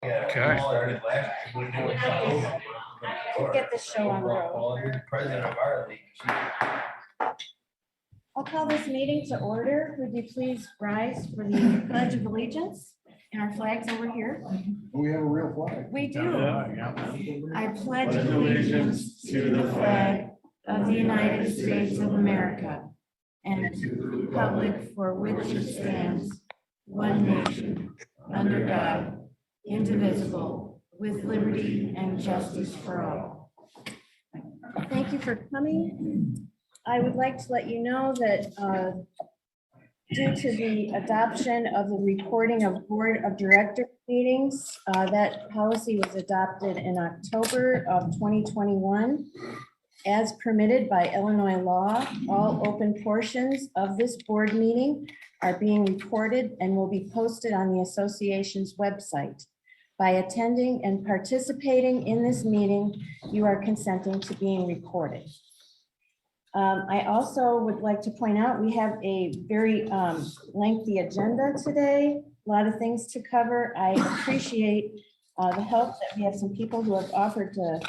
Okay. To get the show on the road. President of our league. I'll call this meeting to order. Would you please rise for the Pledge of Allegiance? And our flag's over here. We have a real flag. We do. I pledge allegiance to the flag of the United States of America and to the republic for which it stands, one nation, under God, indivisible, with liberty and justice for all. Thank you for coming. I would like to let you know that due to the adoption of the recording of Board of Director meetings, that policy was adopted in October of 2021. As permitted by Illinois law, all open portions of this board meeting are being recorded and will be posted on the association's website. By attending and participating in this meeting, you are consenting to being recorded. I also would like to point out, we have a very lengthy agenda today, a lot of things to cover. I appreciate the help that we have some people who have offered to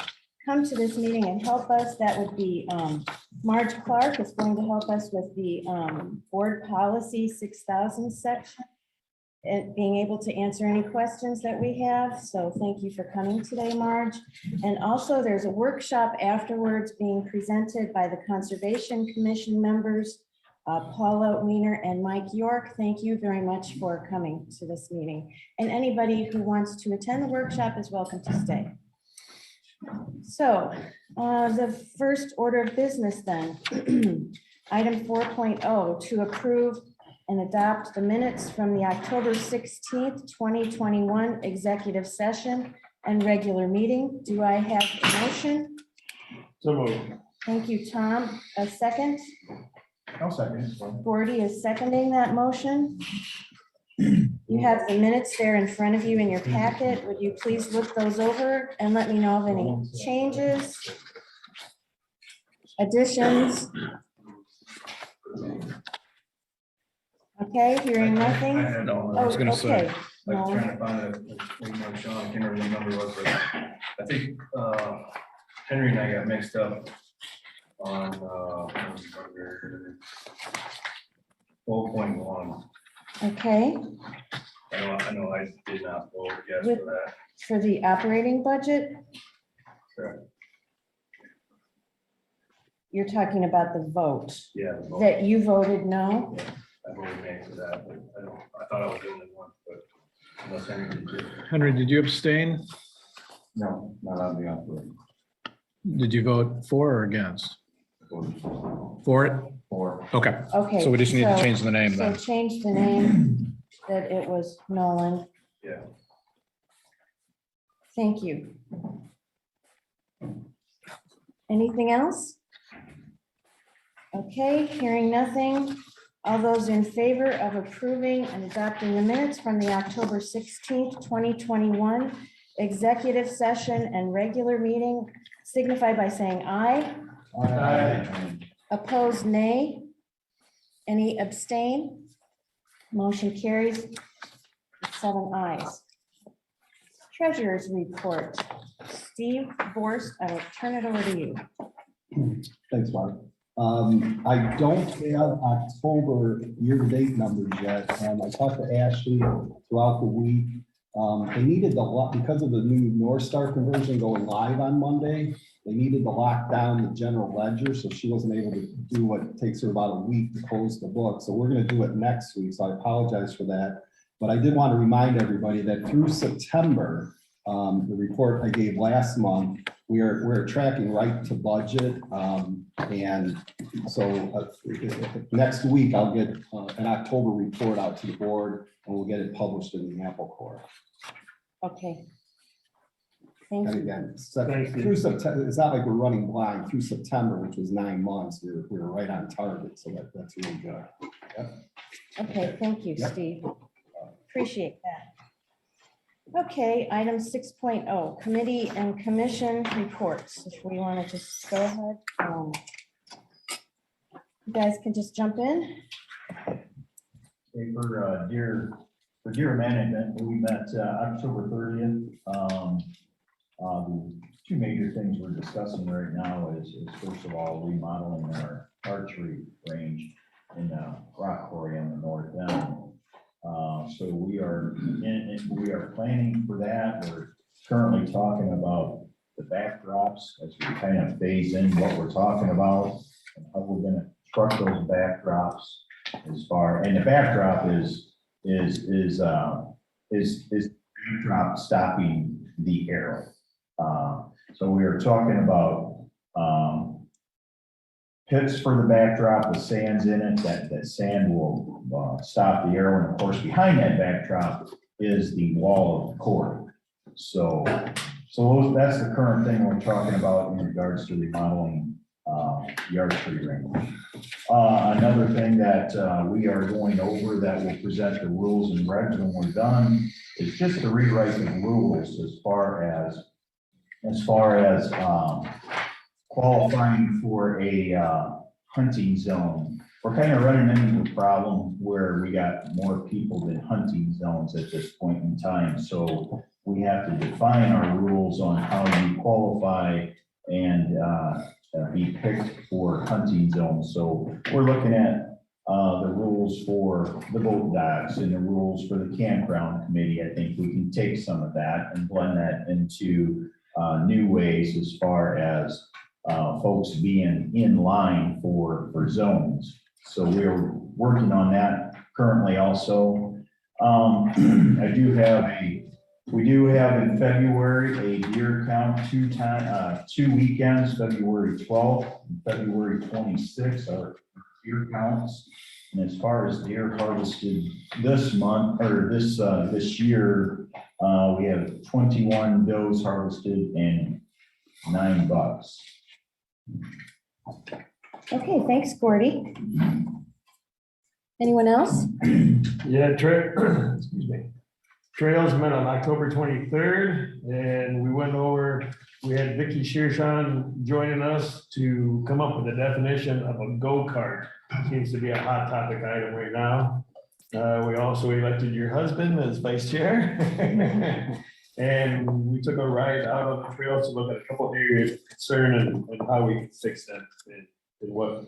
come to this meeting and help us. That would be Marge Clark is going to help us with the board policy 6000 section and being able to answer any questions that we have. So thank you for coming today, Marge. And also there's a workshop afterwards being presented by the Conservation Commission members, Paula Weiner and Mike York. Thank you very much for coming to this meeting. And anybody who wants to attend the workshop is welcome to stay. So the first order of business then, item 4.0, to approve and adopt the minutes from the October 16th, 2021 executive session and regular meeting. Do I have a motion? So moved. Thank you, Tom. A second? I'll second. Gordy is seconding that motion. You have the minutes there in front of you in your packet. Would you please look those over and let me know of any changes, additions? Okay, hearing nothing. No, I was gonna say. Okay. Like No. trying to find a, Sean, I can't remember the number was, but I think Henry and I got mixed up on under 12.1. Okay, I know I did not vote yes With- for that. for the operating budget, Correct. you're talking about the vote, Yeah, the vote. that you voted no? I voted nay for that, but I thought I was the only one, but unless Henry did too. Henry, did you abstain? No, not on the operating. Did you vote for or against? For it? Or Okay, Okay. so we just need to so- change the name So then. change the name, that it was Nolan. Yeah. Thank you. Anything else? Okay, hearing nothing. All those in favor of approving and adopting the minutes from the October 16th, 2021 executive session and regular meeting signify by saying aye. Opposed, nay. Any abstain? Motion carries with 7 ayes. Treasurer's report. Steve Borst, I will turn it over to you. Thanks, Mark. I don't have October year-to-date numbers yet. I talked to Ashley throughout the week. They needed the lock because of the new North Star conversion going live on Monday. They needed to lock down the general ledger, so she wasn't able to do what takes her about a week to close the book. So we're going to do it next week. So I apologize for that. But I did want to remind everybody that through September, the report I gave last month, we're tracking right to budget. And so next week I'll get an October report out to the board and we'll get it published in the Apple Corps. Okay. Thank And you. again, through September, it's not like we're running blind through September, which was 9 months. We're right on target. So that's really good. Yep. Okay, thank you, Yep. Steve. Appreciate that. Okay, item 6.0, committee and commission reports. If we want to just go ahead. You guys can just jump in. For For deer management, we met October 30th. The two major things we're discussing right now is first of all, remodeling our archery range in Rock Quarry on the north end. So we are planning for that. We're currently talking about the backdrops as we kind of phase in what we're talking about and how we're going to truck those backdrops as far, and the backdrop is backdrop stopping the arrow. So we are talking about pits for the backdrop with sands in it, that sand will stop the arrow. And of course, behind that backdrop is the wall of the court. So that's the current thing we're talking about in regards to remodeling the archery range. Another thing that we are going over that will present the rules and regs when we're done is just to rewrite the rules as far as qualifying for a hunting zone. We're kind of running into a problem where we got more people than hunting zones at this point in time. So we have to define our rules on how you qualify and be picked for hunting zones. So we're looking at the rules for the boat docks and the rules for the campground committee. I think we can take some of that and blend that into new ways as far as folks being in line for zones. So we're working on that currently also. We do have in February a deer count two weekends, February 12th and February 26th are deer counts. And as far as deer harvested this month or this year, we have 21 does harvested and 9 bucks. Okay, thanks, Gordy. Anyone else? Yeah, excuse me. Trails met on October 23rd, and we had Vicky Shearshan joining us to come up with a definition of a go-kart. Seems to be a hot topic item right now. We also elected your husband as vice chair. And we took a ride out on the trails to look at a couple areas of concern and how we can fix them and what.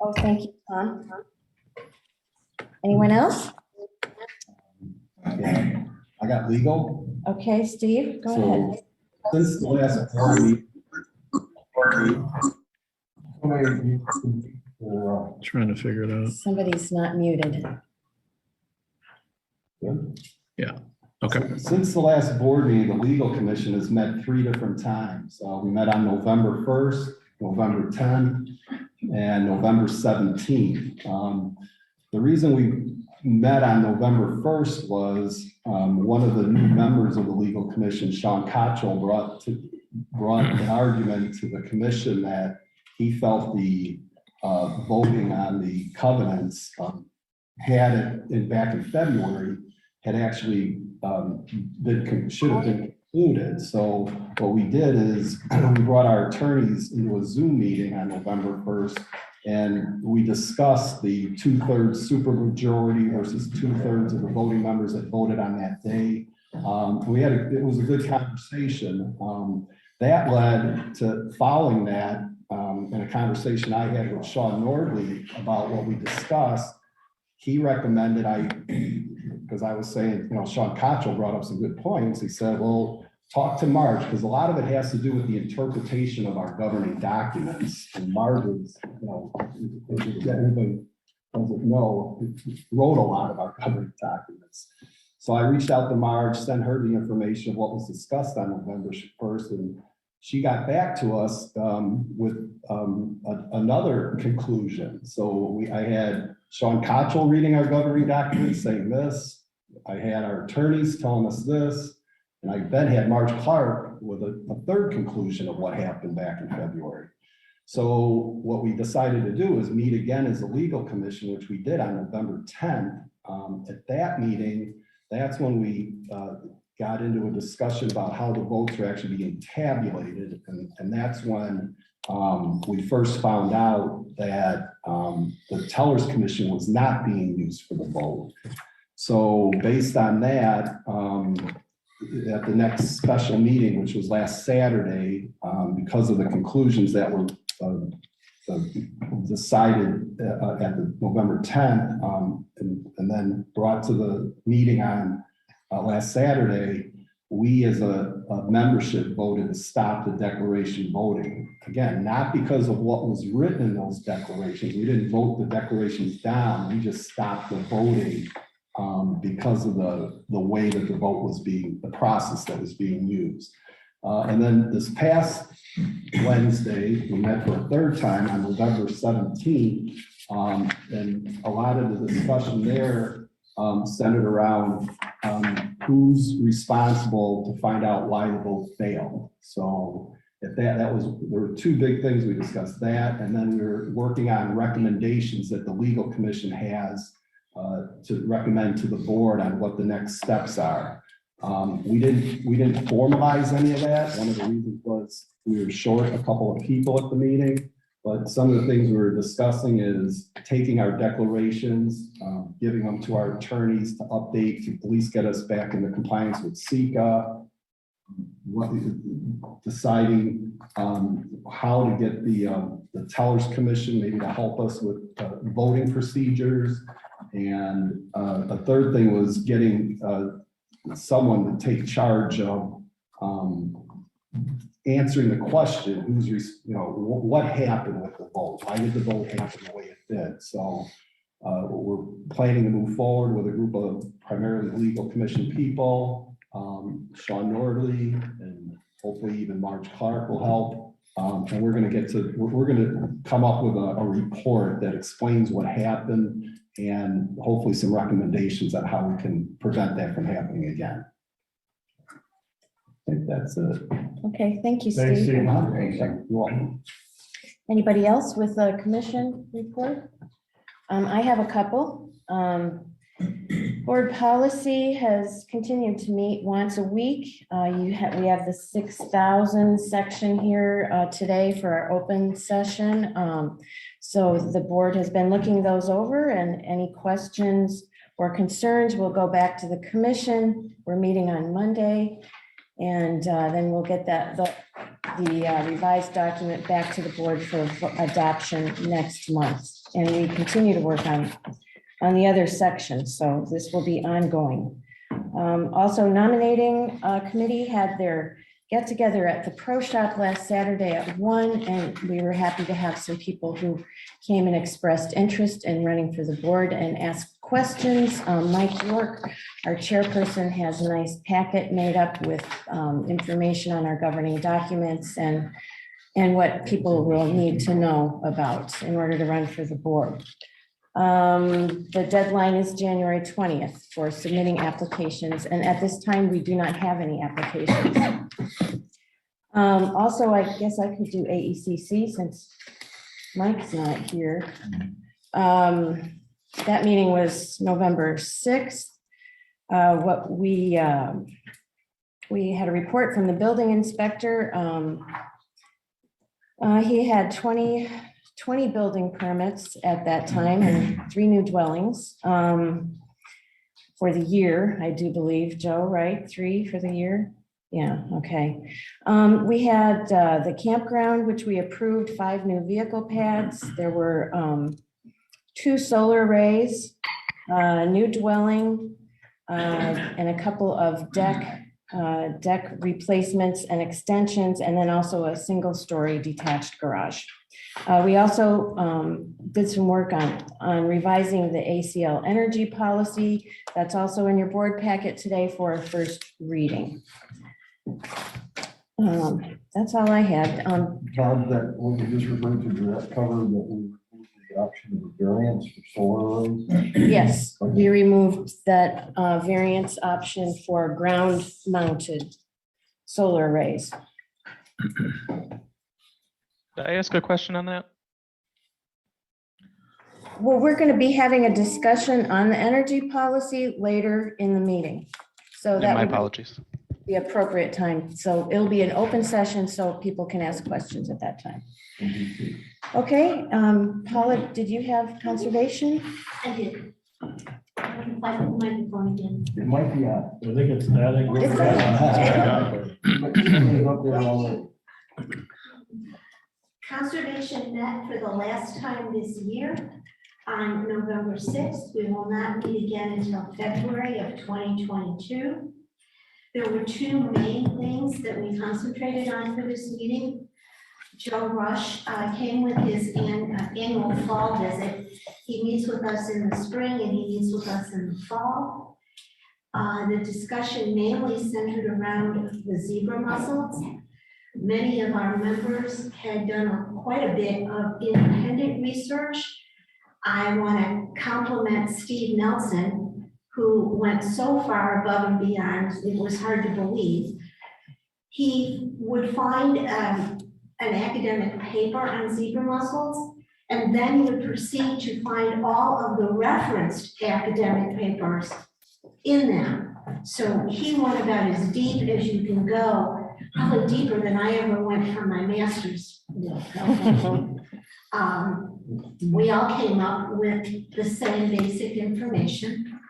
Oh, thank you, Tom. Anyone else? Yeah, I got legal. Okay, Steve, go ahead. So since the last board meeting, Trying to figure it out. Somebody's not muted. Okay. since the last board meeting, the legal commission has met 3 different times. We met on November 1st, November 10th, and November 17th. The reason we met on November 1st was one of the new members of the legal commission, Sean Cottrell, brought an argument to the commission that he felt the voting on the covenants back in February had actually should have been concluded. So what we did is we brought our attorneys into a Zoom meeting on November 1st, and we discussed the 2/3 supermajority versus 2/3 of the voting members that voted on that day. It was a good conversation. That led to, following that, in a conversation I had with Sean Nordley about what we discussed, he recommended because I was saying, Sean Cottrell brought up some good points. He said, well, talk to Marge, because a lot of it has to do with the interpretation of our governing documents. And Marge is, if anybody doesn't know, wrote a lot of our governing documents. So I reached out to Marge, sent her the information of what was discussed on November 1st, and she got back to us with another conclusion. So I had Sean Cottrell reading our governing documents saying this. I had our attorneys telling us this. And I then had Marge Clark with a third conclusion of what happened back in February. So what we decided to do is meet again as a legal commission, which we did on November 10th. At that meeting, that's when we got into a discussion about how the votes were actually being tabulated. And that's when we first found out that the Tellers Commission was not being used for the vote. So based on that, at the next special meeting, which was last Saturday, because of the conclusions that were decided at the November 10th, and then brought to the meeting on last Saturday, we as a membership voted to stop the declaration voting. Again, not because of what was written in those declarations. We didn't vote the declarations down. We just stopped the voting because of the way that the vote was the process that was being used. And then this past Wednesday, we met for a third time on November 17th. And a lot of the discussion there centered around who's responsible to find out why the vote failed. So if there were two big things we discussed, that, and then we were working on recommendations that the legal commission has to recommend to the board on what the next steps are. We didn't formalize any of that. One of the reasons was we were short a couple of people at the meeting, but some of the things we were discussing is taking our declarations, giving them to our attorneys to update, to at least get us back into compliance with SECA, deciding how to get the Tellers Commission maybe to help us with voting procedures. And a third thing was getting someone to take charge of answering the question, what happened with the vote? Why did the vote happen the way it did? So we're planning to move forward with a group of primarily legal commission people. Sean Nordley and hopefully even Marge Clark will help. And we're going to come up with a report that explains what happened and hopefully some recommendations on how we can prevent that from happening again. I think that's it. Okay, thank you, Thanks, Steve. Steve. You're welcome. Anybody else with a commission report? I have a couple. Board policy has continued to meet once a week. We have the 6,000 section here today for our open session. So the board has been looking those over, and any questions or concerns will go back to the commission. We're meeting on Monday, and then we'll get the revised document back to the board for adoption next month. And we continue to work on the other sections, so this will be ongoing. Also, nominating committee had their get together at the Pro Shop last Saturday at 1, and we were happy to have some people who came and expressed interest in running for the board and asked questions. Mike York, our chairperson, has a nice packet made up with information on our governing documents and what people will need to know about in order to run for the board. The deadline is January 20th for submitting applications, and at this time, we do not have any applications. Also, I guess I could do AECC since Mike's not here. That meeting was November 6th. What we had a report from the building inspector. He had 20 building permits at that time and 3 new dwellings for the year, I do believe, Joe, right? 3 for the year? Yeah, okay. We had the campground, which we approved 5 new vehicle pads. There were 2 solar arrays, a new dwelling, and a couple of deck replacements and extensions, and then also a single-story detached garage. We also did some work on revising the ACL energy policy. That's also in your board packet today for a first reading. That's all I had. Todd, that what you just referred to, did that cover that we removed the option of a variance for solar arrays? Yes, we removed that variance option for ground-mounted solar arrays. Did I ask a question on that? Well, we're going to be having a discussion on the energy policy later in the meeting. So Yeah, that my would, apologies. the appropriate time. So it'll be an open session so people can ask questions at that time. Okay, Paula, did you have conservation? I did. Microphone again. It might be on. I think it's, I think. It's Somebody's up there already. Conservation met for the last time this year on November 6th. We will not meet again until February of 2022. There were two main things that we concentrated on for this meeting. Joe Rush came with his annual fall visit. He meets with us in the spring and he meets with us in the fall. The discussion mainly centered around the zebra mussels. Many of our members had done quite a bit of independent research. I want to compliment Steve Nelson, who went so far above and beyond, it was hard to believe. He would find an academic paper on zebra mussels, and then he would proceed to find all of the referenced academic papers in them. So he went about as deep as you can go, probably deeper than I ever went for my master's. We all came up with the same basic information.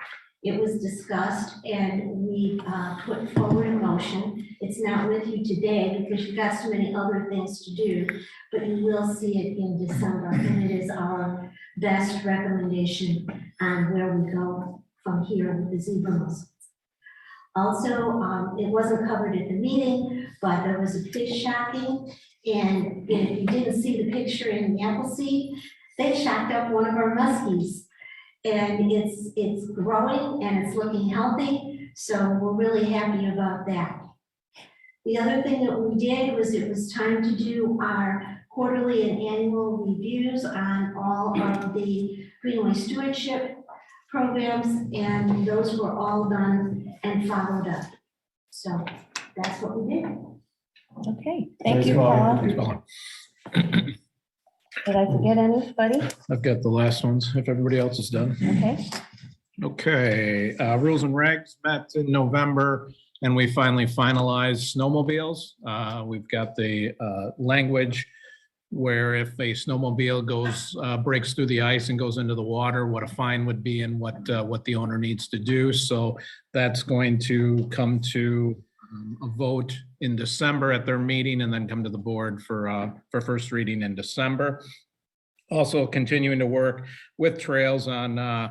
It was discussed and we put forward a motion. It's not with you today because you've got so many other things to do, but you will see it in December. And it is our best recommendation on where we go from here with the zebra mussels. Also, it wasn't covered at the meeting, but there was a fish shocking. And if you didn't see the picture in the Appleseed, they shocked up one of our muskies. And it's growing and it's looking healthy. So we're really happy about that. The other thing that we did was it was time to do our quarterly and annual reviews on all of the Greenway stewardship programs, and those were all done and followed up. So that's what we did. Okay, thank you, Paula. Thanks, Paula. Did I forget anybody? I've got the last ones, if everybody else is done. Okay, Okay, rules and regs met in November, and we finally finalized snowmobiles. We've got the language where if a snowmobile goes, breaks through the ice and goes into the water, what a fine would be and what the owner needs to do. So that's going to come to a vote in December at their meeting and then come to the board for first reading in December. Also continuing to work with trails on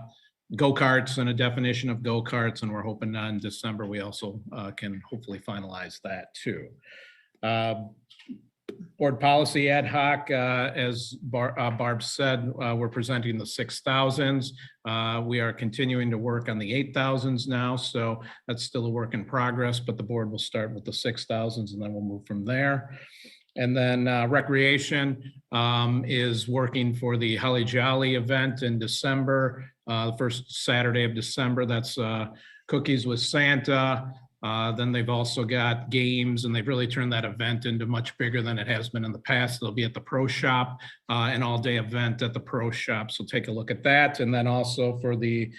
go-karts and a definition of go-karts, and we're hoping in December we also can hopefully finalize that too. Board policy ad hoc, as Barb said, we're presenting the 6,000s. We are continuing to work on the 8,000s now, so that's still a work in progress, but the board will start with the 6,000s and then we'll move from there. And then recreation is working for the Holly Jolly event in December, the first Saturday of December. That's Cookies with Santa. Then they've also got games, and they've really turned that event into much bigger than it has been in the past. They'll be at the Pro Shop, an all-day event at the Pro Shop. So take a look at that. And then also for the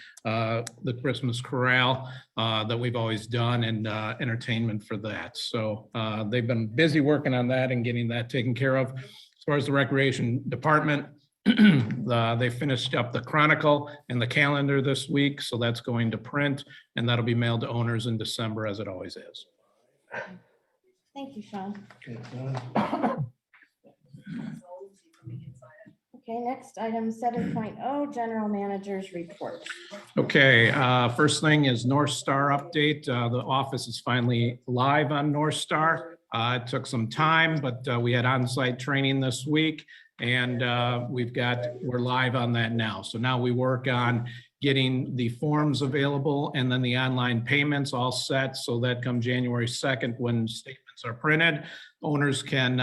Christmas Corral that we've always done, and entertainment for that. So they've been busy working on that and getting that taken care of. As far as the recreation department, they finished up the Chronicle and the calendar this week, so that's going to print, and that'll be mailed to owners in December, as it always is. thank you, Sean. Okay, next item 7.0, general manager's report. Okay, first thing is North Star update. The office is finally live on North Star. It took some time, but we had on-site training this week, and we're live on that now. So now we work on getting the forms available and then the online payments all set, so that come January 2nd, when statements are printed, owners can,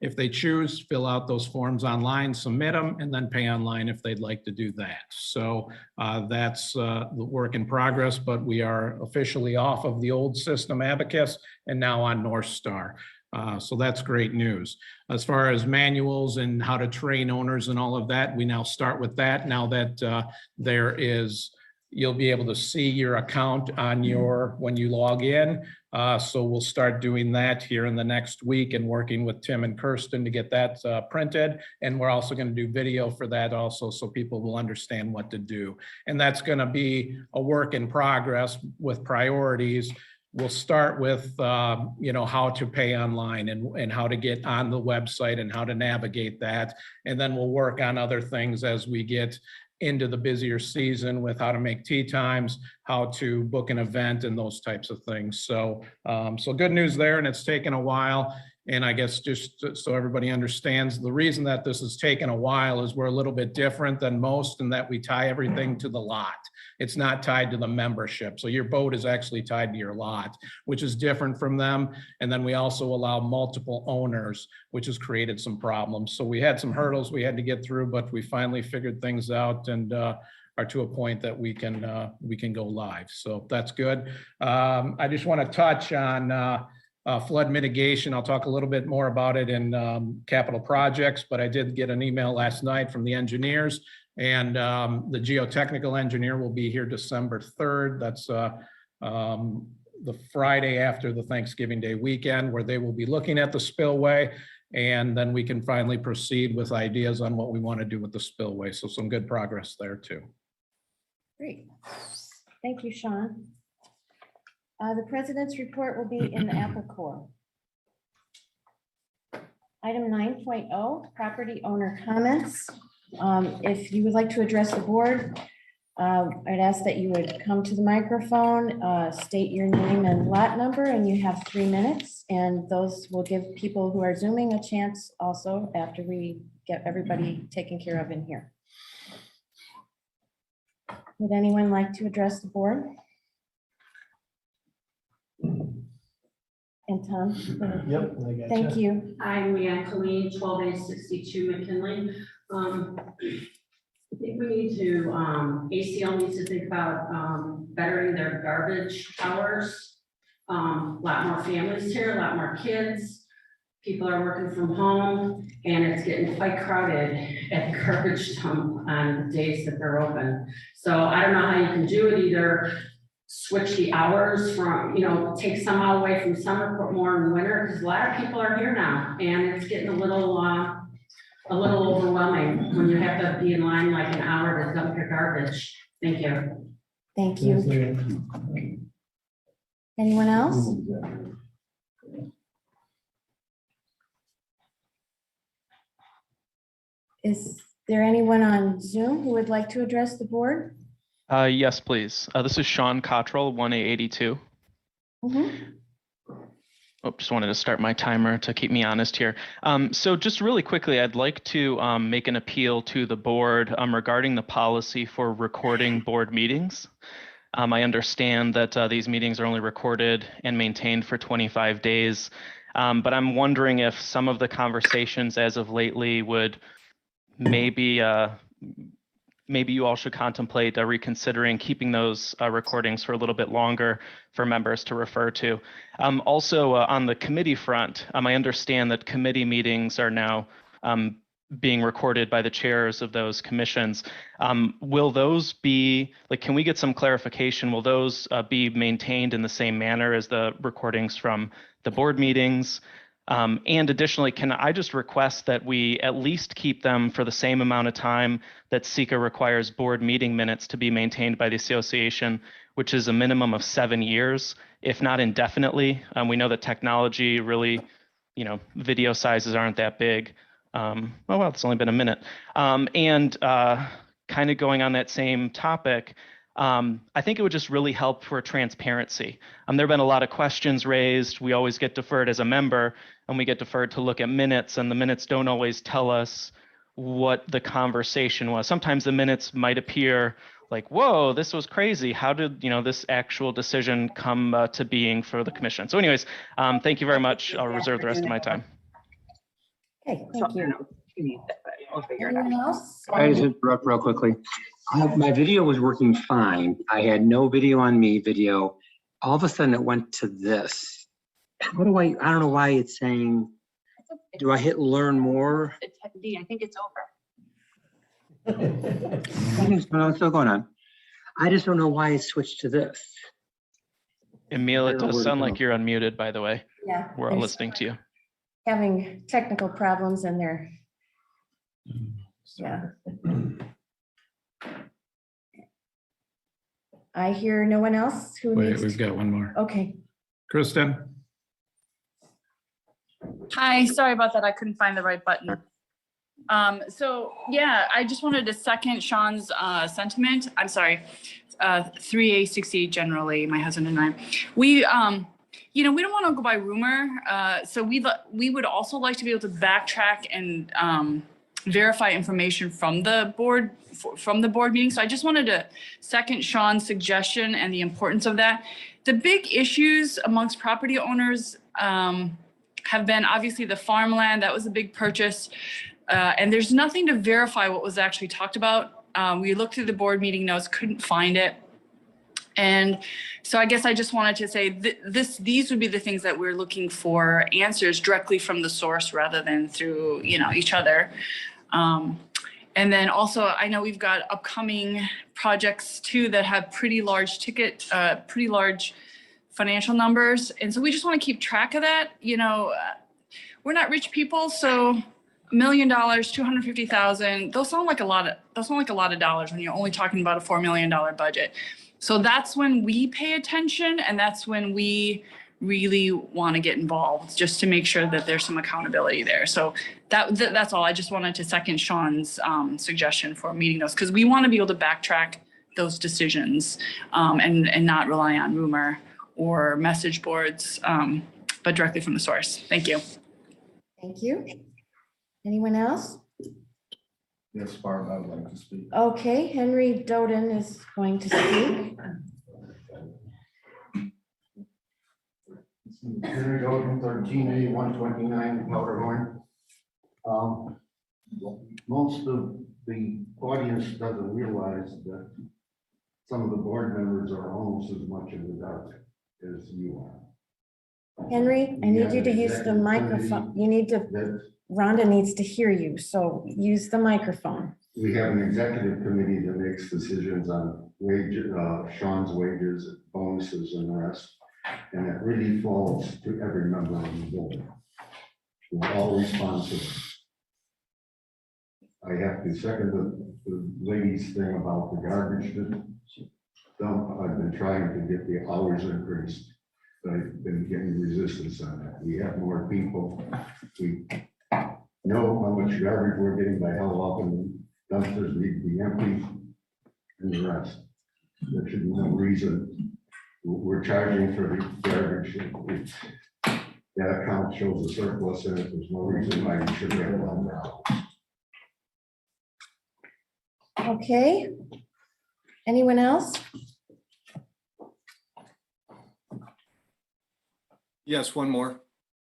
if they choose, fill out those forms online, submit them, and then pay online if they'd like to do that. So that's the work in progress, but we are officially off of the old system Abacus and now on North Star. So that's great news. As far as manuals and how to train owners and all of that, we now start with that now that there is you'll be able to see your account on when you log in. So we'll start doing that here in the next week and working with Tim and Kirsten to get that printed. And we're also going to do video for that also, so people will understand what to do. And that's going to be a work in progress with priorities. We'll start with, how to pay online and how to get on the website and how to navigate that. And then we'll work on other things as we get into the busier season with how to make tea times, how to book an event and those types of things. So, so good news there, and it's taken a while. And I guess just so everybody understands, the reason that this has taken a while is we're a little bit different than most in that we tie everything to the lot. It's not tied to the membership. So your boat is actually tied to your lot, which is different from them. And then we also allow multiple owners, which has created some problems. So we had some hurdles we had to get through, but we finally figured things out and are to a point that we can go live. So that's good. I just want to touch on flood mitigation. I'll talk a little bit more about it in capital projects, but I did get an email last night from the engineers, and the geotechnical engineer will be here December 3rd. That's the Friday after the Thanksgiving Day weekend, where they will be looking at the spillway, and then we can finally proceed with ideas on what we want to do with the spillway. So some good progress there too. Great. Thank you, Sean. The president's report will be in the Apple Core. Item 9.0, property owner comments. If you would like to address the board, I'd ask that you would come to the microphone, state your name and lot number, and you have 3 minutes. And those will give people who are Zooming a chance also after we get everybody taken care of in here. Would anyone like to address the board? And Tom? Yep. I gotcha. Thank you. I'm Leanne Colleen, 12A62 McKinley. I think we need to, ACL needs to think about bettering their garbage hours. A lot more families here, a lot more kids. People are working from home, and it's getting quite crowded at the garbage dump on the days that they're open. So I don't know how you can do it, either switch the hours from, take some out away from summer, put more in winter, because a lot of people are here now, and it's getting a little overwhelming when you have to be in line like an hour to dump your garbage. Thank you. Thank you. Anyone else? Is there anyone on Zoom who would like to address the board? Yes, please. This is Sean Cottrell, 1A82. Oh, just wanted to start my timer to keep me honest here. So just really quickly, I'd like to make an appeal to the board regarding the policy for recording board meetings. I understand that these meetings are only recorded and maintained for 25 days, but I'm wondering if some of the conversations as of lately would maybe you all should contemplate reconsidering keeping those recordings for a little bit longer for members to refer to. Also, on the committee front, I understand that committee meetings are now being recorded by the chairs of those commissions. Will those be, can we get some clarification? Will those be maintained in the same manner as the recordings from the board meetings? And additionally, can I just request that we at least keep them for the same amount of time that SECA requires board meeting minutes to be maintained by the association, which is a minimum of 7 years, if not indefinitely. We know that technology really, video sizes aren't that big. Oh, well, it's only been a minute. And kind of going on that same topic, I think it would just really help for transparency. There have been a lot of questions raised. We always get deferred as a member, and we get deferred to look at minutes, and the minutes don't always tell us what the conversation was. Sometimes the minutes might appear like, whoa, this was crazy. How did this actual decision come to being for the commission? So anyways, thank you very much. I'll reserve the rest of my time. Okay, thank you. Anyone else? I just interrupt real quickly. My video was working fine. I had no video on me video. All of a sudden it went to this. How do I don't know why it's saying, do I hit learn more? I think it's over. No, it's still going on. I just don't know why it switched to this. Emil, I it don't know does where to sound go. like you're unmuted, by the way. Yeah. We're all there's listening to you. Having technical problems in there. Yeah. I hear no one else who Wait, needs. we've got one more. Okay, Kristen? Hi, sorry about that. I couldn't find the right button. So yeah, I just wanted to second Sean's sentiment. I'm sorry. 3A68 generally, my husband and I. We we don't want to go by rumor. So we would also like to be able to backtrack and verify information from the board meeting. So I just wanted to second Sean's suggestion and the importance of that. The big issues amongst property owners have been obviously the farmland. That was a big purchase. And there's nothing to verify what was actually talked about. We looked through the board meeting notes, couldn't find it. And so I guess I just wanted to say these would be the things that we're looking for answers directly from the source rather than through, each other. And then also I know we've got upcoming projects too that have pretty large ticket, pretty large financial numbers. And so we just want to keep track of that. We're not rich people, so $1 million, 250,000, those sound like a lot of dollars when you're only talking about a $4 million budget. So that's when we pay attention, and that's when we really want to get involved, just to make sure that there's some accountability there. So that's all. I just wanted to second Sean's suggestion for meeting those, because we want to be able to backtrack those decisions and not rely on rumor or message boards, but directly from the source. Thank you. thank you. Anyone else? Yes, Barb, I would like to speak. Okay, Henry Doden is going to speak. Henry Doden, 13A, 129 Powderhorn. Most of the audience doesn't realize that some of the board members are almost as much in the dark as you are. Henry, I need you to use the microphone. You need to, Rhonda needs to hear you, so use the microphone. We have an executive committee that makes decisions on Sean's wages, bonuses, and the rest. And it really falls to every member of the board. We're all responsible. I have to second the lady's thing about the garbage dump. I've been trying to get the hours increased. I've been getting resistance on that. We have more people. We know how much garbage we're getting by how often dumpsters need to be empty and the rest. There should be no reason we're charging for the garbage. That account shows a surplus in it. There's no reason why we should have $1. Okay. Anyone else? Yes, one more.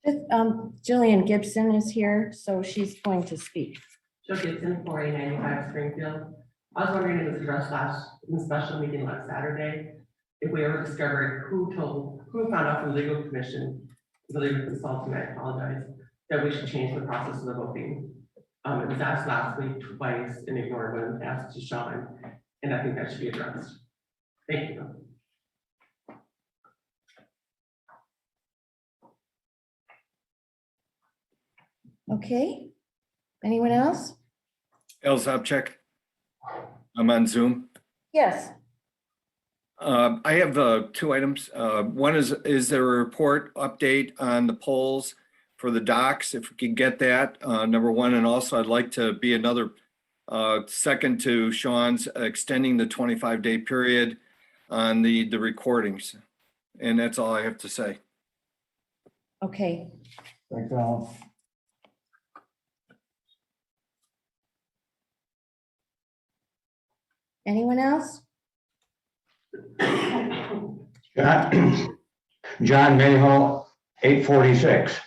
Jillian Gibson is here, so she's going to speak. Jill Gibson, 4A95 Springfield. I was wondering if it was addressed in the special meeting last Saturday, if we ever discovered who found out from the legal commission, the legal consultant, I apologize, that we should change the process of the voting. It was asked last week twice and ignored when asked to Sean, and I think that should be addressed. Thank you. Okay. Anyone else? El Zabchek. I'm on Zoom. Yes. I have two items. One is there a report update on the polls for the docks? If we could get that, number one, and also I'd like to be another second to Sean's extending the 25-day period on the recordings. And that's all I have to say. Okay. Thanks, Alan. Anyone else? John Mayhall, 846.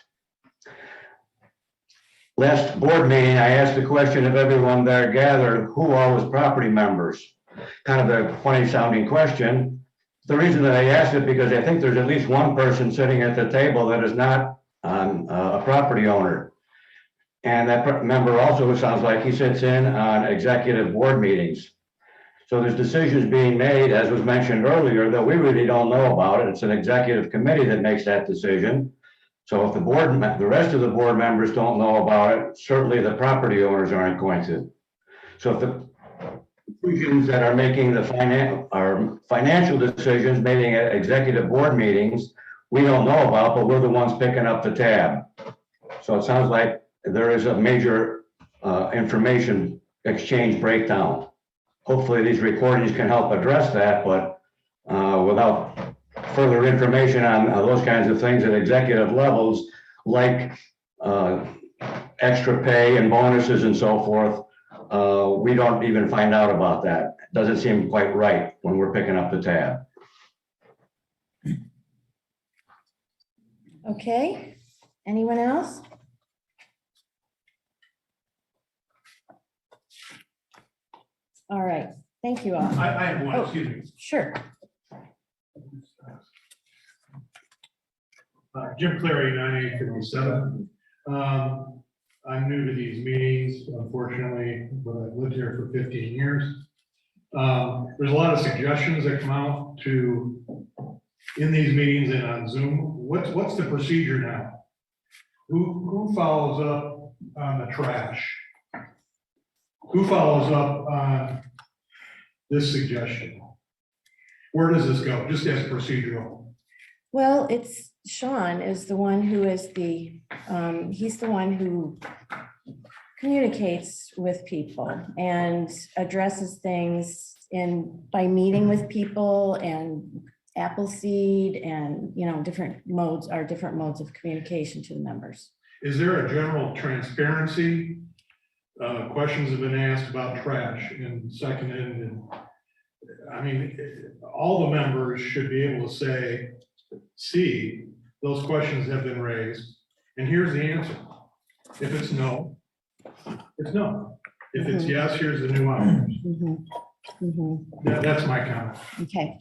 Last board meeting, I asked the question of everyone there gathered, who all was property members? Kind of a funny sounding question. The reason that I asked it because I think there's at least one person sitting at the table that is not a property owner. And that member also sounds like he sits in on executive board meetings. So there's decisions being made, as was mentioned earlier, that we really don't know about it. It's an executive committee that makes that decision. So if the rest of the board members don't know about it, certainly the property owners aren't going to. So if the conclusions that are making the financial decisions, making at executive board meetings, we don't know about, but we're the ones picking up the tab. So it sounds like there is a major information exchange breakdown. Hopefully these recordings can help address that, but without further information on those kinds of things at executive levels, like extra pay and bonuses and so forth, we don't even find out about that. It doesn't seem quite right when we're picking up the tab. Okay, anyone else? All right, thank you all. I have one, Oh. excuse me. Sure. Jim Clary, 9857. I'm new to these meetings, unfortunately, but I've lived here for 15 years. There's a lot of suggestions that come out in these meetings and on Zoom. What's the procedure now? Who follows up on the trash? Who follows up on this suggestion? Where does this go, just as procedural? Well, it's Sean is the one who is he's the one who communicates with people and addresses things by meeting with people and Appleseed and, different modes of communication to the members. Is there a general transparency? Questions have been asked about trash and seconded, and I mean, all the members should be able to say, see, those questions have been raised, and here's the answer. If it's no, it's no. If it's yes, here's the new hours. That's my comment. Okay.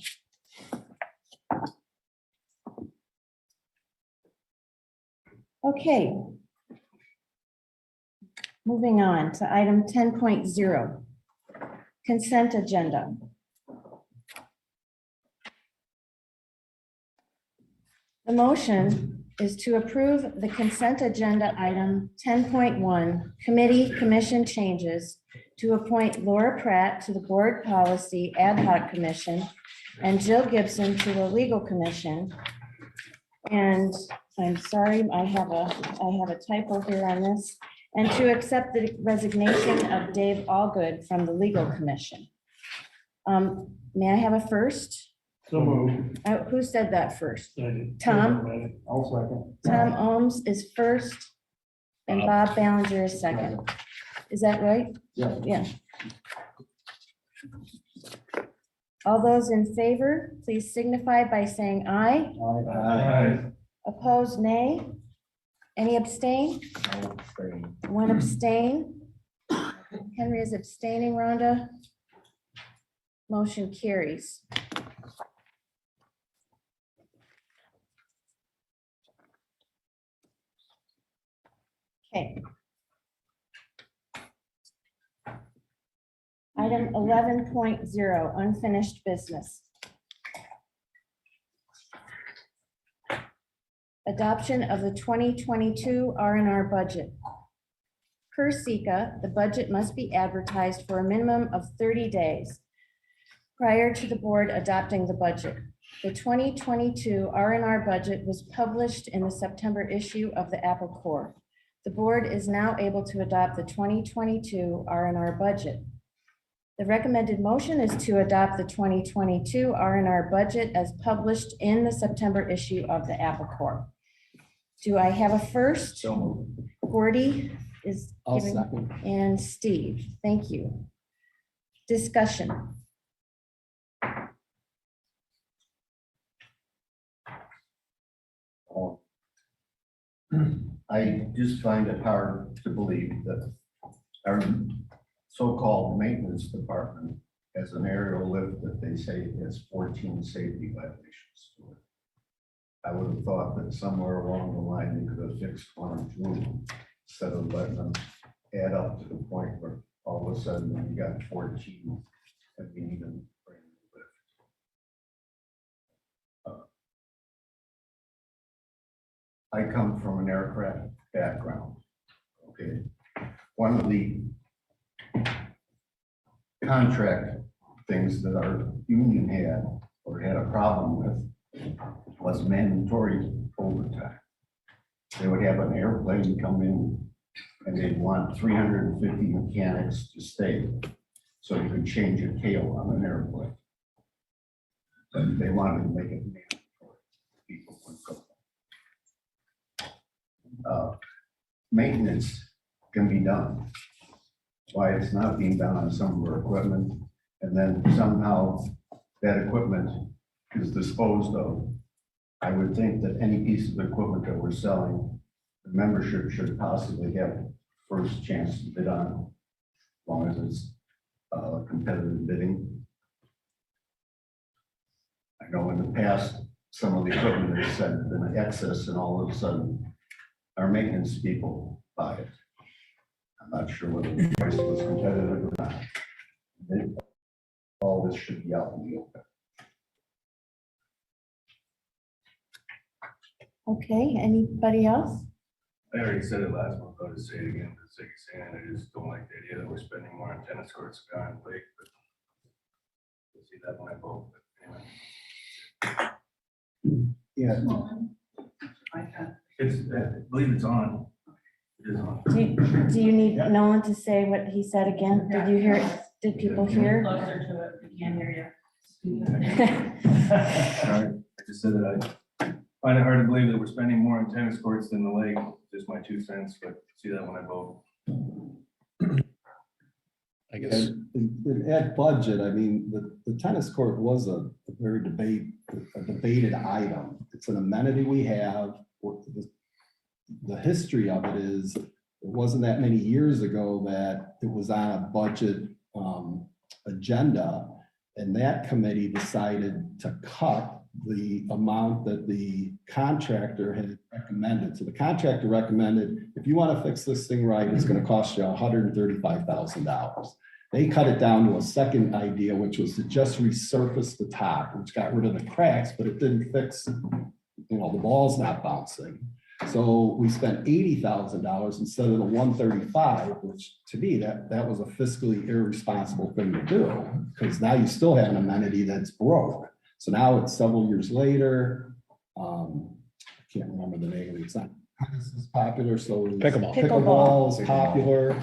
Okay. Moving on to item 10.0, consent agenda. The motion is to approve the consent agenda item 10.1, committee commission changes to appoint Laura Pratt to the Board Policy Ad Hoc Commission and Jill Gibson to the Legal Commission. And I'm sorry, I have a typo here on this. And to accept the resignation of Dave Allgood from the Legal Commission. May I have a first? So moved. Who said that first? Tom? I'll second. Tom Ohms is first and Bob Ballinger is second. Is that right? Yeah. Yeah. All those in favor, please signify by saying aye. Aye. Opposed, nay. Any abstain? One abstain. Henry is abstaining, Rhonda. Motion carries. Okay. Item 11.0, unfinished business. Adoption of the 2022 R&R budget. Per SECA, the budget must be advertised for a minimum of 30 days prior to the board adopting the budget. The 2022 R&R budget was published in the September issue of the Apple Core. The board is now able to adopt the 2022 R&R budget. The recommended motion is to adopt the 2022 R&R budget as published in the September issue of the Apple Core. Do I have a first? So moved. Gordy is I'll giving, second. and Steve, thank you. Discussion. I just find it hard to believe that our so-called maintenance department has an aerial lift that they say has 14 safety violations to it. I would have thought that somewhere along the line, they could have fixed one or two instead of letting them add up to the point where all of a sudden you got 14 and we need a brand new lift. I come from an aircraft background, okay? One of the contract things that our union had or had a problem with was mandatory overtime. They would have an airplane come in and they'd want 350 mechanics to stay so you could change a tail on an airplane. But they wanted to make it mandatory. People would go. Maintenance can be done. Why it's not being done on some of our equipment, and then somehow that equipment is disposed of. I would think that any piece of equipment that we're selling, the membership should possibly have first chance to bid on, as long as it's competitive bidding. I know in the past, some of the equipment has said been excess, and all of a sudden, our maintenance people buy it. I'm not sure whether the price was competitive or not. All this should be out in the open. Okay, anybody else? I already said it last month, I'll just say it again for the sake of saying it, I just don't like the idea that we're spending more on tennis courts on Lake, but we'll see that when I vote, but anyway. Yeah, It's, I believe it's on. It is on. Do you need Nolan to say what he said again? Did you hear it? Did people hear? Closer to it, we can't hear you. Sorry, I just said that I find it hard to believe that we're spending more on tennis courts than the lake, just my 2 cents, but see that when I vote. I guess. At budget, I mean, the tennis court was a very debated item. It's an amenity we have. The history of it is, it wasn't that many years ago that it was on a budget agenda, and that committee decided to cut the amount that the contractor had recommended. So the contractor recommended, if you want to fix this thing right, it's going to cost you $135,000. They cut it down to a second idea, which was to just resurface the top, which got rid of the cracks, but it didn't fix, the ball's not bouncing. So we spent $80,000 instead of the $135,000, which to me, that was a fiscally irresponsible thing to do, because now you still have an amenity that's broke. So now it's several years later. I can't remember the name of it. It's not as popular. So Pickleball. Pickleball is popular,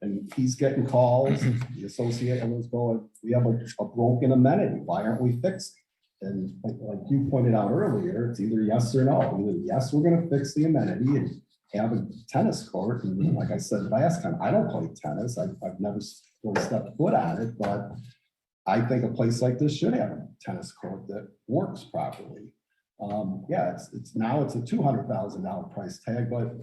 and he's getting calls. The association was going, we have a broken amenity. Why aren't we fixing? And like you pointed out earlier, it's either yes or no. Either yes, we're going to fix the amenity and have a tennis court. And like I said last time, I don't play tennis. I've never really stepped foot on it, but I think a place like this should have a tennis court that works properly. Yeah, it's now it's a $200,000 price tag, but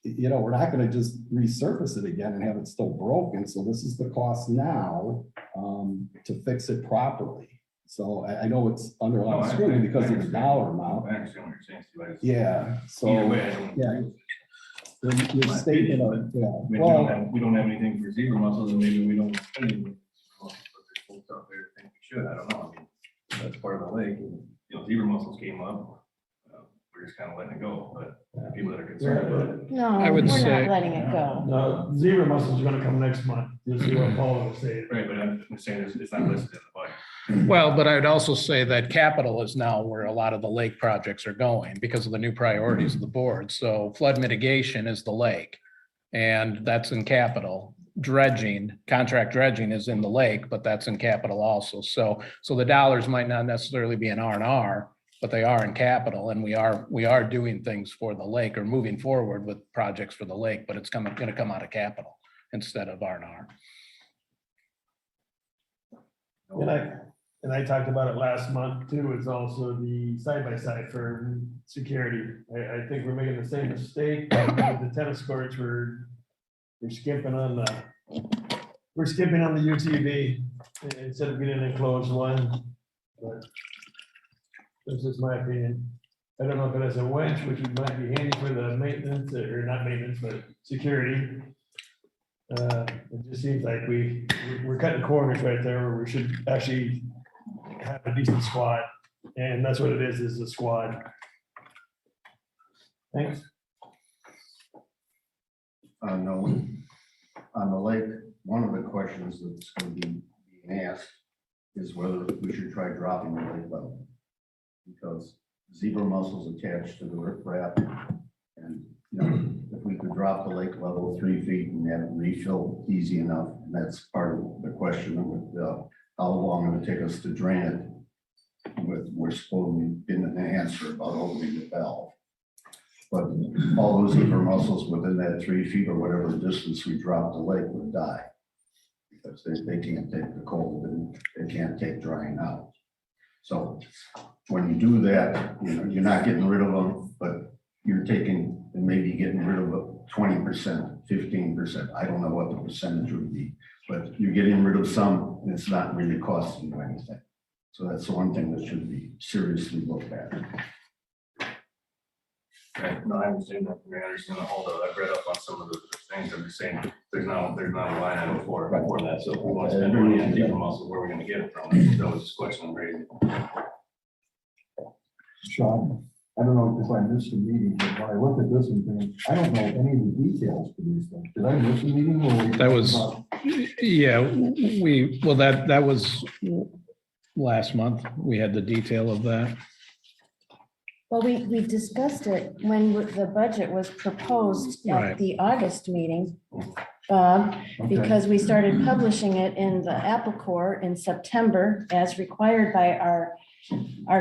we're not going to just resurface it again and have it still broken. So this is the cost now to fix it properly. So I know it's under a lot of scrutiny because of the dollar amount. I understand what you're saying, Steve. I just- Yeah, so, Either way, I don't- yeah. Your statement of, yeah, I mean, well, we don't have anything for zebra mussels, and maybe we don't spend anything. But there's folks out there that think we should, I don't know, I mean, that's part of the lake, and, zebra mussels came up. We're just kind of letting it go, but people that are concerned about it. No, I would we're say- not letting it go. No, zebra mussels are gonna come next month. You'll see what Paul was saying. Right, but I'm just saying, it's not listed in the budget. Well, but I would also say that capital is now where a lot of the lake projects are going because of the new priorities of the board. So flood mitigation is the lake, and that's in capital. Dredging, contract dredging is in the lake, but that's in capital also. So the dollars might not necessarily be in R&R, but they are in capital, and we are doing things for the lake or moving forward with projects for the lake, but it's going to come out of capital instead of R&R. And I talked about it last month too, is also the side-by-side for security. I think we're making the same mistake with the tennis courts. We're skipping on the UTV instead of getting an enclosed one. But this is my opinion. I don't know if it has a winch, which might be handy for the maintenance, or not maintenance, but security. It just seems like we're cutting corners right there, where we should actually have a decent squad. And that's what it is a squad. Thanks. On the lake, one of the questions that's going to be being asked is whether we should try dropping the lake level. Because zebra mussels attached to the riprap, and if we could drop the lake level 3 feet and have it refill easy enough, and that's part of the question with how long it would take us to drain it. We're supposedly didn't answer about opening the valve. But all those zebra mussels within that 3 feet or whatever distance we drop the lake would die. Because they can't take the cold and they can't take drying out. So when you do that, you're not getting rid of them, but you're taking and maybe getting rid of 20%, 15%. I don't know what the percentage would be, but you're getting rid of some and it's not really costing you anything. So that's the one thing that should be seriously looked at. Right, no, I understand that. I understand all the, I've read up on some of the things. I'm just saying, there's not a line item for that. So if we want to spend money on zebra mussel, where are we going to get it from? That was just a question I'm raising. Sean, I don't know if I missed the meeting, but when I look at this and think, I don't know any of the details for these things. Did I miss a meeting? That was, yeah, that was last month. We had the detail of that. Well, we discussed it when the budget was proposed at Right. the August meeting, Bob, because we started publishing it in the Apple Corps in September as required by our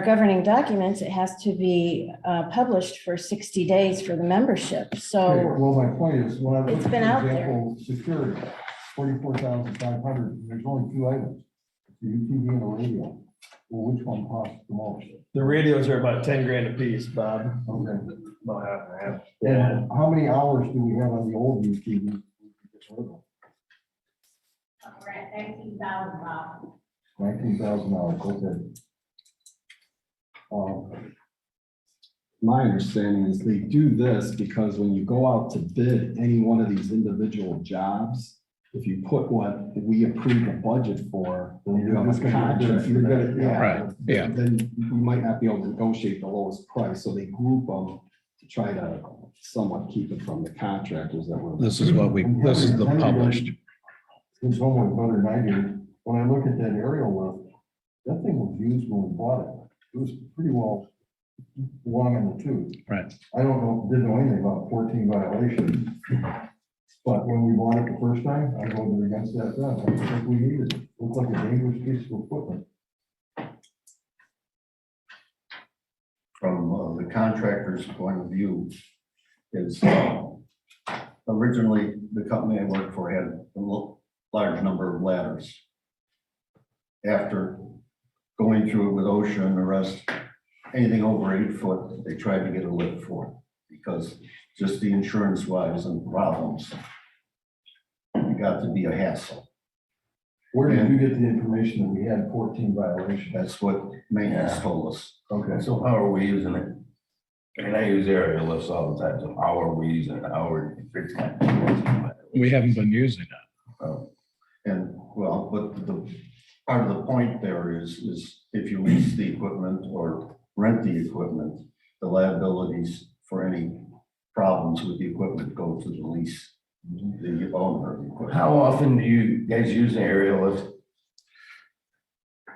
governing documents. It has to be published for 60 days for the membership. Okay, So well, my point is, when I look It's at, been for out there. example, security, 44,500, there's only 2 items. The UTV and the radio. Well, which one costs the most? The radios are about 10 grand a piece, Bob. Okay. About half and half. And how many hours do we have on the old UTV? We're at 19,000 dollars. 19,000 hours, okay. My understanding is they do this because when you go out to bid any one of these individual jobs, if you put what we approve the budget for, then you have You're just a gonna get contract, you're gonna, yeah. Right, yeah. Then you might not be able to negotiate the lowest price, so they group them to try to somewhat keep it from the contractors that were. This is the published. It's almost better than I do. When I look at that aerial lift, that thing was used when we bought it. It was pretty well long in the tooth. Right. I didn't know anything about 14 violations. But when we bought it the first time, I voted against that then. I didn't think we needed it. It looked like a dangerous piece of equipment. From the contractor's point of view, is originally the company I worked for had a large number of ladders. After going through it with OSHA and the rest, anything over 8 foot, they tried to get a lift for it because just the insurance wise and problems, it got to be a hassle. Where did you get the information that we had 14 violations? That's what maintenance told us. Okay. So how are we using it? I mean, I use aerial lifts all the time, so how are we using it? How are we? We haven't been using it. And well, but the part of the point there is if you lease the equipment or rent the equipment, the liabilities for any problems with the equipment go to the lease, the owner of the equipment. How often do you guys use an aerial lift?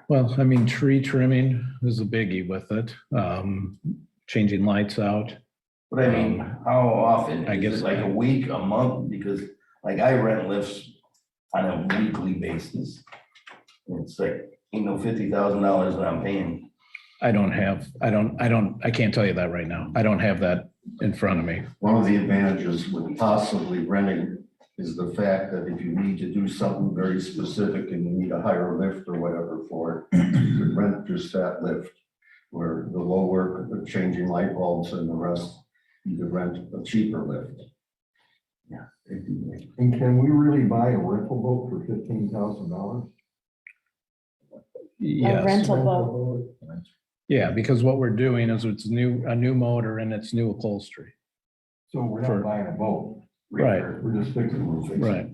Well, I mean, tree trimming is a biggie with it. Changing lights out. But I mean, how often? I Is guess- it like a week, a month? Because like I rent lifts on a weekly basis. And it's like, $50,000 that I'm paying. I can't tell you that right now. I don't have that in front of me. One of the advantages with possibly renting is the fact that if you need to do something very specific and you need a higher lift or whatever for it, you could rent just that lift. Where the low work, the changing light bulbs and the rest, you could rent a cheaper lift. Yeah. And can we really buy a rental boat for $15,000? a Yes. rental boat. Yeah, because what we're doing is it's a new motor and it's new upholstery. So we're For- not buying a boat. Right. We're just fixing it. Right.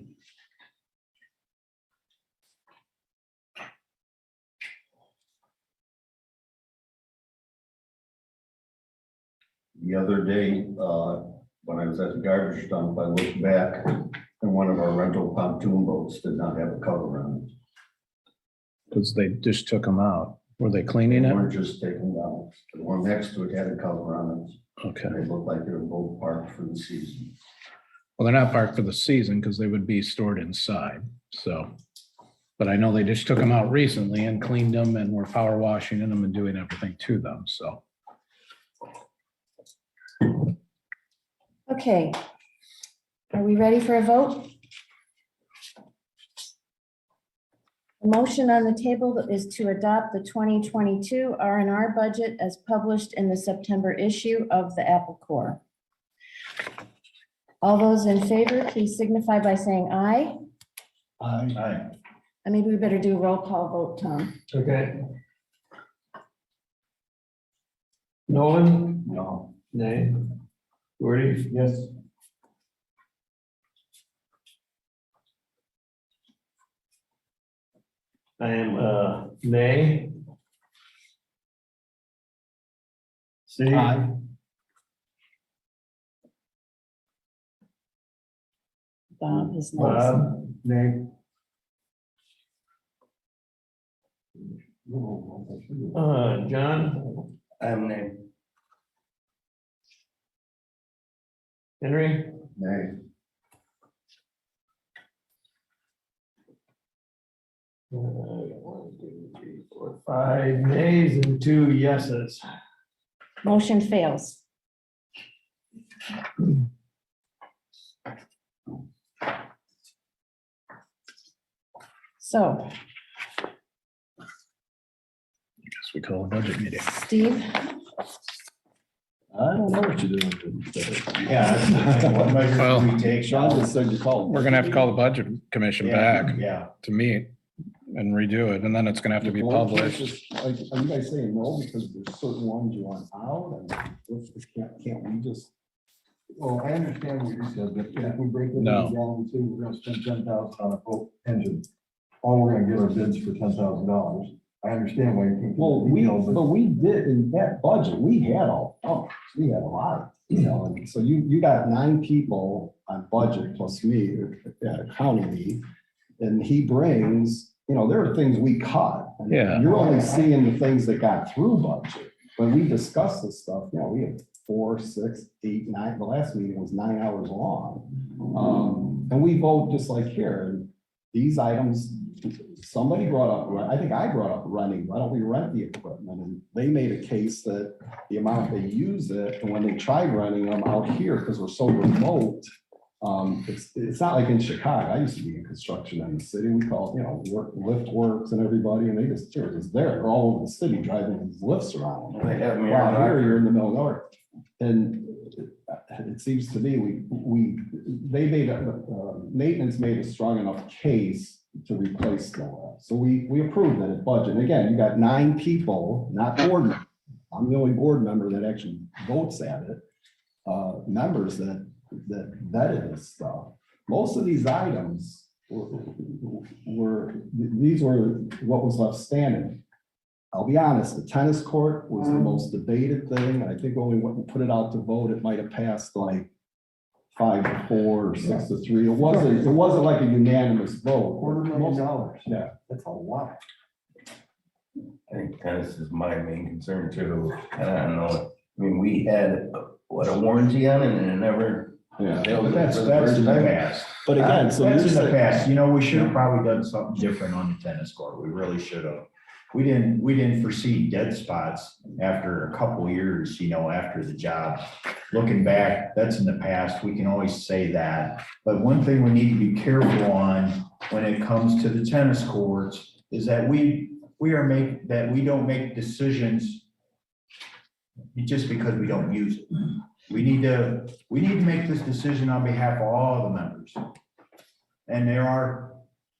the other day, when I was at the garbage dump, I looked back and one of our rental pontoon boats did not have a cover on it. Because they just took them out. Were they cleaning They it? weren't just taken down. The one next to it had a cover on it. Okay. They looked like they were both parked for the season. Well, they're not parked for the season because they would be stored inside, so. But I know they just took them out recently and cleaned them and were power washing them and doing everything to them, so. Okay. Are we ready for a vote? The motion on the table is to adopt the 2022 R&R budget as published in the September issue of the Apple Corps. All those in favor, please signify by saying aye. Aye. And maybe we better do a roll call vote, Tom. Okay. Nolan? No. Nay. Gordy? Yes. I am nay. Steve? Aye. Bob is next. Bob? Nay. John? I'm named. Henry? Nay. One, two, three, four, 5 nays and 2 yeses. Motion fails. So, I guess we call a budget meeting. Steve, I don't know what you're doing. Yeah. What measures Well, do we take? Sean just said you called. We're gonna have to call the budget commission Yeah, back Yeah. to meet and redo it, and then it's gonna have to be published. Are you guys saying no because there's certain ones you want out and can't we just? Well, I understand what you said, but if we break it No. down to, we're gonna spend 10,000 on a boat engine. All we're gonna get are bids for $10,000. I understand why you can't. Well, we did in that budget, we had we had a lot, and so you got 9 people on budget plus me, counting me. And he brings, there are things we cut. and Yeah. You're only seeing the things that got through budget. When we discuss this stuff, we had 4, 6, 8, 9, the last meeting was 9 hours long. And we vote just like here, and these items, somebody brought up, I think I brought up renting, why don't we rent the equipment? And they made a case that the amount they use it, and when they tried renting them out here, because we're so remote, it's not like in Chicago. I used to be in construction in the city. We call it, lift works and everybody, and they're just there. They're all over the city driving these lifts around. They have me Wow, on here you're in the middle of nowhere. And it seems to me maintenance made a strong enough case to replace the lift. So we approved it at budget. And again, you got 9 people, not board members. I'm the only board member that actually votes at it. Members that vetted this stuff. Most of these items were what was left standing. I'll be honest, the tennis court was the most debated thing. I think when we went and put it out to vote, it might have passed like 5-4 or 6-3. It wasn't like a unanimous vote. $250,000. Yeah. That's a lot. I think tennis is my main concern too. And I don't know, I mean, we had, a warranty on it and it never. Yeah. But that's in the past. But again, so That's in you're the saying- past, we should have probably done something different on the tennis court, we really should have. We didn't foresee dead spots after a couple of years, after the job. Looking back, that's in the past, we can always say that. But one thing we need to be careful on when it comes to the tennis courts is that we don't make decisions just because we don't use it. We need to make this decision on behalf of all the members. And there are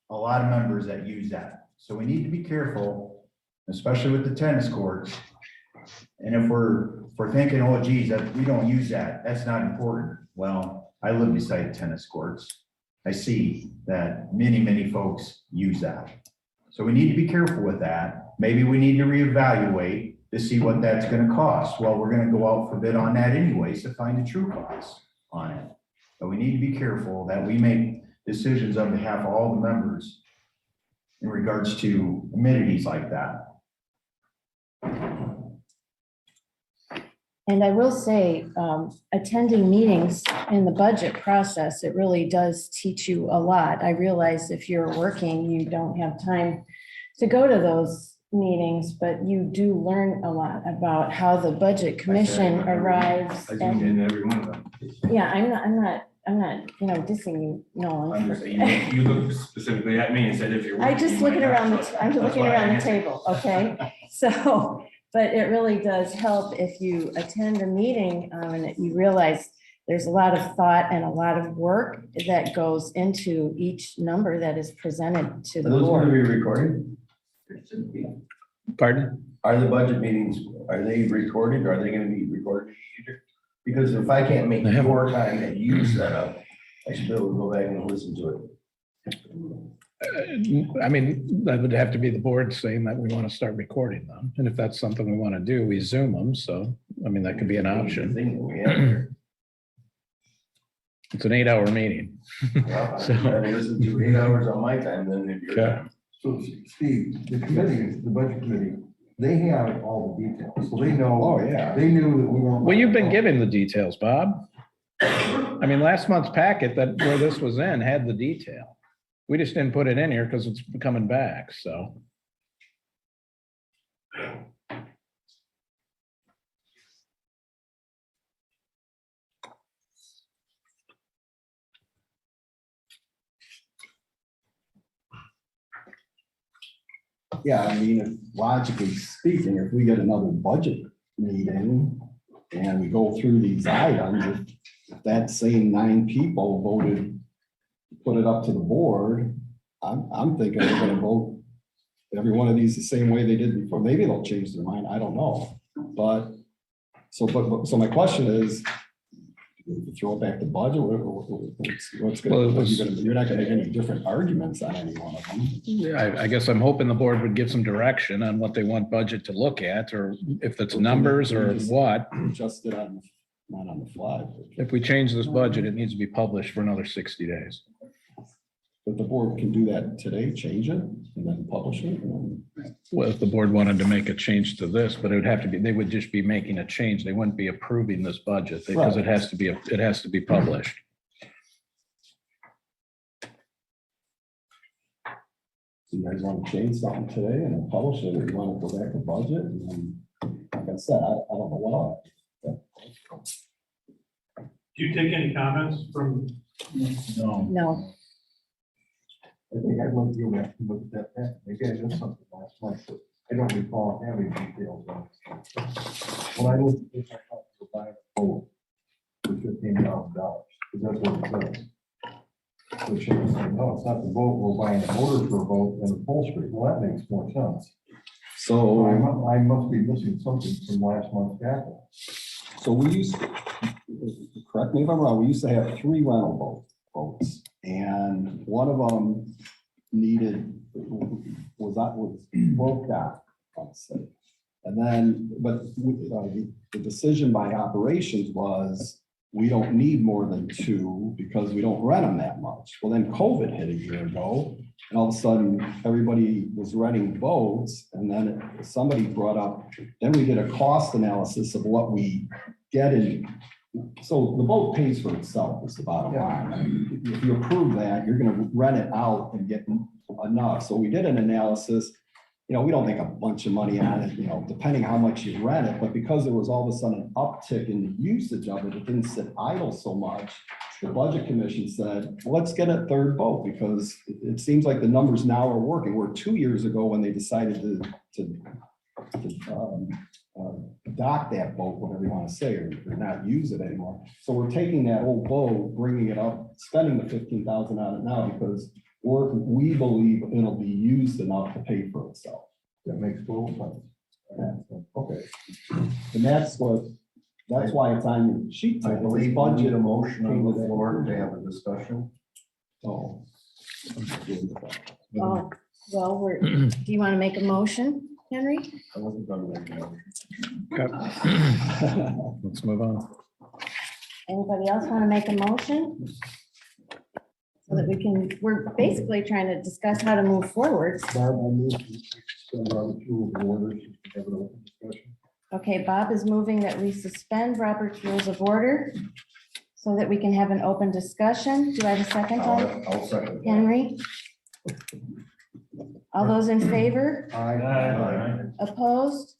a lot of members that use that. So we need to be careful, especially with the tennis courts. And if we're thinking, oh geez, that we don't use that, that's not important. Well, I live beside tennis courts. I see that many folks use that. So we need to be careful with that. Maybe we need to reevaluate to see what that's gonna cost. Well, we're gonna go out for bid on that anyways to find the true cost on it. But we need to be careful that we make decisions on behalf of all the members in regards to amenities like that. And I will say, attending meetings in the budget process, it really does teach you a lot. I realize if you're working, you don't have time to go to those meetings, but you do learn a lot about how the budget commission arrives. I zoomed in every one of them. Yeah, I'm not, dissing you, no. I'm just saying, you looked specifically at me and said if you're. I'm just looking around, I'm That's looking why I around the answered. table, okay? So, but it really does help if you attend a meeting, and you realize there's a lot of thought and a lot of work that goes into each number that is presented to the Are those going to board. be recorded? Pardon? Are the budget meetings, are they recorded? Are they gonna be recorded? Because if I can't make your time that you set up, I should be able to go back and listen to it. I mean, that would have to be the board saying that we want to start recording them. And if that's something we want to do, we Zoom them. So, I mean, that could be an option. Thing that we have here. It's an 8-hour meeting. Well, I'd listen to 8 hours on my time, then if you're. Okay. So Steve, the committee, the budget committee, they have all the details, so they know. Oh, yeah. They knew that we weren't. Well, you've been given the details, Bob. I mean, last month's packet that where this was in had the detail. We just didn't put it in here because it's coming back, so. Yeah, I mean, if logically speaking, if we get another budget meeting and we go through these items, if that same 9 people voted, to put it up to the board, I'm thinking they're gonna vote every one of these the same way they did before. Maybe they'll change their mind, I don't know. But, so my question is, if you throw it back to budget, what's gonna, Well, it was- you're not gonna make any different arguments on any one of them. Yeah, I guess I'm hoping the board would give some direction on what they want budget to look at, or if it's numbers or what. Just it on, not on the fly. If we change this budget, it needs to be published for another 60 days. But the board can do that today, change it, and then publish it. and Well, if the board wanted to make a change to this, but it would have to be, they would just be making a change. They wouldn't be approving this budget because it has to be published. So you guys want to change something today and then publish it, or you want to go back to budget? And then, like I said, I don't know what. Do you take any comments from? No, No, I think I'd like to go back and look at that. Maybe I missed something last month, but I don't recall having details on it. When I looked at this, I thought we were buying a boat for $15,000, because that's what it says. Which is, no, it's not the boat, we're buying a motor for a boat and upholstery. Well, that makes more sense. So I must be missing something from last month's packet. So we used, correct me if I'm wrong, we used to have 3 rental boats, and one of them was broke down, let's say. And then, but the decision by operations was, we don't need more than 2 because we don't rent them that much. Well, then COVID hit a year ago, and all of a sudden, everybody was renting boats, and then somebody brought up, then we did a cost analysis of what we get in. So the boat pays for itself, is the bottom line. I mean, if you approve that, you're gonna rent it out and get enough. So we did an analysis. We don't make a bunch of money on it, depending how much you rent it, but because there was all of a sudden an uptick in the usage of it, it didn't sit idle so much. The budget commission said, well, let's get a 3rd boat, because it seems like the numbers now are working. Where 2 years ago, when they decided to dock that boat, whatever you want to say, or not use it anymore. So we're taking that old boat, bringing it up, spending the $15,000 on it now, because we believe it'll be used enough to pay for itself. That makes total sense. Yeah. Okay. And that's why it's on your sheet. I believe budget budget a motion on the came to that floor to conclusion. have a discussion. Oh. well, do you want to make a motion? Henry? I wasn't done with that. Let's move on. Anybody else want to make a motion? So that we can, we're basically trying to discuss how to move forward. Barb, I move to suspend Robert's rules of order so we can have an open discussion. Okay, Bob is moving that we suspend Robert's Rules of Order so that we can have an open discussion. Do I have a second? Bob? I'll second. Henry? All those in favor? Aye. Opposed?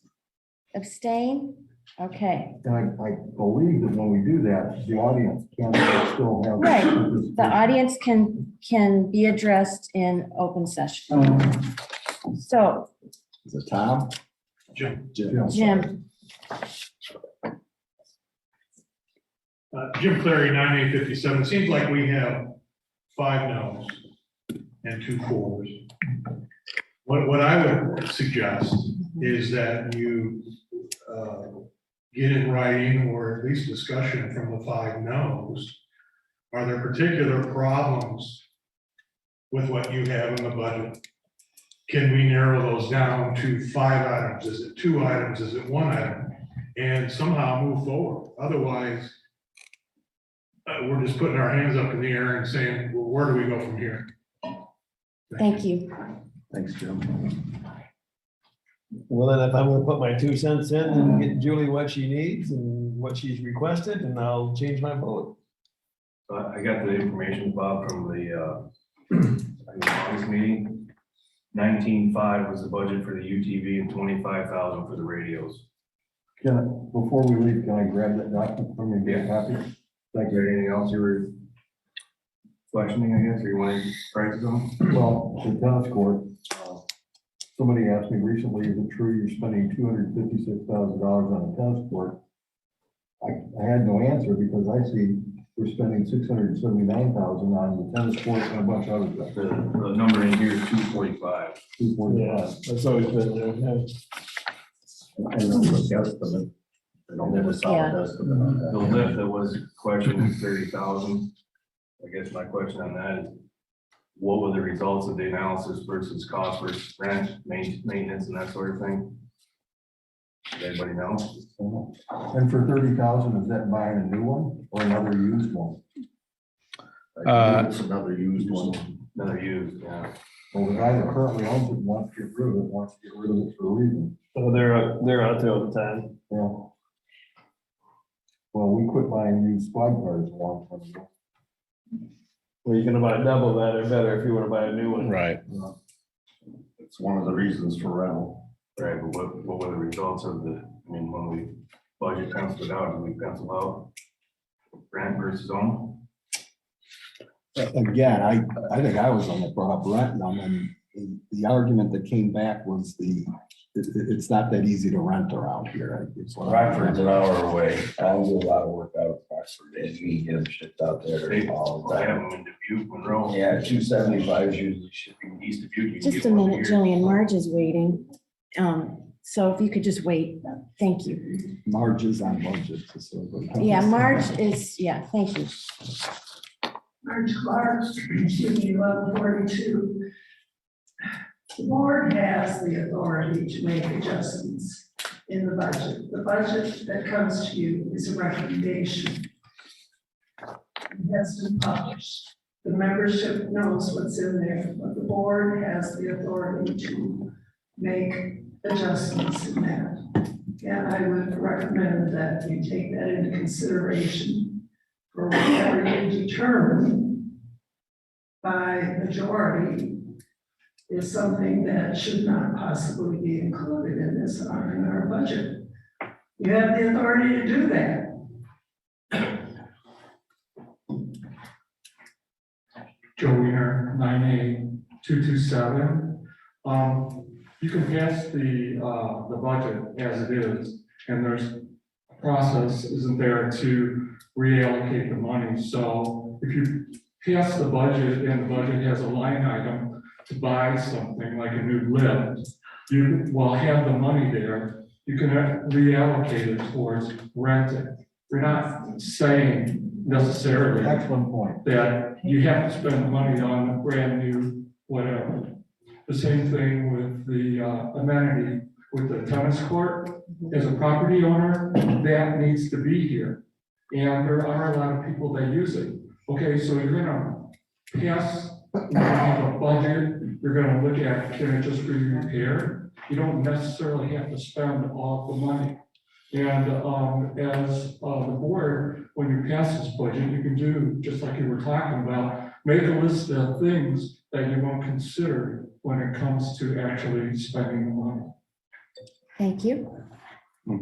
Abstain? Okay, And I believe that when we do that, the audience can still have. right. The audience can be addressed in open session. So, Is it Tom? Jim. Jim, Jim Clary, 9857. Seems like we have 5 no's and 2 fours. What I would suggest is that you get in writing or at least discussion from the 5 no's. Are there particular problems with what you have in the budget? Can we narrow those down to 5 items? Is it 2 items? Is it 1 item? And somehow move forward. Otherwise, we're just putting our hands up in the air and saying, well, where do we go from here? thank you. Thanks, Jim. Well, then if I'm gonna put my 2 cents in and get Julie what she needs and what she's requested, and I'll change my vote. I got the information, Bob, from the August meeting. 19.5 was the budget for the UTV and 25,000 for the radios. Before we leave, can I grab that document from you and get a copy? Is there anything else you were questioning, I guess, or you want to prices on? Well, the tennis court, somebody asked me recently, is it true you're spending $256,000 on a tennis court? I had no answer because I see we're spending $679,000 on the tennis court and a bunch of other stuff. The number in here is 245. 245. That's always been there. And then the estimate, I don't have a solid estimate on The that. lift that was questioned is 30,000. I guess my question on that is, what were the results of the analysis versus cost versus rent, maintenance and that sort of thing? Does anybody know? And for 30,000, is that buying a new one or another used one? It's another used one. Another used, yeah. Well, the guy that currently owns it wants to get rid of it, wants to get rid of it for a reason. So they're out there all the time. Yeah. Well, we quit buying used squad cars a long time ago. Well, you're gonna buy double that or better if you wanna buy a new one. Right. It's one of the reasons for rental. Right, but what were the results of the, I mean, when we budget penciled it out, did we pencil out rent versus own? Again, I think I was on that brought up renting them, and the argument that came back was it's not that easy to rent around here. It's what I- Rockford's an hour away. I do a lot of work out of Rockford and we get them shipped out there all the I have time. them in Dubuque, Monroe. Yeah, 275 is usually shipping. East Dubuque. you can Just get a one minute, here. Jillian, Marge is waiting. So if you could just wait, thank you. Marge is on budget. so- Yeah, Marge is, yeah, thank you. Marge Clark, excuse me, 1142. The board has the authority to make adjustments in the budget. The budget that comes to you is a recommendation. It has been published. The membership knows what's in there, but the board has the authority to make adjustments in that. And I would recommend that you take that into consideration for whatever you determine by majority is something that should not possibly be included in this, in our budget. You have the authority to do that. Joe Wiener, 98227. You can pass the budget as it is, and there's a process, isn't there, to reallocate the money. So if you pass the budget and the budget has a line item to buy something like a new lift, you will have the money there. You can reallocate it towards renting. We're not saying necessarily Excellent point. that you have to spend money on a brand new whatever. The same thing with the amenity with the tennis court, as a property owner, that needs to be here. And there are a lot of people that use it. Okay, so you're gonna pass, you're gonna have a budget, you're gonna look at, can it just be repaired? You don't necessarily have to spend all the money. And as the board, when you pass this budget, you can do, just like you were talking about, make a list of things that you won't consider when it comes to actually spending the money. Thank you. I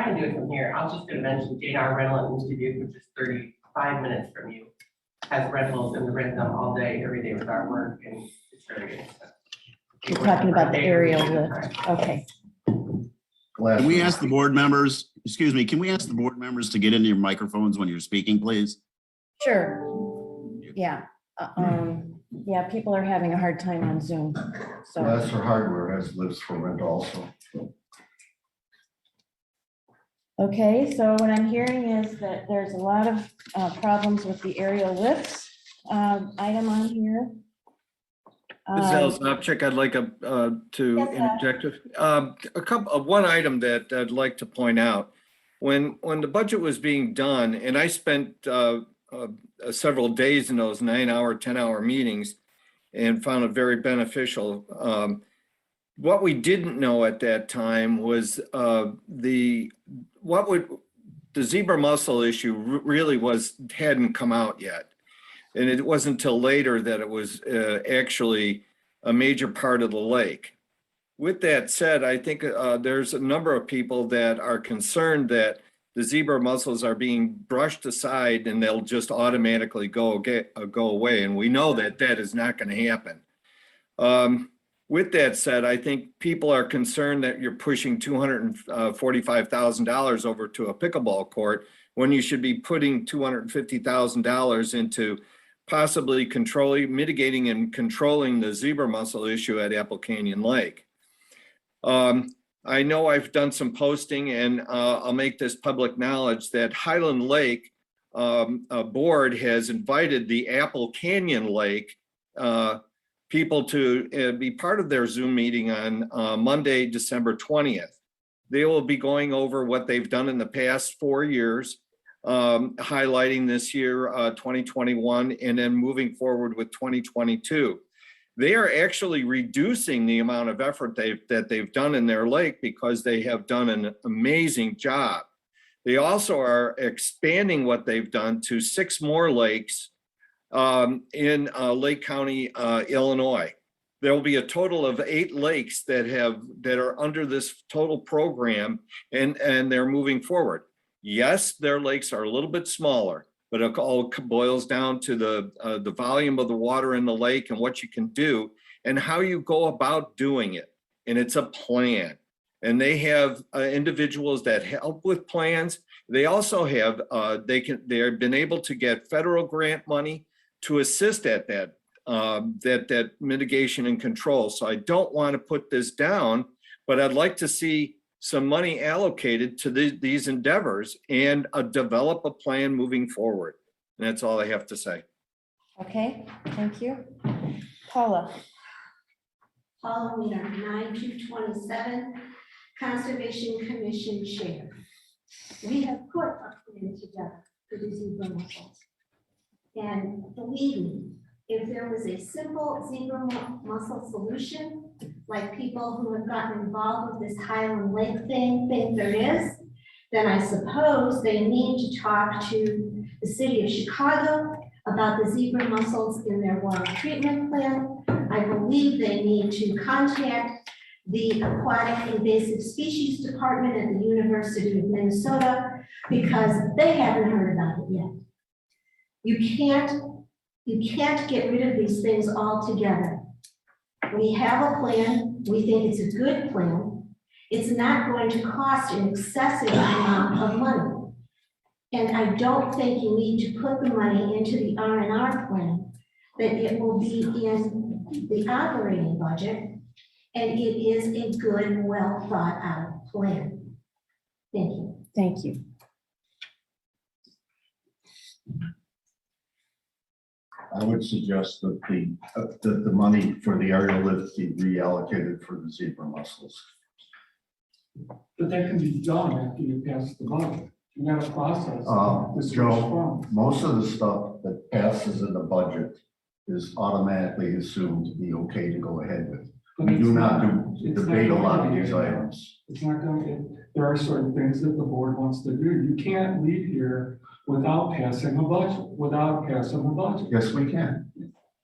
can do it from here. I was just gonna mention JR Rental Institute, which is 35 minutes from you, has rentals and we rent them all day, every day with our work, and it's very good. You're talking about the aerial lift. Okay. Can we ask the board members, excuse me, can we ask the board members to get into your microphones when you're speaking, please? Sure. Yeah. Yeah, people are having a hard time on Zoom. So That's for hardware, has lives for rent also. okay, so what I'm hearing is that there's a lot of problems with the aerial lifts item on here. Ms. Zelzowczyk, I'd like to interject. One item that I'd like to point out. When the budget was being done, and I spent several days in those 9-hour, 10-hour meetings and found it very beneficial. What we didn't know at that time was the zebra mussel issue really hadn't come out yet. And it wasn't until later that it was actually a major part of the lake. With that said, I think there's a number of people that are concerned that the zebra mussels are being brushed aside and they'll just automatically go away. And we know that that is not going to happen. With that said, I think people are concerned that you're pushing $245,000 over to a pickleball court when you should be putting $250,000 into possibly mitigating and controlling the zebra mussel issue at Apple Canyon Lake. I know I've done some posting, and I'll make this public knowledge that Highland Lake board has invited the Apple Canyon Lake people to be part of their Zoom meeting on Monday, December 20th. They will be going over what they've done in the past 4 years, highlighting this year, 2021, and then moving forward with 2022. They are actually reducing the amount of effort that they've done in their lake because they have done an amazing job. They also are expanding what they've done to 6 more lakes in Lake County, Illinois. There will be a total of 8 lakes that are under this total program, and they're moving forward. Yes, their lakes are a little bit smaller, but it all boils down to the volume of the water in the lake and what you can do and how you go about doing it. And it's a plan. And they have individuals that help with plans. They also have they've been able to get federal grant money to assist at that mitigation and control. So I don't want to put this down, but I'd like to see some money allocated to these endeavors and develop a plan moving forward. And that's all I have to say. Okay, thank you. Paula. Paula Weiner, 9/2/27, Conservation Commission Chair. We have put a plan together for the zebra mussels. And believe me, if there was a simple zebra mussel solution, like people who have gotten involved with this Highland Lake thing think there is, then I suppose they need to talk to the city of Chicago about the zebra mussels in their water treatment plan. I believe they need to contact the Aquatic Invasive Species Department at the University of Minnesota because they haven't heard about it yet. You can't get rid of these things altogether. We have a plan. We think it's a good plan. It's not going to cost an excessive amount of money. And I don't think you need to put the money into the R&R plan, that it will be in the operating budget, and it is a good, well thought out plan. Thank you. Thank you. I would suggest that the money for the aerial lift be reallocated for the zebra mussels. But that can be done after you pass the budget. You got a process. to switch Joe, from. most of the stuff that passes in the budget is automatically assumed to be okay to go ahead with. But We it's do not it's debate a not lot of gonna be these in there. items. It's not going to, there are certain things that the board wants to do. You can't leave here without passing a budget, Yes, we can.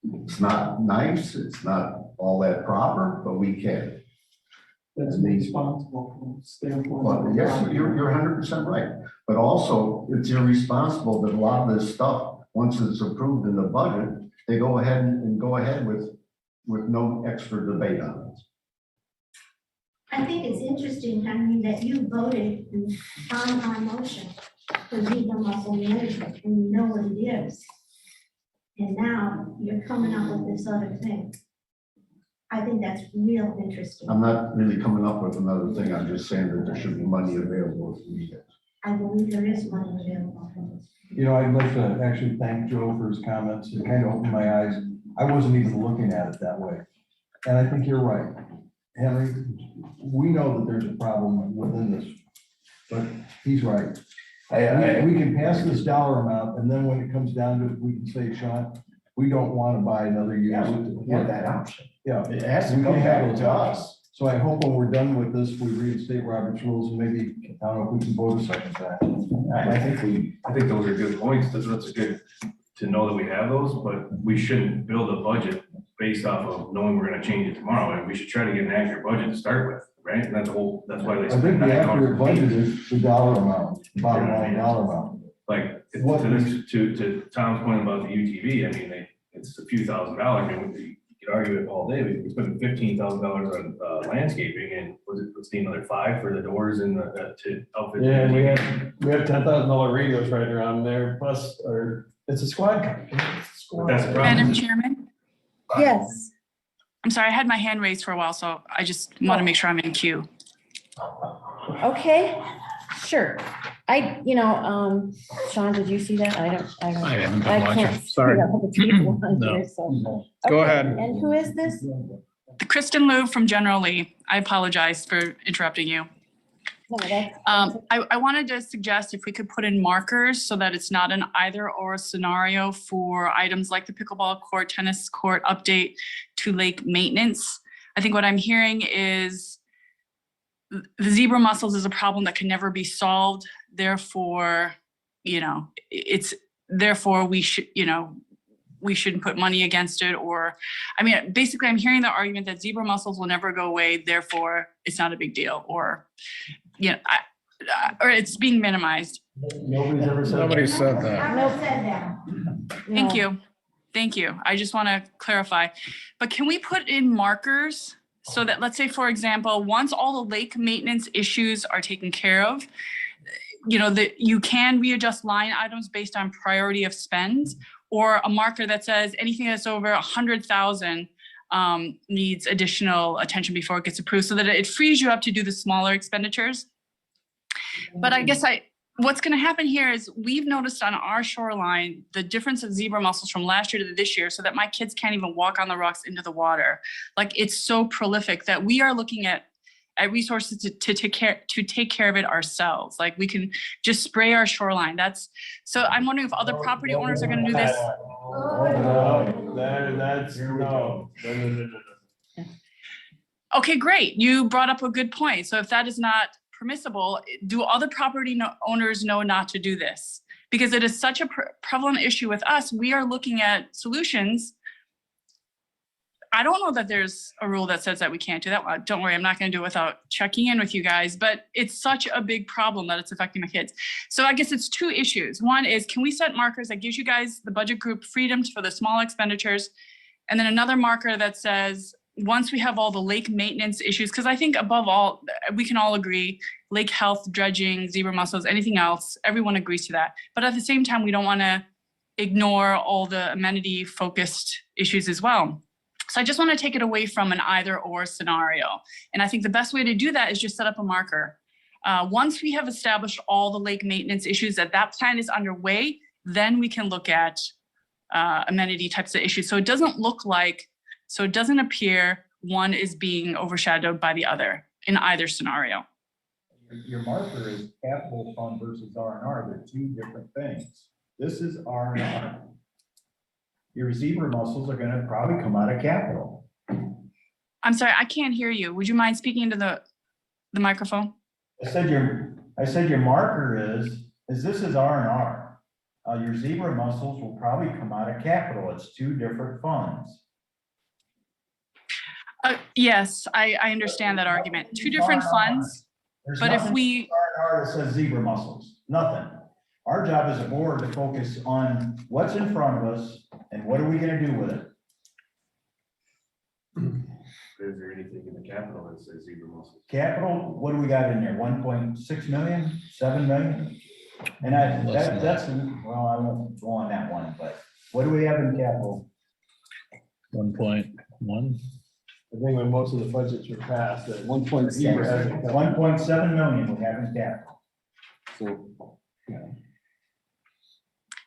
It's not nice, it's not all that proper, but we can. That's responsible from the standpoint. Well, of- yes, you're 100% right. But also, it's irresponsible that a lot of this stuff, once it's approved in the budget, they go ahead with no extra debate on it. I think it's interesting, Henry, that you voted on our motion for zebra mussel management, and you know what it is. And now you're coming up with this other thing. I think that's real interesting. I'm not really coming up with another thing. I'm just saying that there should be money available if we need it. I believe there is money available for this. You know, I'd like to actually thank Joe for his comments. It kind of opened my eyes. I wasn't even looking at it that way. And I think you're right. Henry, we know that there's a problem within this, but he's right. We can pass this dollar amount, and then when it comes down to it, we can say, Sean, we don't want to buy another unit. We have that option. Yeah. It has to We come can have back those to options. us. So I hope when we're done with this, we reinstate Robert's rules and maybe, I don't know if we can vote a second time. I think those are good points. That's good to know that we have those, but we shouldn't build a budget based off of knowing we're gonna change it tomorrow. And we should try to get an accurate budget to start with, right? And that's why they. I think the accurate budget is the dollar amount, the bottom line dollar amount. Like, What to Tom's point about the UTV, I mean, it's a few $1,000s. I mean, you could argue it all day. We spent $15,000 on landscaping, and what's the another $5 for the doors and to outfit. Yeah, we have $10,000 radios right around there, plus, or it's a squad car. But that's the problem. Madam Chairman, Yes. I'm sorry, I had my hand raised for a while, so I just want to make sure I'm in queue. Okay, sure. Sean, did you see that? I haven't been I watching. can't see Sorry. all the people on No. here, so. Go Okay, ahead. And who is this? Kristen Liu from General Lee. I apologize for interrupting you. No, that's- I wanted to suggest if we could put in markers so that it's not an either or scenario for items like the pickleball court, tennis court update to lake maintenance. I think what I'm hearing is the zebra mussels is a problem that can never be solved. Therefore, therefore we should, we shouldn't put money against it, or, basically I'm hearing the argument that zebra mussels will never go away, therefore it's not a big deal, or, or it's being minimized. Nobody's ever said. Nobody said that. I never said that. Thank No. you. Thank you. I just want to clarify. But can we put in markers so that, let's say, for example, once all the lake maintenance issues are taken care of, that you can readjust line items based on priority of spend, or a marker that says anything that's over 100,000 needs additional attention before it gets approved, so that it frees you up to do the smaller expenditures. But I guess what's going to happen here is we've noticed on our shoreline the difference of zebra mussels from last year to this year, so that my kids can't even walk on the rocks into the water. Like, it's so prolific that we are looking at resources to take care of it ourselves. Like, we can just spray our shoreline. So I'm wondering if other property owners are going to do this. No. Okay, great. You brought up a good point. So if that is not permissible, do other property owners know not to do this? Because it is such a prevalent issue with us. We are looking at solutions. I don't know that there's a rule that says that we can't do that. Don't worry, I'm not going to do it without checking in with you guys, but it's such a big problem that it's affecting my kids. So I guess it's two issues. One is, can we set markers that gives you guys, the budget group, freedom for the small expenditures? And then another marker that says, once we have all the lake maintenance issues, because I think above all, we can all agree, lake health, dredging, zebra mussels, anything else, everyone agrees to that. But at the same time, we don't want to ignore all the amenity focused issues as well. So I just want to take it away from an either or scenario. And I think the best way to do that is just set up a marker. Once we have established all the lake maintenance issues, that plan is underway, then we can look at amenity types of issues. So it doesn't look like, so it doesn't appear one is being overshadowed by the other in either scenario. Your marker is capital fund versus R&R. They're two different things. This is R&R. Your receiver muscles are gonna probably come out of capital. I'm sorry, I can't hear you. Would you mind speaking into the microphone? I said your marker is this is R&R. Your zebra mussels will probably come out of capital. It's two different funds. Yes, I understand that argument. Two different funds, There's but if nothing we, in R&R that says zebra mussels, nothing. Our job as a board to focus on what's in front of us and what are we gonna do with it? Is there anything in the capital that says zebra mussels? Capital, what do we got in there? 1.6 million, 7 million? And that's, well, I won't go on that one, but what do we have in capital? 1.1. I think when most of the budgets were passed, at 1.7 million we have in capital. So,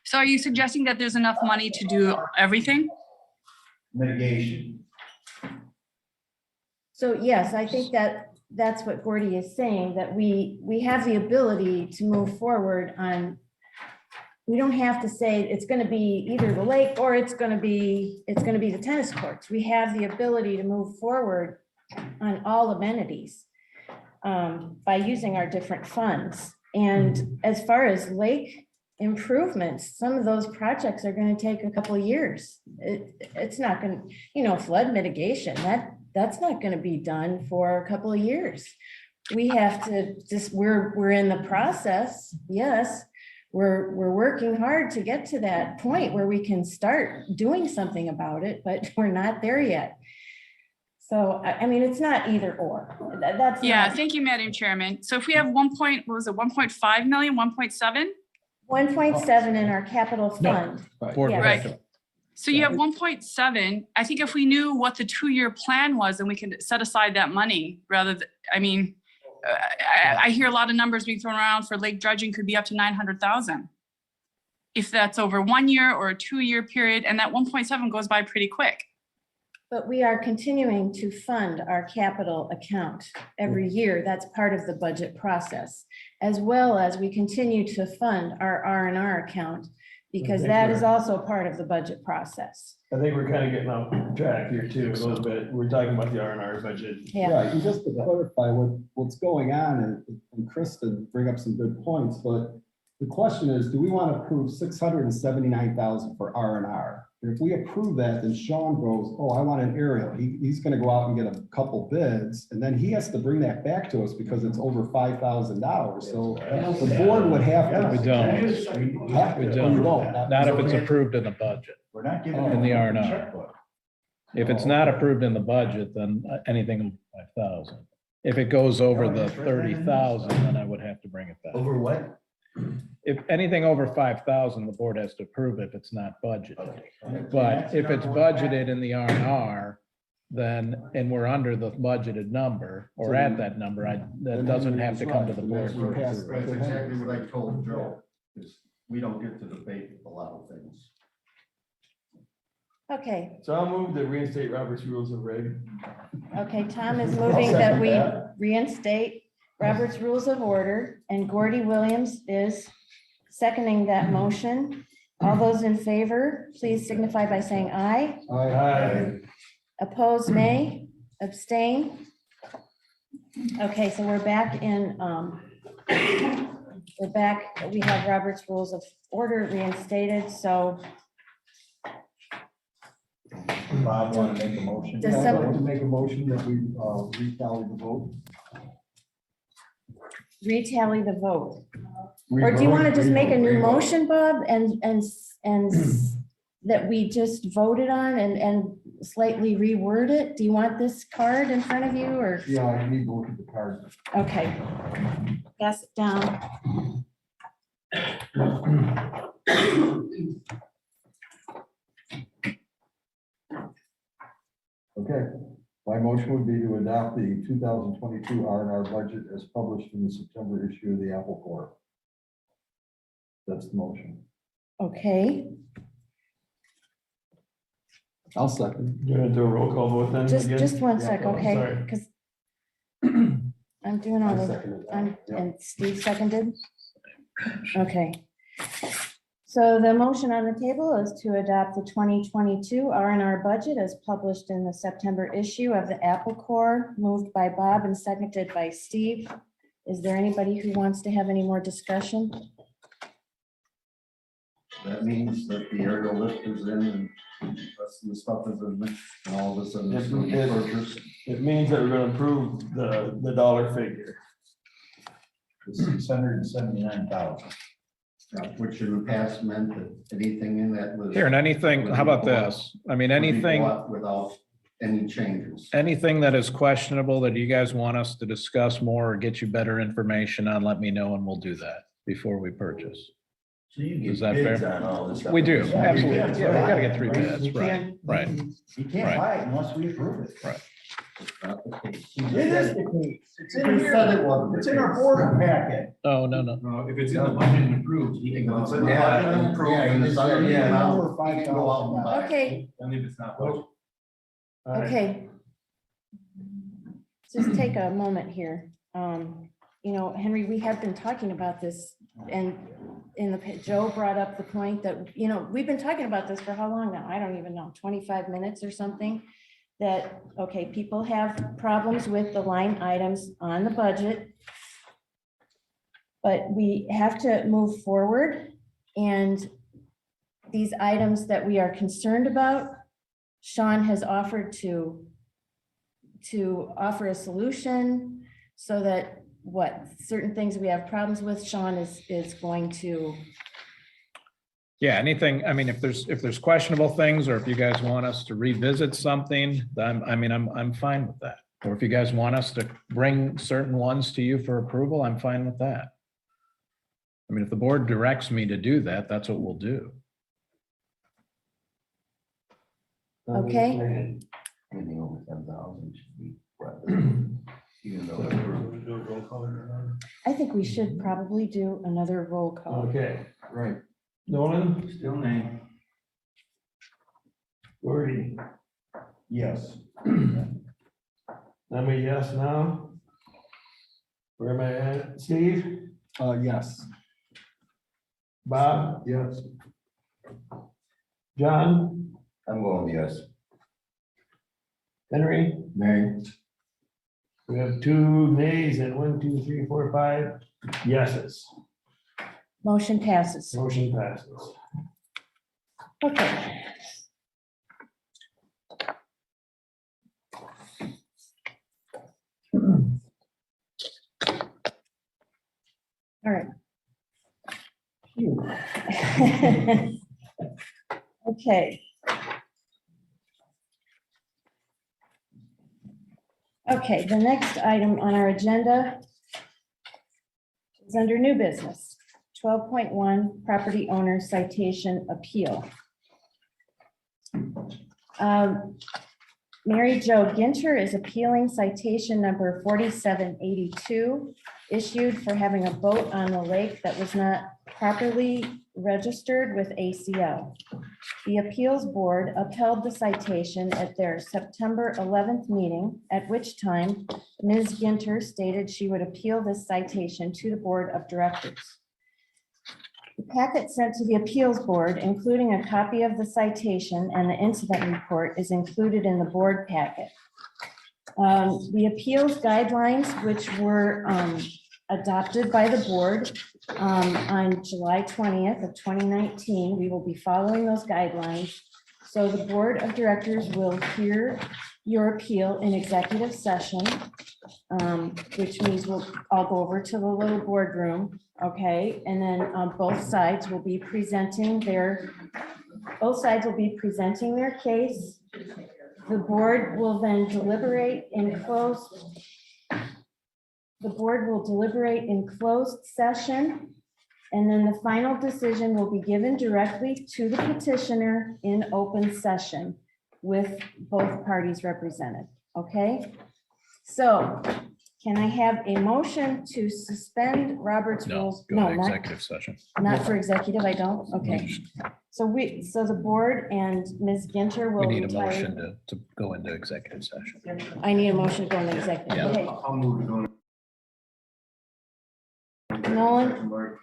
so are you suggesting that there's enough money to do everything? mitigation. So yes, I think that's what Gordy is saying, that we have the ability to move forward on, we don't have to say it's gonna be either the lake or it's gonna be the tennis courts. We have the ability to move forward on all amenities by using our different funds. And as far as lake improvements, some of those projects are gonna take a couple of years. It's not gonna, flood mitigation, that's not gonna be done for a couple of years. We have to just, we're in the process, yes. We're working hard to get to that point where we can start doing something about it, but we're not there yet. So, I mean, it's not either or. That's Yeah, thank you, Madam Chairman. So if we have 1.5 million, 1.7? 1.7 in our capital fund. Right. So you have 1.7. I think if we knew what the 2-year plan was, then we could set aside that money rather than, I hear a lot of numbers being thrown around for lake dredging could be up to 900,000. If that's over 1 year or a 2-year period, and that 1.7 goes by pretty quick. But we are continuing to fund our capital account every year. That's part of the budget process, as well as we continue to fund our R&R account, because that is also part of the budget process. I think we're kind of getting off track here too, a little bit. We're talking about the R&R budget. Yeah. Right, and just to clarify what's going on, and Kristen bring up some good points, but the question is, do we want to approve 679,000 for R&R? And if we approve that, then Sean goes, oh, I want an aerial. He's going to go out and get a couple bids, and then he has to bring that back to us because it's over $5,000. So the board would have to. We don't. We don't. Not if it's approved in the budget. We're not giving. In the R&R. If it's not approved in the budget, then anything over 5,000. If it goes over the 30,000, then I would have to bring it back. Over what? If anything over 5,000, the board has to approve it if it's not budgeted. But if it's budgeted in the R&R, then, and we're under the budgeted number or at that number, that doesn't have to come to the board. for That's approval. exactly what I told Joe, is we don't get to debate a lot of things. Okay, So I'll move to reinstate Robert's Rules of Reg. okay, Tom is moving that we reinstate Robert's Rules of Order, and Gordy Williams is seconding that motion. All those in favor, please signify by saying aye. Aye. Opposed, nay. Abstain. Okay, so we're back in, we have Robert's Rules of Order reinstated, so Bob, want to make a motion? Does I'd like to make a motion that we retally the vote. retally the vote. Or do you want to just make a new motion, Bob, and that we just voted on and slightly reword it? Do you want this card in front of you, or? Yeah, I need to look at the card. Okay. Pass it down. Okay, my motion would be to adopt the 2022 R&R budget as published in the September issue of the Apple Corps. That's the motion. Okay. I'll second. You're gonna do a roll call vote then? Just, again? just one sec, Oh, okay? sorry. Because I'm doing all I the, seconded that. and Steve seconded? Okay. So the motion on the table is to adopt the 2022 R&R budget as published in the September issue of the Apple Corps, moved by Bob and seconded by Steve. Is there anybody who wants to have any more discussion? That means that the aerial lift is in and the rest of the stuff is in, and all of a sudden it's going to be purchased. It means that we're gonna improve the dollar figure. It's 679,000. Which in the past meant that anything in that was. Here, and anything, how about this? I mean, would be anything, bought without any changes. anything that is questionable that you guys want us to discuss more or get you better information on, let me know and we'll do that before we purchase. So you Is get that bids fair? on all this stuff. We do, Yeah, absolutely. yeah, Yeah, we gotta get 3 bids, You right, can't- right. You can't Right. buy it unless we approve it. Right. It's not the case. It is the case. It's in He here. said it wasn't the It's in our case. board packet. Oh, no, no. No, if it's in the budget and approved, he can go. It's in the budget and approved, and it's under the Yeah. amount, he can go out and buy it. Okay, Only if it's not budget. All right. okay. Just take a moment here. You know, Henry, we have been talking about this and Joe brought up the point that, you know, we've been talking about this for how long now? I don't even know, 25 minutes or something. That, okay, people have problems with the line items on the budget. But we have to move forward, and these items that we are concerned about, Sean has offered to offer a solution so that what certain things we have problems with, Sean is going to. Yeah, anything, I mean, if there's questionable things, or if you guys want us to revisit something, then, I'm fine with that. Or if you guys want us to bring certain ones to you for approval, I'm fine with that. I mean, if the board directs me to do that, that's what we'll do. Okay. Anything over 10,000 should be. Even though. Do a roll call or not? I think we should probably do another roll call. Okay, Right. Nolan, Still name. Gordy, Yes. I'm a yes now. Where am I at? Steve, Yes. Bob, Yes. John, I'm going yes. Henry? Nay. We have 2 nays and 1, 2, 3, 4, 5 yeses. Motion passes. Motion passes. Okay. All right. Phew. Okay. Okay, the next item on our agenda is under new business, 12.1 property owner citation appeal. Mary Jo Ginter is appealing citation number 4782, issued for having a boat on the lake that was not properly registered with ACL. The appeals board upheld the citation at their September 11th meeting, at which time Ms. Ginter stated she would appeal this citation to the board of directors. The packet sent to the appeals board, including a copy of the citation and the incident report, is included in the board packet. The appeals guidelines, which were adopted by the board on July 20th of 2019, we will be following those guidelines. So the board of directors will hear your appeal in executive session, which means I'll go over to the little boardroom, okay? And then both sides will be presenting their case. The board will then deliberate in closed. The board will deliberate in closed session, and then the final decision will be given directly to the petitioner in open session with both parties represented, okay? So Can I have a motion to suspend Robert's No, rules? go to not- executive session. Not for executive, I don't, okay. So the board and Ms. Ginter We will need a retire. motion to go into executive session. I need a motion to go into executive, Yeah. okay. I'll move to go.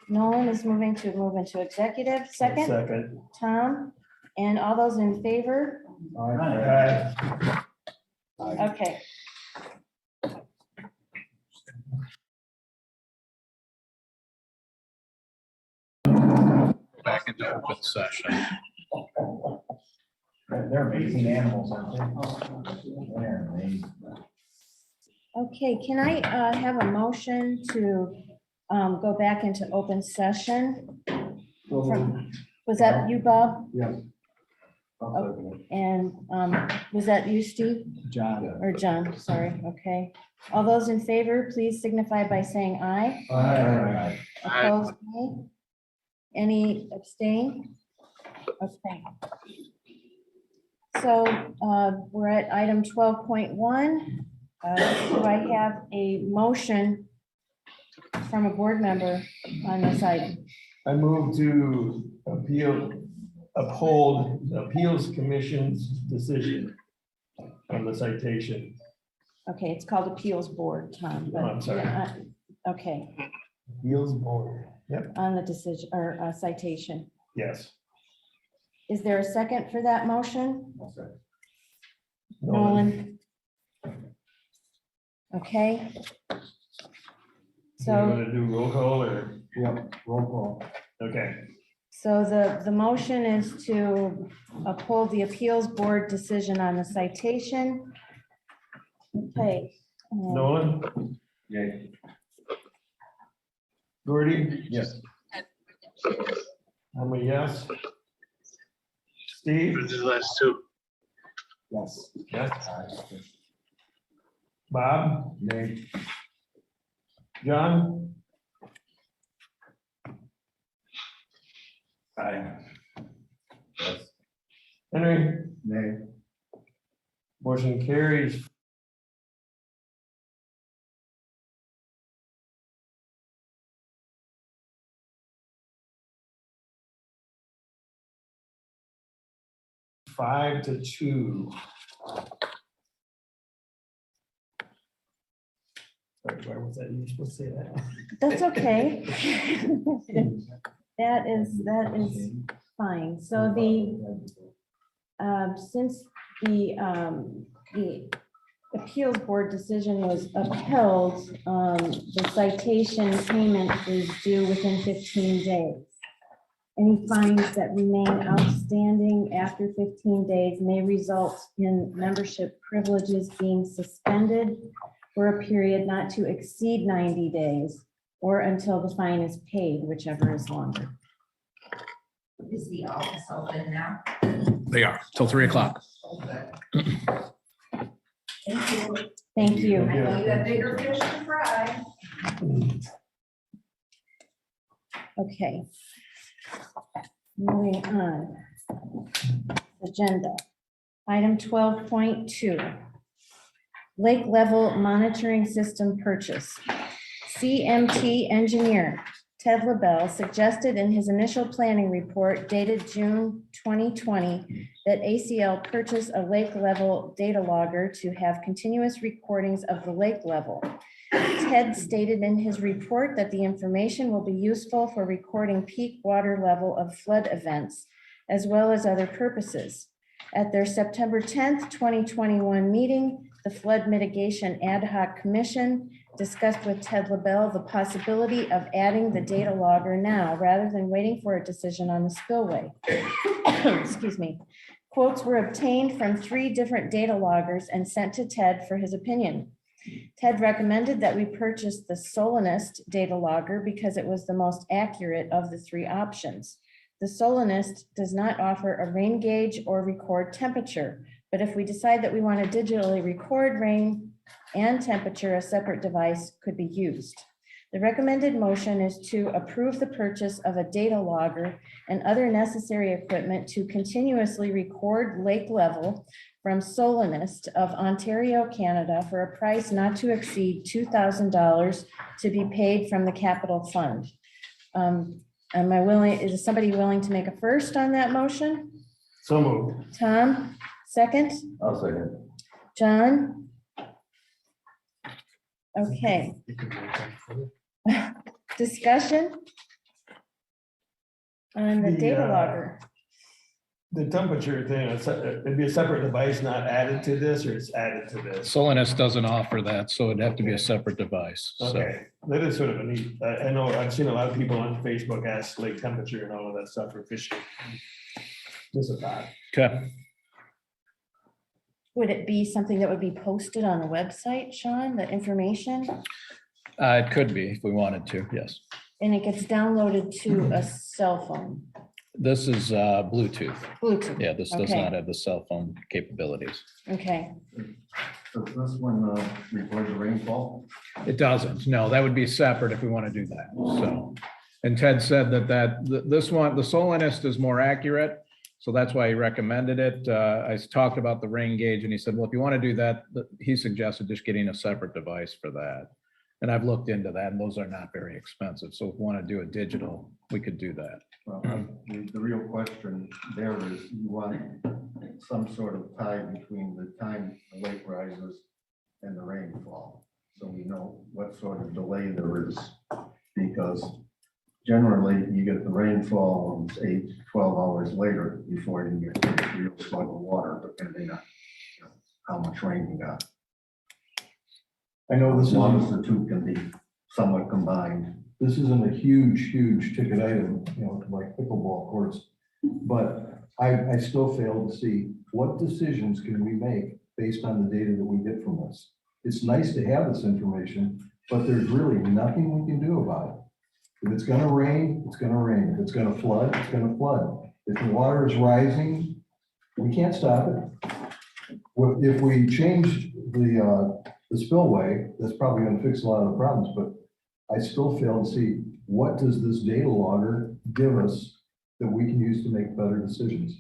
Nolan is moving to move into executive, second, Second. Tom, and all those in favor? Aye. Okay. Back into open session. They're amazing animals, aren't they? They're amazing. Okay, can I have a motion to go back into open session? Was that you, Bob? Yes. And was that you, Steve? John. Or John, sorry, okay. All those in favor, please signify by saying aye. Aye. Opposed, nay? Any abstain? Okay. So we're at item 12.1. Do I have a motion from a board member on this item? I move to uphold the appeals commission's decision on the citation. Okay, it's called appeals board, Tom. but- Oh, I'm sorry. Okay, Appeals board. Yep, on the decision or citation. yes. Is there a second for that motion? Nolan. Nolan? Okay. So you So, want to do roll call or? Yep, roll call. Okay, so the motion is to uphold the appeals board decision on the citation. Okay. Nolan? Yay. Gordy? Yes. I'm a yes. Steve? Yes. Yes. Bob? Nay. John? Aye. Yes. Henry? Nay. Motion carries. Five to two. Sorry, why was that? You were supposed to say that. That's okay. That is fine. So since the appeals board decision was upheld, the citation payment is due within 15 days. Any fines that remain outstanding after 15 days may result in membership privileges being suspended for a period not to exceed 90 days or until the fine is paid, whichever is longer. Is the office open now? They are till 3 o'clock. Thank you. Thank you. I know you have bigger fish to fry. Okay. Moving on. Agenda. Item 12.2. Lake level monitoring system purchase. CMT engineer Ted LaBelle suggested in his initial planning report dated June 2020 that ACL purchase a lake level data logger to have continuous recordings of the lake level. Ted stated in his report that the information will be useful for recording peak water level of flood events, as well as other purposes. At their September 10th, 2021 meeting, the Flood Mitigation Ad Hoc Commission discussed with Ted LaBelle the possibility of adding the data logger now rather than waiting for a decision on the spillway. Excuse me. Quotes were obtained from 3 different data loggers and sent to Ted for his opinion. Ted recommended that we purchase the Solinist data logger because it was the most accurate of the 3 options. The Solinist does not offer a rain gauge or record temperature, but if we decide that we want to digitally record rain and temperature, a separate device could be used. The recommended motion is to approve the purchase of a data logger and other necessary equipment to continuously record lake level from Solinist of Ontario, Canada, for a price not to exceed $2,000 to be paid from the capital fund. Is somebody willing to make a first on that motion? So moved. Tom, second? I'll second. John? Okay. Discussion on the data logger. The temperature thing, it'd be a separate device not added to this, or it's added to this? Solinus doesn't offer that, so it'd have to be a separate device. So, Okay, that is sort of a neat, I know, I've seen a lot of people on Facebook ask lake temperature and all of that stuff for fishing. Just a thought. okay. Would it be something that would be posted on the website, Sean, the information? It could be if we wanted to, yes. And it gets downloaded to a cell phone? This is Bluetooth. Bluetooth. Yeah, this does Okay. not have the cell phone capabilities. Okay, Does this one record the rainfall? It doesn't. No, that would be separate if we want to do that. So, and Ted said this one, the Solinist is more accurate. So that's why he recommended it. I talked about the rain gauge and he said, well, if you want to do that, he suggested just getting a separate device for that. And I've looked into that and those are not very expensive. So if we want to do a digital, we could do that. Well, the real question there is you want some sort of tie between the time the lake rises and the rainfall. So we know what sort of delay there is, because generally you get the rainfall 8 to 12 hours later before you get a real slug of water, depending on how much rain you got. I know this As is, long as the two can be somewhat combined. this isn't a huge ticket item, like pickleball courts. But I still fail to see what decisions can we make based on the data that we get from this. It's nice to have this information, but there's really nothing we can do about it. If it's gonna rain, it's gonna rain. If it's gonna flood, it's gonna flood. If the water is rising, we can't stop it. If we change the spillway, that's probably gonna fix a lot of the problems, but I still fail to see what does this data logger give us that we can use to make better decisions.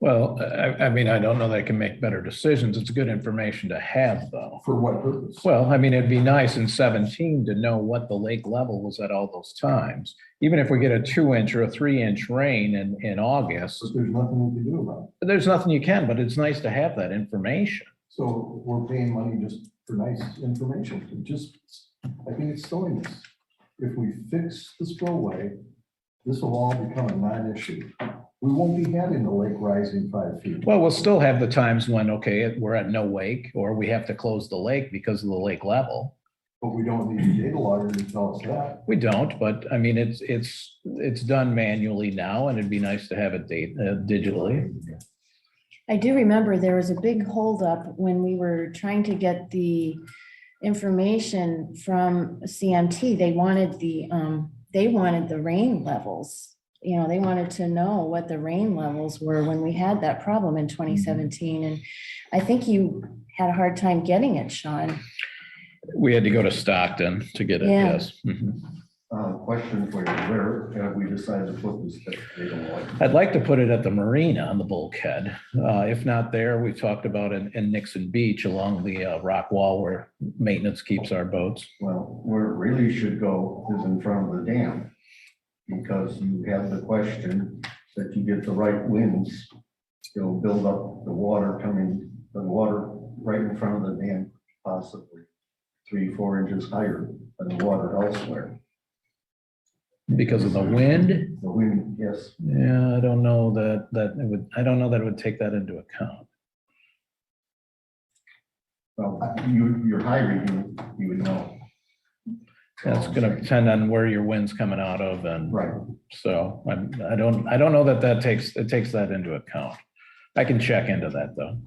Well, I mean, I don't know that I can make better decisions. It's good information to have though. For what purpose? Well, I mean, it'd be nice in 17 to know what the lake level was at all those times. Even if we get a 2-inch or a 3-inch rain in August, But there's nothing we can do about it. there's nothing you can, but it's nice to have that information. So we're paying money just for nice information. I think it's silliness. If we fix the spillway, this will all become a non-issue. We won't be having the lake rising 5 feet. Well, we'll still have the times when, okay, we're at no wake or we have to close the lake because of the lake level. But we don't need a data logger to tell us that. We don't, but I mean, it's done manually now and it'd be nice to have it digitally. I do remember there was a big holdup when we were trying to get the information from CMT. They wanted the rain levels. They wanted to know what the rain levels were when we had that problem in 2017. And I think you had a hard time getting it, Sean. We had to go to Stockton to get it, Yeah. yes. Mhm. Question for you, where have we decided to put this data logger? I'd like to put it at the marina on the bulkhead. If not there, we talked about in Nixon Beach along the rock wall where maintenance keeps our boats. Well, where it really should go is in front of the dam, because you have the question that you get the right winds, it'll build up the water right in front of the dam, possibly 3-4 inches higher than the water elsewhere. Because of the wind? The wind, yes. Yeah, I don't know that it would take that into account. Well, your high reading, you would know. That's gonna depend on where your wind's coming out of and. Right. So I don't know that takes that into account. I can check into that though.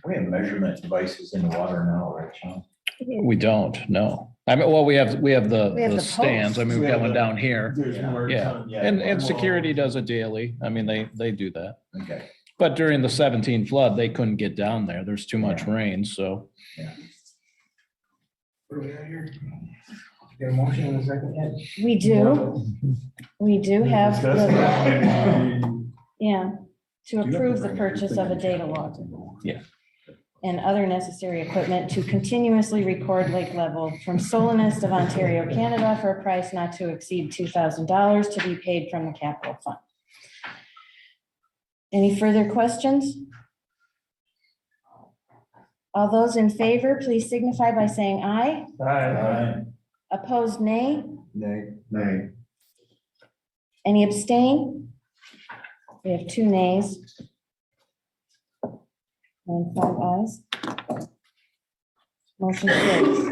We have measurement devices in the water now, right, Sean? We don't, no. I mean, well, we have the the stands. I posts. mean, we've got one down here. There's more. Yeah, Yeah. and security does it daily. I mean, they do that. Okay. But during the 17 flood, they couldn't get down there. There's too much rain, so. Get a motion in a second, Ed? We do. We do have, Discuss the yeah, to have to approve the bring purchase of a everything data in. log Yeah. and other necessary equipment to continuously record lake level from Solinist of Ontario, Canada, for a price not to exceed $2,000 to be paid from the capital fund. Any further questions? All those in favor, please signify by saying aye. Aye. Opposed, nay. Nay. Nay. Any abstain? We have 2 nays. And 5 ayes. Motion carries.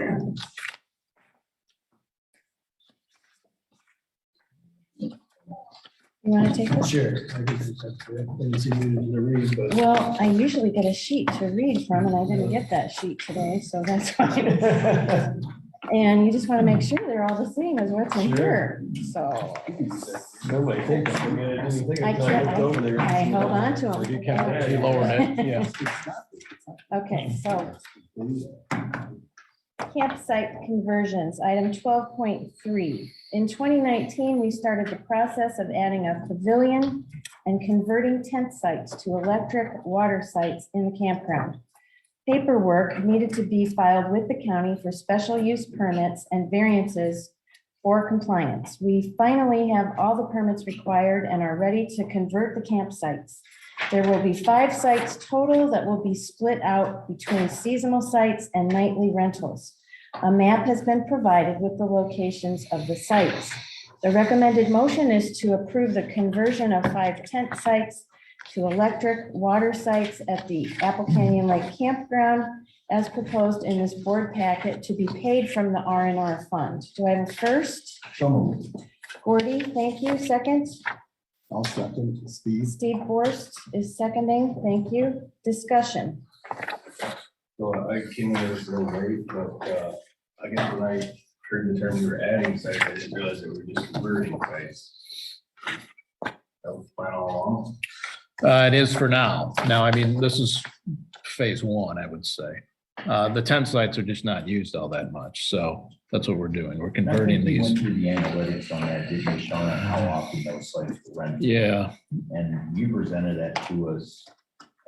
You want to take this? Sure. I think that's good. Didn't see you in the read, but. Well, I usually get a sheet to read from, and I didn't get that sheet today, so that's fine. And you just want to make sure they're all the same as what's in here, so. Nobody take it. I mean, I didn't think I until I looked can't, over there. I held on to them. You kind of lowered it, yeah. Okay, so campsite conversions, item 12.3. In 2019, we started the process of adding a pavilion and converting tent sites to electric water sites in the campground. Paperwork needed to be filed with the county for special use permits and variances for compliance. We finally have all the permits required and are ready to convert the campsites. There will be 5 sites total that will be split out between seasonal sites and nightly rentals. A map has been provided with the locations of the sites. The recommended motion is to approve the conversion of 5 tent sites to electric water sites at the Apple Canyon Lake Campground as proposed in this board packet to be paid from the R&R fund. Do I have a first? So moved. Gordy, thank you. Second? I'll second. Steve. Steve Borst is seconding. Thank you. Discussion. So I came in this a little late, but I guess when I heard the term you were adding sites, I didn't realize that we're just converting sites. That was the plan all along. It is for now. Now, I mean, this is phase 1, I would say. The tent sites are just not used all that much, so that's what we're doing. We're converting We went these. through the analytics on that, didn't we, Sean, on how often those sites were rented? Yeah, And you presented that to us,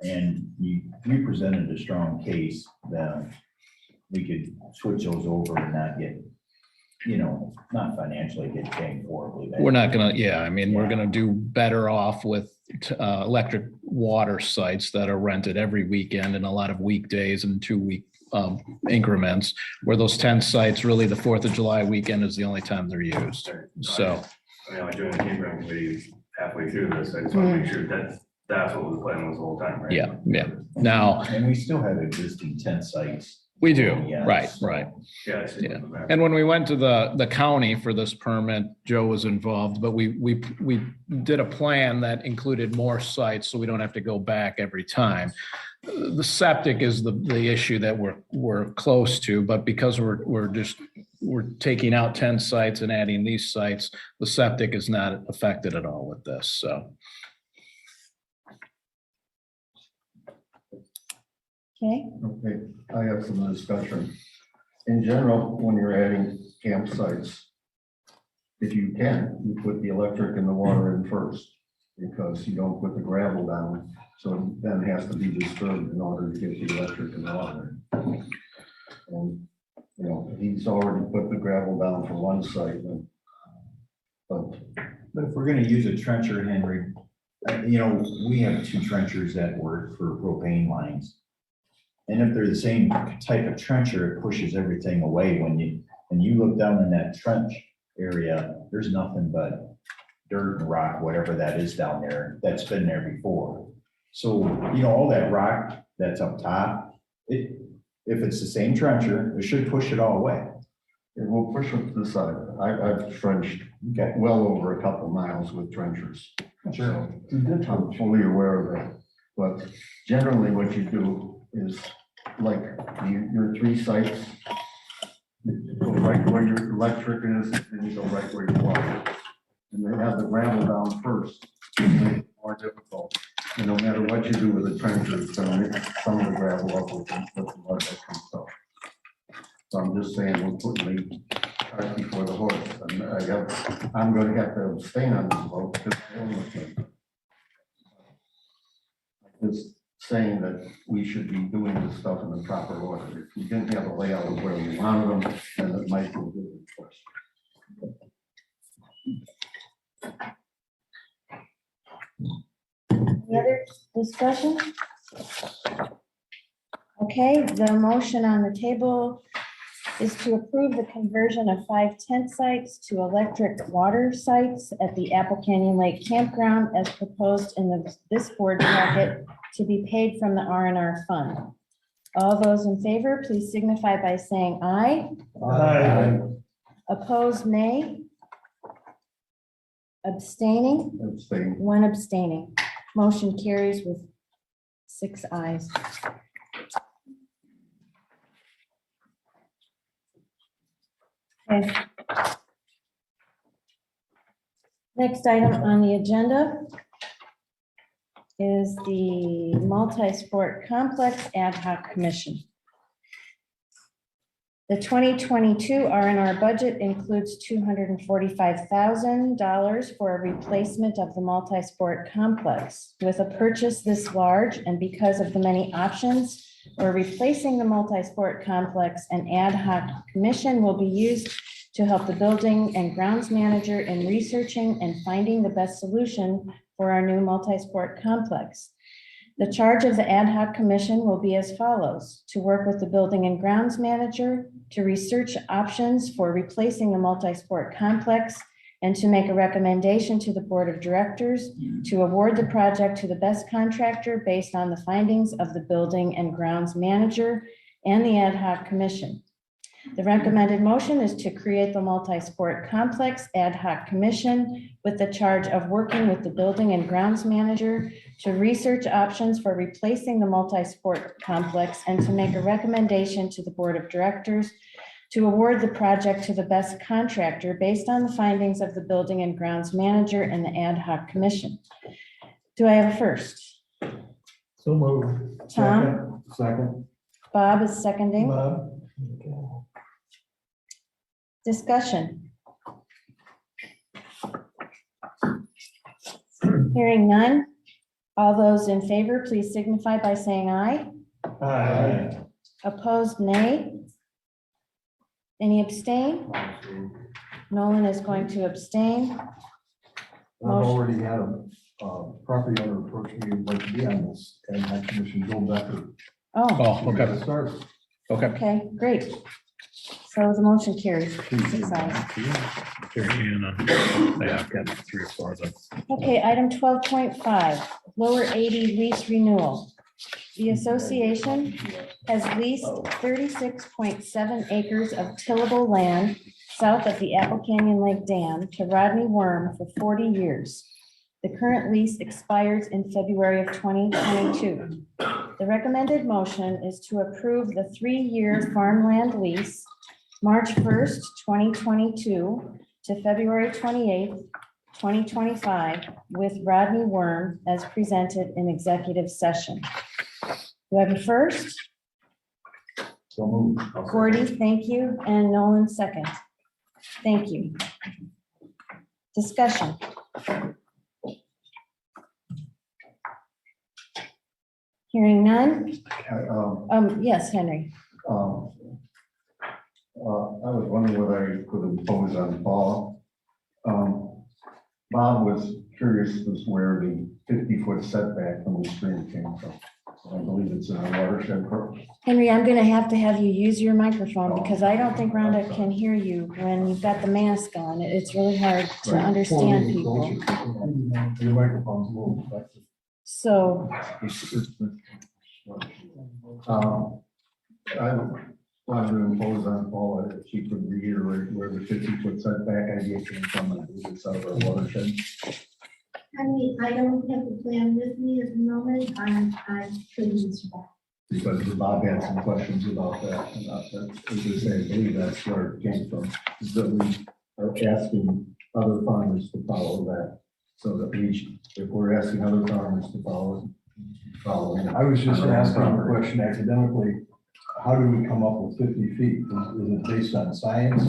and you presented a strong case that we could switch those over and not get, not financially get paid horribly. we're not gonna, I mean, we're gonna do better off with electric water sites that are rented every weekend and a lot of weekdays and 2-week increments, where those tent sites, really the 4th of July weekend is the only time they're used. So, I mean, I joined the campground committee halfway through this. I just want to make sure that's what the plan was the whole time, right? yeah. Now, And we still have existing tent sites. we do, Yes. right. Yeah. I see. Yeah. And when we went to the county for this permit, Joe was involved, but we did a plan that included more sites, so we don't have to go back every time. The septic is the issue that we're close to, but because we're taking out 10 sites and adding these sites, the septic is not affected at all with this, so. Okay. Okay, I have some discussion. In general, when you're adding campsites, if you can, you put the electric and the water in first, because you don't put the gravel down, so then it has to be disturbed in order to get the electric and the water. And, he's already put the gravel down for one site, But if we're gonna use a trencher, Henry, we have 2 trenchers that work for propane lines. And if they're the same type of trencher, it pushes everything away. When you look down in that trench area, there's nothing but dirt and rock, whatever that is down there, that's been there before. So, all that rock that's up top, if it's the same trencher, it should push it all away. It will push it to the side. I've trenched well over a couple miles with trenchers. Sure. I'm fully aware of that. But generally what you do is like your 3 sites, you go right where your electric is and you go right where your water. And they have the gravel down first, it's more difficult. And no matter what you do with the trencher, it's gonna make some of the gravel up with the mud that comes up. So I'm just saying, we're putting cart before the horse. I'm going to have to abstain on this vote because I own the thing. Just saying that we should be doing this stuff in the proper order. If we didn't have a layout of where we wanted them, then it might be a different question. Any other discussion? Okay, the motion on the table is to approve the conversion of 5 tent sites to electric water sites at the Apple Canyon Lake Campground as proposed in this board packet to be paid from the R&R fund. All those in favor, please signify by saying aye. Aye. Opposed, nay. Abstaining? Abstain. 1 abstaining. Motion carries with 6 ayes. Okay. Next item on the agenda is the Multi-Sport Complex Ad Hoc Commission. The 2022 R&R budget includes $245,000 for a replacement of the multi-sport complex. With a purchase this large and because of the many options for replacing the multi-sport complex, an ad hoc commission will be used to help the building and grounds manager in researching and finding the best solution for our new multi-sport complex. The charge of the ad hoc commission will be as follows: to work with the building and grounds manager, to research options for replacing the multi-sport complex, and to make a recommendation to the board of directors to award the project to the best contractor based on the findings of the building and grounds manager and the ad hoc commission. The recommended motion is to create the multi-sport complex ad hoc commission with the charge of working with the building and grounds manager to research options for replacing the multi-sport complex and to make a recommendation to the board of directors to award the project to the best contractor based on the findings of the building and grounds manager and the ad hoc commission. Do I have a first? So moved. Tom? Second. Bob is seconding. Bob? Discussion. Hearing none. All those in favor, please signify by saying aye. Aye. Opposed, nay. Any abstain? Nolan is going to abstain. I've already had a property owner approach me, would like to be on this, and that commission, Bill Becker. Oh, okay. Start. Okay. okay, great. So the motion carries. 6 ayes. Yeah, I've got 3 or 4 of them. Okay, item 12.5, lower 80 lease renewal. The association has leased 36.7 acres of tillable land south of the Apple Canyon Lake Dam to Rodney Worm for 40 years. The current lease expires in February of 2022. The recommended motion is to approve the 3-year farmland lease, March 1st, 2022 to February 28th, 2025, with Rodney Worm as presented in executive session. Do I have a first? So moved. Gordy, thank you, and Nolan second. Thank you. Discussion. Hearing none. Yes, Henry. I was wondering whether I could impose on Paul. Bob was curious as to where the 50-foot setback from the stream came from. I believe it's in a watershed. Henry, I'm gonna have to have you use your microphone because I don't think Rhonda can hear you when you've got the mask on. It's really hard to understand people. Your microphone's a little. So, I wanted to impose on Paula if she could reiterate where the 50-foot setback idea came from. I believe it's out of our watershed. I mean, I don't have the plan with me at the moment. I couldn't answer that. Because Bob had some questions about that. And as I say, I believe that's where it came from, is that we are asking other farmers to follow that. So that if we're asking other farmers to follow. I was just asking a question academically. How do we come up with 50 feet? Is it based on science?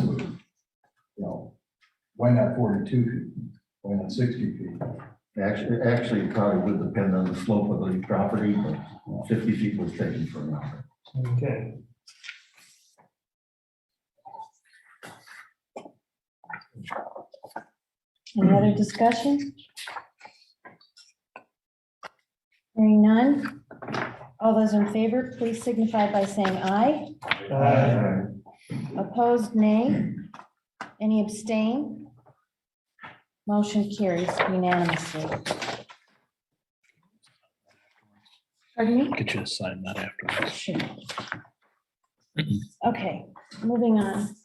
why not 42 feet? Why not 60 feet? Actually, it probably would depend on the slope of the property, but 50 feet was taken from that. Okay. Any other discussion? Hearing none. All those in favor, please signify by saying aye. Opposed, nay. Any abstain? Motion carries unanimously. Pardon me? Get you to sign that afterwards. Sure. Okay, moving on.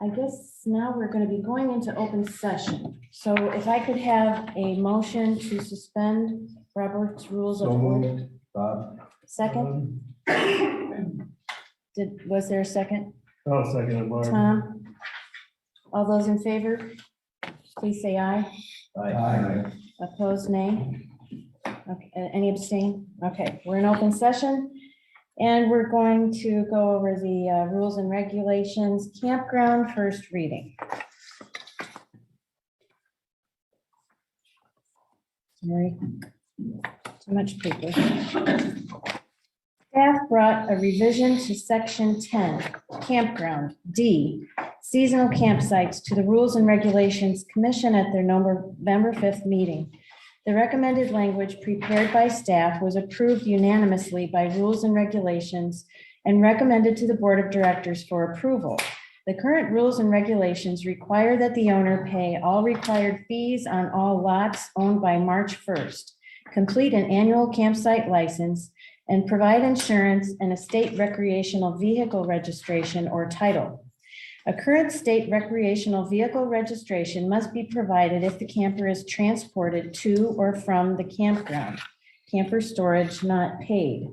I guess now we're going to be going into open session. So if I could have a motion to suspend Robert's Rules of So Order. moved, Bob. Second? Was there a second? Oh, second, Mark. Tom? All those in favor, please say aye. Aye. Opposed, nay? Okay, any abstain? Okay, we're in open session. And we're going to go over the rules and regulations, campground first reading. Sorry, too much paper. Staff brought a revision to section 10, campground, D, seasonal campsites to the Rules and Regulations Commission at their November 5th meeting. The recommended language prepared by staff was approved unanimously by Rules and Regulations and recommended to the Board of Directors for approval. The current rules and regulations require that the owner pay all required fees on all lots owned by March 1st, complete an annual campsite license, and provide insurance and a state recreational vehicle registration or title. A current state recreational vehicle registration must be provided if the camper is transported to or from the campground. Camper storage not paid.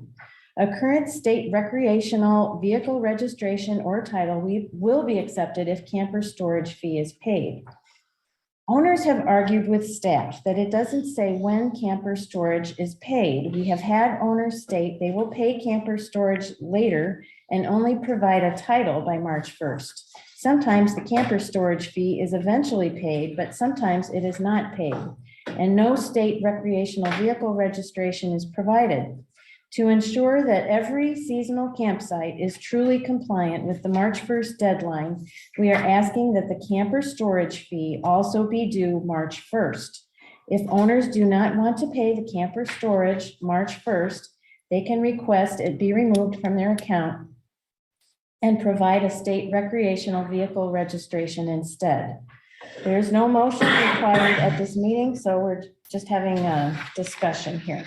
A current state recreational vehicle registration or title will be accepted if camper storage fee is paid. Owners have argued with staff that it doesn't say when camper storage is paid. We have had owners state they will pay camper storage later and only provide a title by March 1st. Sometimes the camper storage fee is eventually paid, but sometimes it is not paid, and no state recreational vehicle registration is provided. To ensure that every seasonal campsite is truly compliant with the March 1st deadline, we are asking that the camper storage fee also be due March 1st. If owners do not want to pay the camper storage March 1st, they can request it be removed from their account and provide a state recreational vehicle registration instead. There is no motion required at this meeting, so we're just having a discussion here.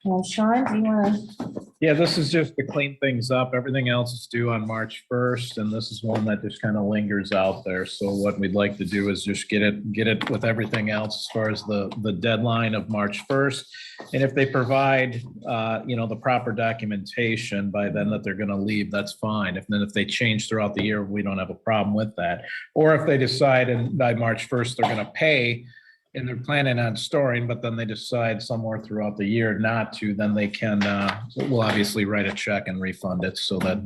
Well, Sean, do you want to? Yeah, this is just to clean things up. Everything else is due on March 1st, and this is one that just kind of lingers out there. So what we'd like to do is just get it with everything else as far as the deadline of March 1st. And if they provide, the proper documentation by then that they're going to leave, that's fine. If they change throughout the year, we don't have a problem with that. Or if they decide and by March 1st, they're going to pay, and they're planning on storing, but then they decide somewhere throughout the year not to, then they can, we'll obviously write a check and refund it so that,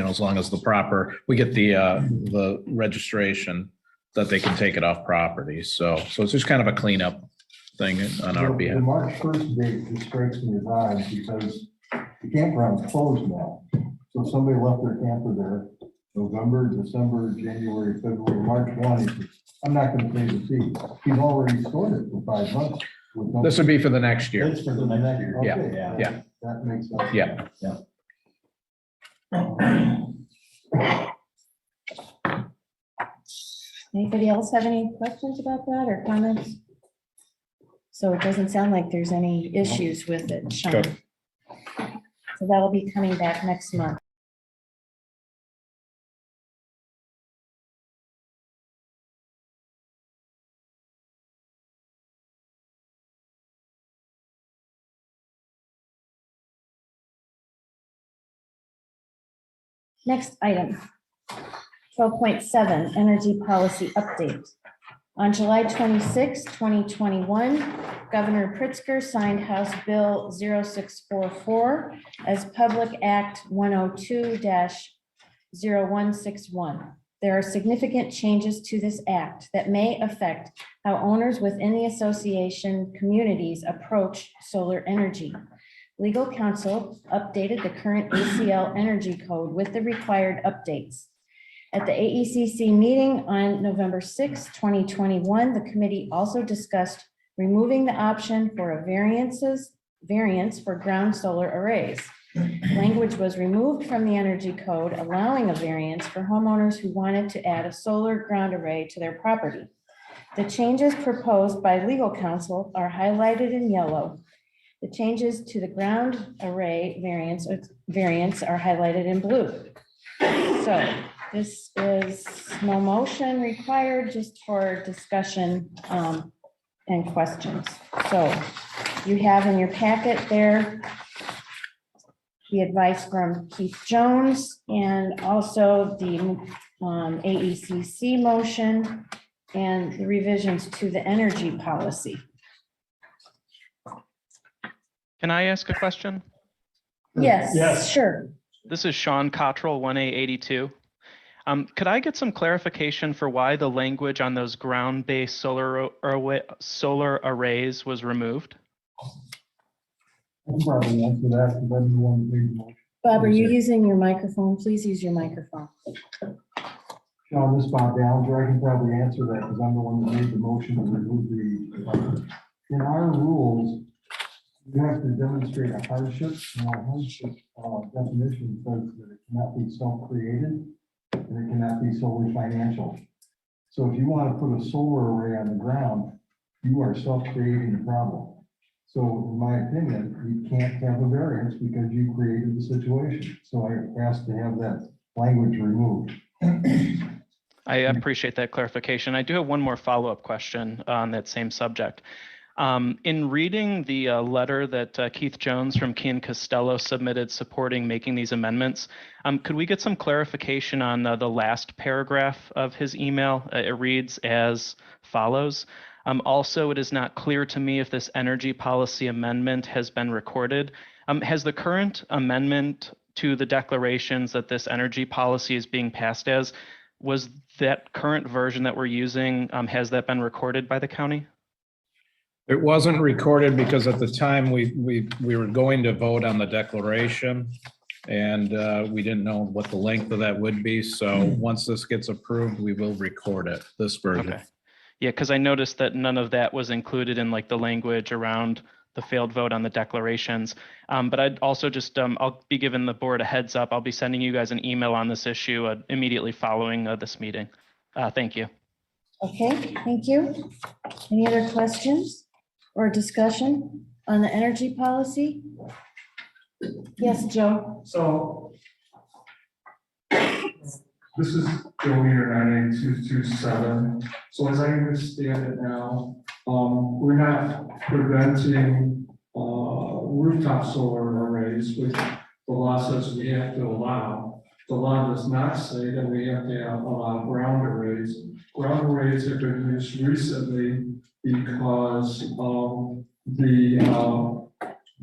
as long as we get the registration, that they can take it off property. So it's just kind of a cleanup thing on our The behalf. March 1st date just strikes me as odd because the campground's closed now. So if somebody left their camper there, November, December, January, February, March 1, I'm not going to pay the fee. He's already stored it for 5 months. This would be for the next year. It's for the next year. Yeah, Okay, yeah. That makes sense. Yeah. Anybody else have any questions about that or comments? So it doesn't sound like there's any issues with it, Sean. Good. So that'll be coming back next month. Next item, 12.7, Energy Policy Update. On July 26, 2021, Governor Pritzker signed House Bill 0644 as Public Act 102-. 0161. There are significant changes to this act that may affect how owners within the association communities approach solar energy. Legal counsel updated the current ACL energy code with the required updates. At the AECC meeting on November 6, 2021, the committee also discussed removing the option for a variance for ground solar arrays. Language was removed from the energy code, allowing a variance for homeowners who wanted to add a solar ground array to their property. The changes proposed by legal counsel are highlighted in yellow. The changes to the ground array variance are highlighted in blue. So this is no motion required, just for discussion and questions. So you have in your packet there the advice from Keith Jones and also the AECC motion and the revisions to the energy policy. Can I ask a question? Yes, sure. This is Sean Cottrell, 1A82. Could I get some clarification for why the language on those ground-based solar arrays was removed? I can probably answer that because I'm the one that made the motion. Bob, are you using your microphone? Please use your microphone. Sean, this is Bob Ballinger. I can probably answer that because I'm the one that made the motion to remove the. In our rules, you have to demonstrate a hardship. And our hardship definition says that it cannot be self-created and it cannot be solely financial. So if you want to put a solar array on the ground, you are self-creating the problem. So in my opinion, you can't have a variance because you created the situation. So I asked to have that language removed. I appreciate that clarification. I do have one more follow-up question on that same subject. In reading the letter that Keith Jones from Key & Costello submitted supporting making these amendments, could we get some clarification on the last paragraph of his email? It reads as follows. Also, it is not clear to me if this energy policy amendment has been recorded. Has the current amendment to the declarations that this energy policy is being passed as, was that current version that we're using, has that been recorded by the county? It wasn't recorded because at the time we were going to vote on the declaration and we didn't know what the length of that would be. So once this gets approved, we will record it, this version. Okay. Yeah, because I noticed that none of that was included in like the language around the failed vote on the declarations. But I'd also just, I'll be giving the board a heads up. I'll be sending you guys an email on this issue immediately following this meeting. Thank you. Okay, thank you. Any other questions or discussion on the energy policy? Yes, Joe. So this is Joe here, 98227. So as I understand it now, we're not preventing rooftop solar arrays, which the law says we have to allow. The law does not say that we have to allow ground arrays. Ground arrays have been used recently because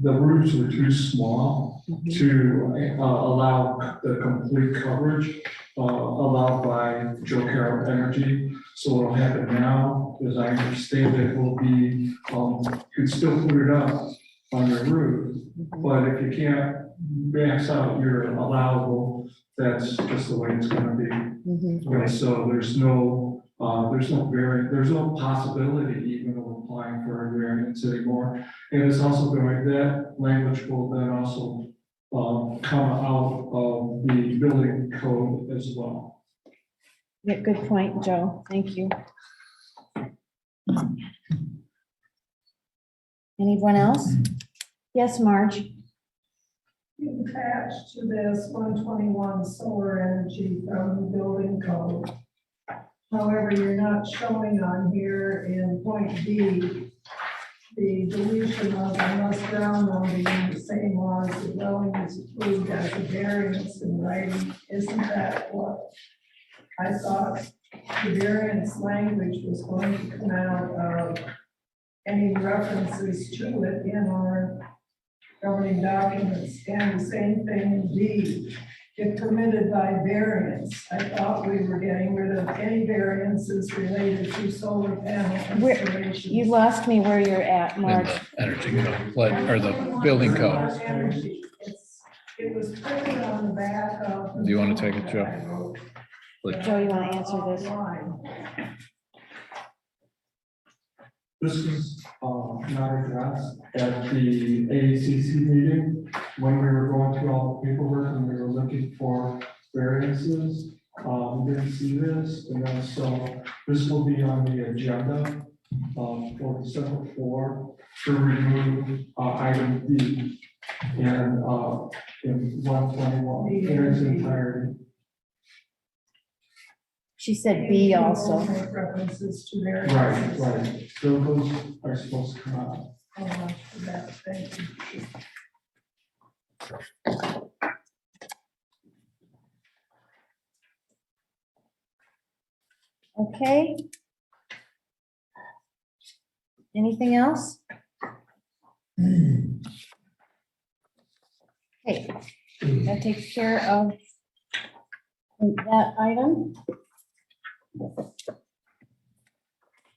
the roofs were too small to allow the complete coverage allowed by Joe Carroll Energy. So what'll happen now, as I understand it, will be, you can still put it up on your roof, but if you can't max out your allowable, that's just the way it's gonna be. And so there's no possibility even of applying for a variance anymore. And it's also going, that language will then also come out of the building code as well. Yeah, good point, Joe. Thank you. Anyone else? Yes, Marge. Attached to this 121 solar energy from the building code. However, you're not showing on here in point B, the deletion of unless ground mounting in the same law as the dwelling is approved as a variance in writing. Isn't that what I thought the variance language was going to come out of any references to it in our governing documents, and the same thing in D. if permitted by variance. I thought we were getting rid of any variances related to solar panel Where- installations. You lost me where you're at, In Marge. the energy code, like, or the building code. Energy. It was printed on the back of. Do you want to take it, Joe? Joe, you want to answer this? This was not addressed at the ACC meeting when we were going through all the paperwork and we were looking for variances. We didn't see this, and then so this will be on the agenda for December 4 to remove item B and in 121 in its entirety. She said B also. Make references to their. Right, right. So those are supposed to come out. So much for that, thank you. Okay. Anything else? Okay, that takes care of that item.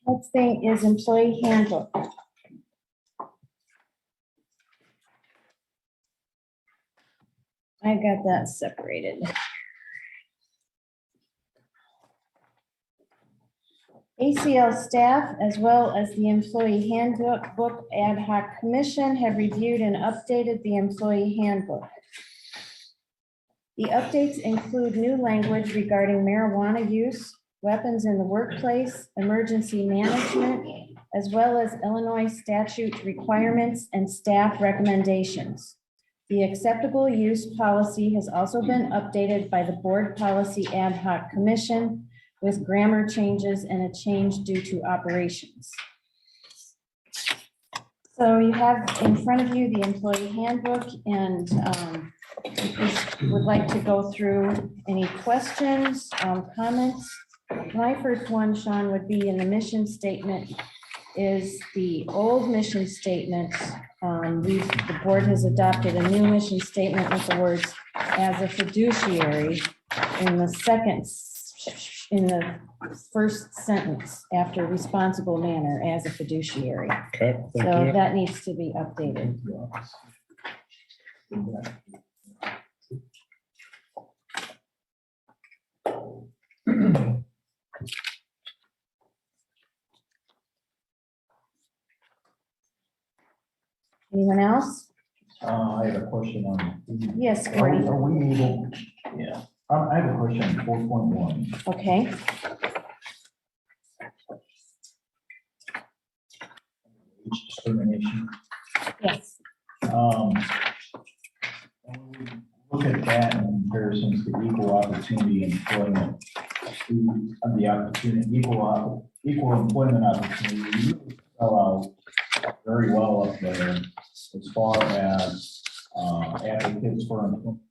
Next thing is employee handbook. I got that separated. ACL staff, as well as the employee handbook book ad hoc commission, have reviewed and updated the employee handbook. The updates include new language regarding marijuana use, weapons in the workplace, emergency management, as well as Illinois statute requirements and staff recommendations. The acceptable use policy has also been updated by the board policy ad hoc commission with grammar changes and a change due to operations. So you have in front of you the employee handbook, and would like to go through any questions, comments. My first one, Sean, would be in the mission statement is the old mission statement. The board has adopted a new mission statement with the words "as a fiduciary" in the first sentence after responsible manner as a fiduciary. Okay, So thank you. that needs to be updated. Anyone else? I have a question on. Yes, Gordy. Are we able, yeah, I have a question on 4.1. Okay. Age discrimination. Yes. When we look at that in comparisons to equal opportunity employment, the opportunity, equal employment opportunity, we really fell out very well up there as far as advocates for employment.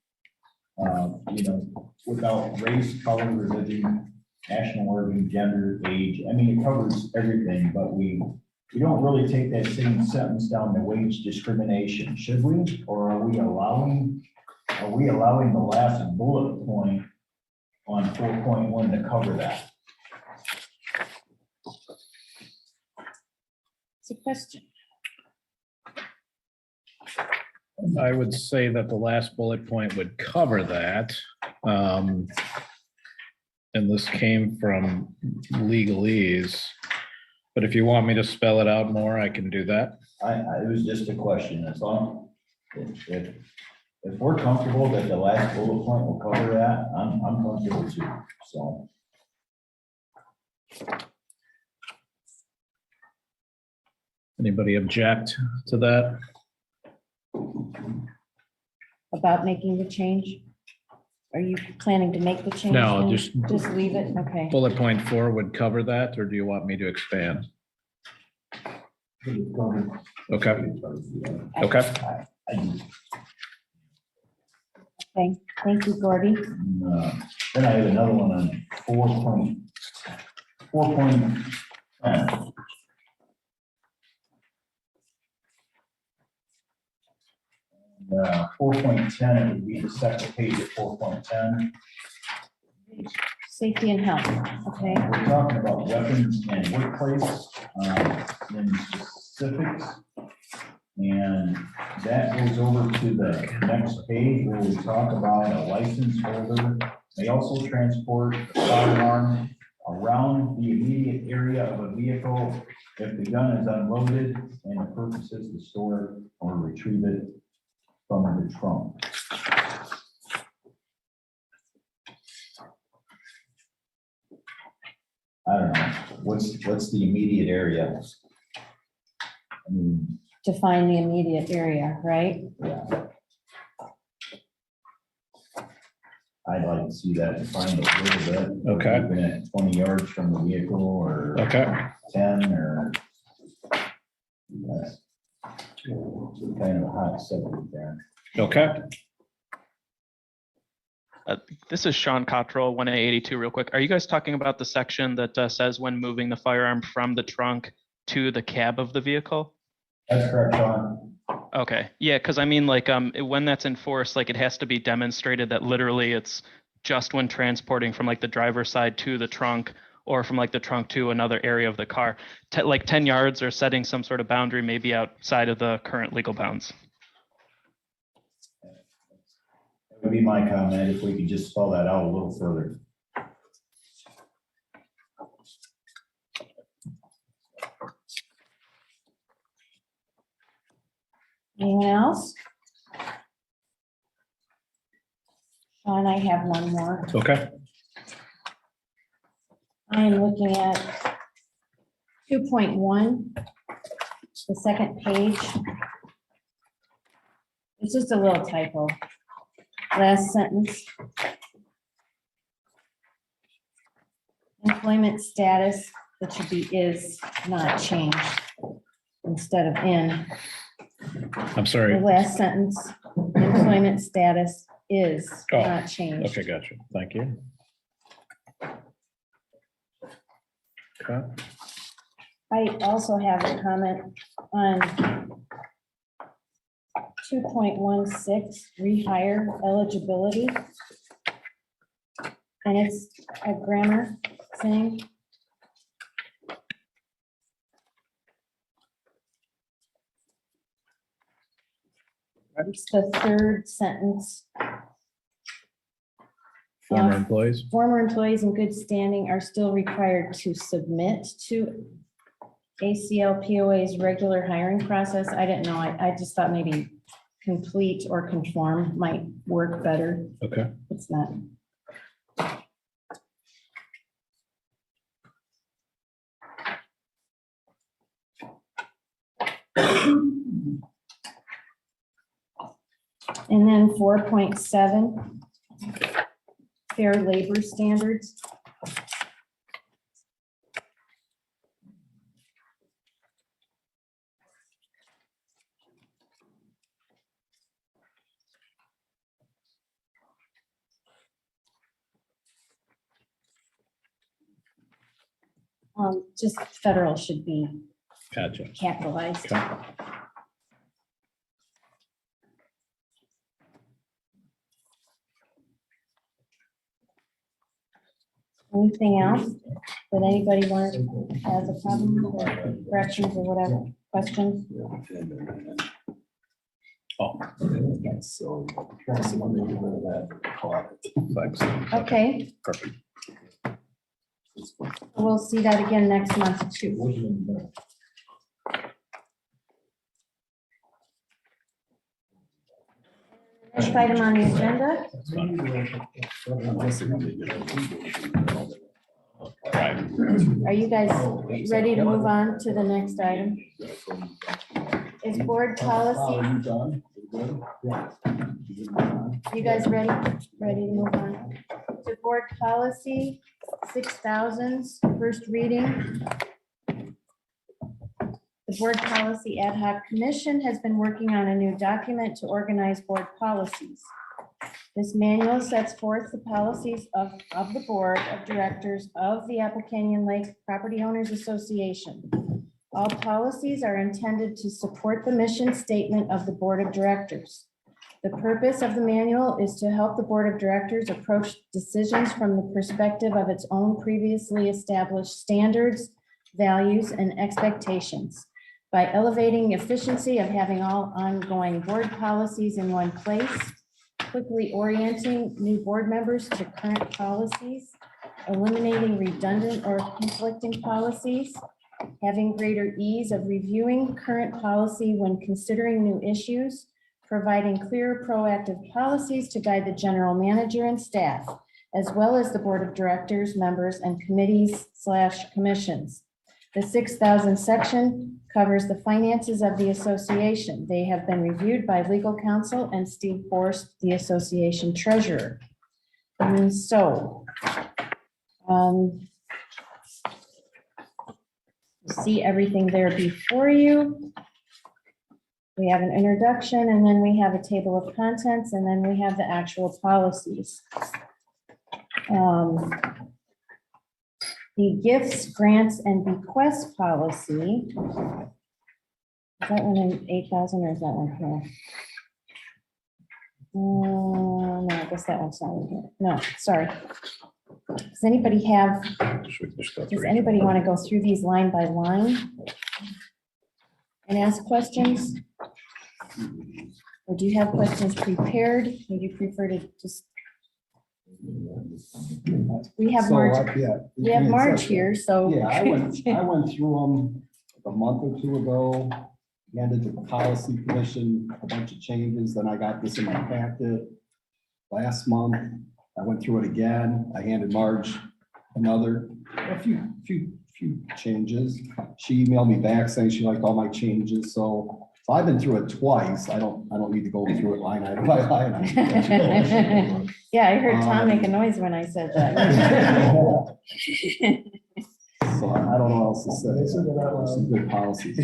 Without race, color, religion, national origin, gender, age. I mean, it covers everything, but we don't really take that same sentence down to wage discrimination, should we? Or are we allowing the last bullet point on 4.1 to cover that? It's a question. I would say that the last bullet point would cover that. And this came from legalese. But if you want me to spell it out more, I can do that. It was just a question, that's all. If we're comfortable that the last bullet point will cover that, I'm comfortable too, so. Anybody object to that? About making the change? Are you planning to make the change? No, then? just- Just leave it, okay. Bullet point 4 would cover that, or do you want me to expand? Okay. Okay. Okay, thank you, Gordy. Then I have another one on 4.10. 4.10, it would be the second page at 4.10. Safety and health, okay. We're talking about weapons and workplace, in specifics. And that goes over to the next page where we talk about a license holder may also transport a firearm around the immediate area of a vehicle if the gun is unloaded and the purpose is to store or retrieve it from the trunk. I don't know, what's the immediate area? I mean, Define the immediate area, right? yeah. I'd like to see that defined a little bit. Okay. Looking at 20 yards from the vehicle or Okay. 10 or. That's kind of a hot subject there. Okay. This is Sean Cottrell, 1A82 real quick. Are you guys talking about the section that says when moving the firearm from the trunk to the cab of the vehicle? That's correct, Sean. Okay, yeah, because I mean, like, when that's enforced, like, it has to be demonstrated that literally it's just when transporting from like the driver's side to the trunk or from like the trunk to another area of the car. Like 10 yards or setting some sort of boundary maybe outside of the current legal bounds. That would be my comment if we could just spell that out a little further. Anyone else? Sean, I have one more. Okay. I am looking at 2.1, the second page. It's just a little typo. Last sentence. Employment status, that should be is, not changed, instead of in. I'm The sorry. last sentence, employment status is Oh, not changed. Okay, gotcha. Thank you. Okay. I also have a comment on 2.16, rehire eligibility. And it's a grammar thing. It's the third sentence. Former employees. Former employees in good standing are still required to submit to ACL POA's regular hiring process. I didn't know. I just thought maybe complete or conform might work better. Okay. It's not. And then 4.7, fair labor standards. Just federal should be Gotcha. capitalized. Okay. Anything else that anybody wants, has a problem or corrections or whatever, questions? Oh. Yes, so. That's the one they get rid of that. Thanks. Okay, Perfect. we'll see that again next month too. Next item on the agenda, are you guys ready to move on to the next item? Is board policy, you guys ready to move on? To board policy 6,000, first reading. The Board Policy Ad Hoc Commission has been working on a new document to organize board policies. This manual sets forth the policies of the Board of Directors of the Apple Canyon Lake Property Owners Association. All policies are intended to support the mission statement of the Board of Directors. The purpose of the manual is to help the board of directors approach decisions from the perspective of its own previously established standards, values, and expectations. By elevating efficiency of having all ongoing board policies in one place, quickly orienting new board members to current policies, eliminating redundant or conflicting policies, having greater ease of reviewing current policy when considering new issues, providing clear proactive policies to guide the general manager and staff, as well as the board of directors, members, and committees/commissions. The 6,000 section covers the finances of the association. They have been reviewed by legal counsel and Steve Forst, the association treasurer. And so, see everything there before you. We have an introduction, and then we have a table of contents, and then we have the actual policies. The gifts, grants, and bequests policy. Is that one in 8,000 or is that one here? No, I guess that one's not in here. No, sorry. Does anybody want to go through these line by line and ask questions? Or do you have questions prepared? Would you prefer to just? We have March. We have March here, so. Yeah, I went through them a month or two ago, handed the policy commission a bunch of changes, then I got this in my packet last month. I went through it again. I handed Marge a few changes. She emailed me back saying she liked all my changes, so I've been through it twice. I don't need to go through it line item by line item. Yeah, I heard Tom make a noise when I said that. So I don't know what else to say. There's some good policies.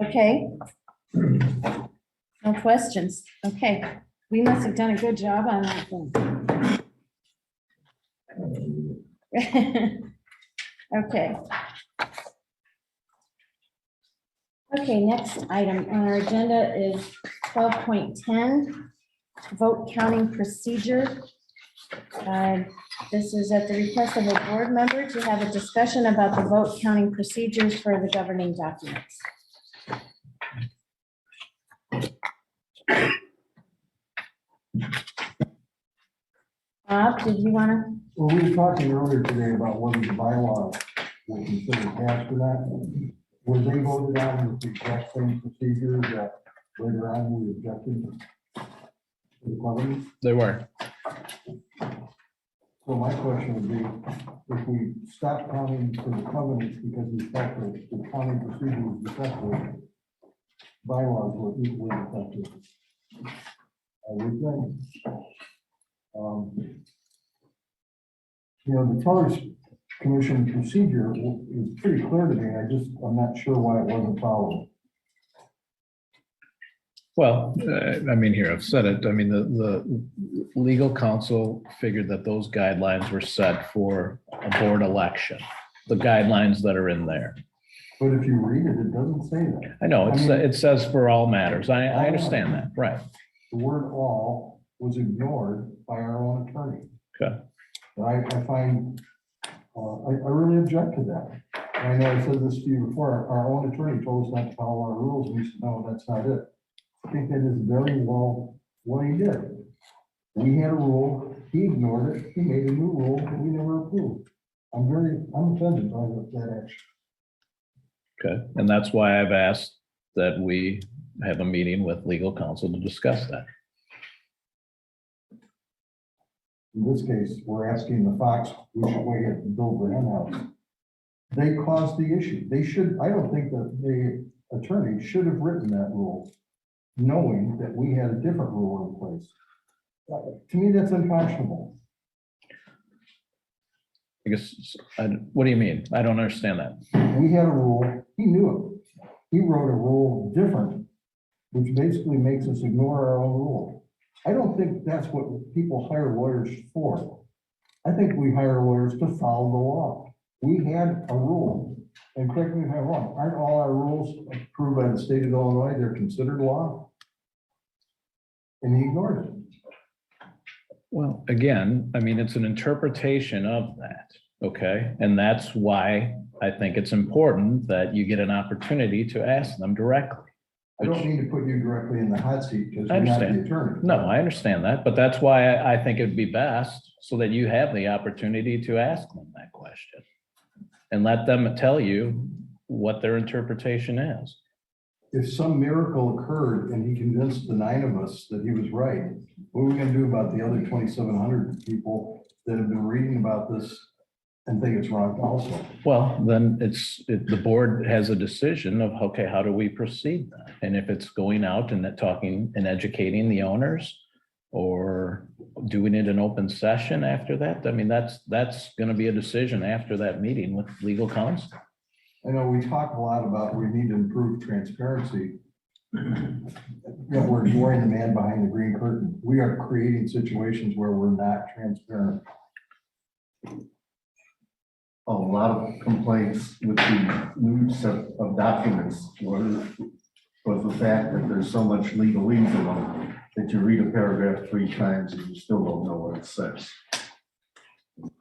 Okay. No questions. Okay, we must have done a good job on that one. Okay. Okay, next item on our agenda is 12.10, vote counting procedure. This is at the request of a board member to have a discussion about the vote counting procedures for the governing documents. Bob, did you want to? Well, we were talking earlier today about whether the bylaws were considered passed or not. Were they voted on with the exact same procedures that later on we objected to the covenant? They were. So my question would be, if we stop counting for the covenants because we felt that the counting procedure was defective, bylaws were equally effective. I would think. The Tellers Commission procedure is pretty clear to me. I'm not sure why it wasn't followed. Well, I mean, here, I've said it. I mean, the legal counsel figured that those guidelines were set for a board election, the guidelines that are in there. But if you read it, it doesn't say that. I know, it says for all matters. I understand that, right. The word all was ignored by our own attorney. Okay. I find, I really object to that. And I know I said this to you before, our own attorney told us not to follow our rules. We said, no, that's not it. I think that is very well what he did. We had a rule, he ignored it, he made a new rule that we never approved. I'm offended by that action. Okay, and that's why I've asked that we have a meeting with legal counsel to discuss that. In this case, we're asking the Fox, we should wait at the Bill Graham house. They caused the issue. I don't think that the attorney should have written that rule, knowing that we had a different rule in place. To me, that's unconscionable. I guess, what do you mean? I don't understand that. We had a rule, he knew it. He wrote a rule different, which basically makes us ignore our own rule. I don't think that's what people hire lawyers for. I think we hire lawyers to follow the law. We had a rule and correct me if I'm wrong, aren't all our rules approved by the state of Illinois, they're considered law? And he ignored it. Well, again, I mean, it's an interpretation of that, okay? And that's why I think it's important that you get an opportunity to ask them directly. I don't mean to put you directly in the hot seat because I you're not the understand. attorney. No, I understand that, but that's why I think it'd be best so that you have the opportunity to ask them that question and let them tell you what their interpretation is. If some miracle occurred and he convinced the 9 of us that he was right, what are we gonna do about the other 2,700 people that have been reading about this and think it's wrong also? Well, then the board has a decision of, okay, how do we proceed then? And if it's going out and talking and educating the owners or doing it in open session after that, I mean, that's gonna be a decision after that meeting with legal counsel. I know we talk a lot about we need to improve transparency. Yet we're ignoring the man behind the green curtain. We are creating situations where we're not transparent. A lot of complaints with the new set of documents was the fact that there's so much legalese in them that you read a paragraph 3 times and you still don't know what it says.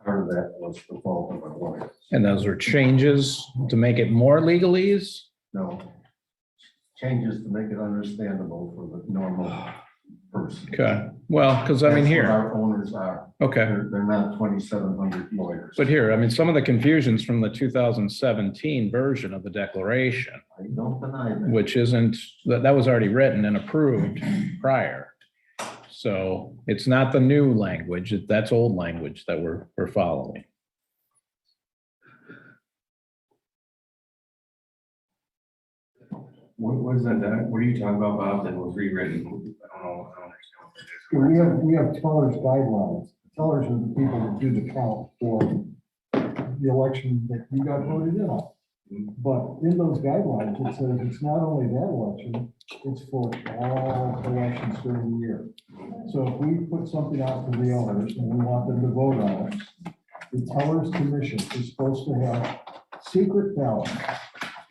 Part of that was the fault of our lawyers. And those are changes to make it more legalese? No, changes to make it understandable for the normal person. Okay, well, because I mean That's what here, our owners are. okay. They're not 2,700 lawyers. But here, I mean, some of the confusions from the 2017 version of the declaration, I don't deny that. which isn't, that was already written and approved prior. So it's not the new language, that's old language that we're following. What was that, what are you talking about, Bob, that was rewritten? I don't understand what it is. We have tellers guidelines. Tellers are the people that do the count for the election that you got voted in on. But in those guidelines, it says it's not only that election, it's for all elections during the year. So if we put something out to the owners and we want them to vote on it, the tellers commission is supposed to have secret ballots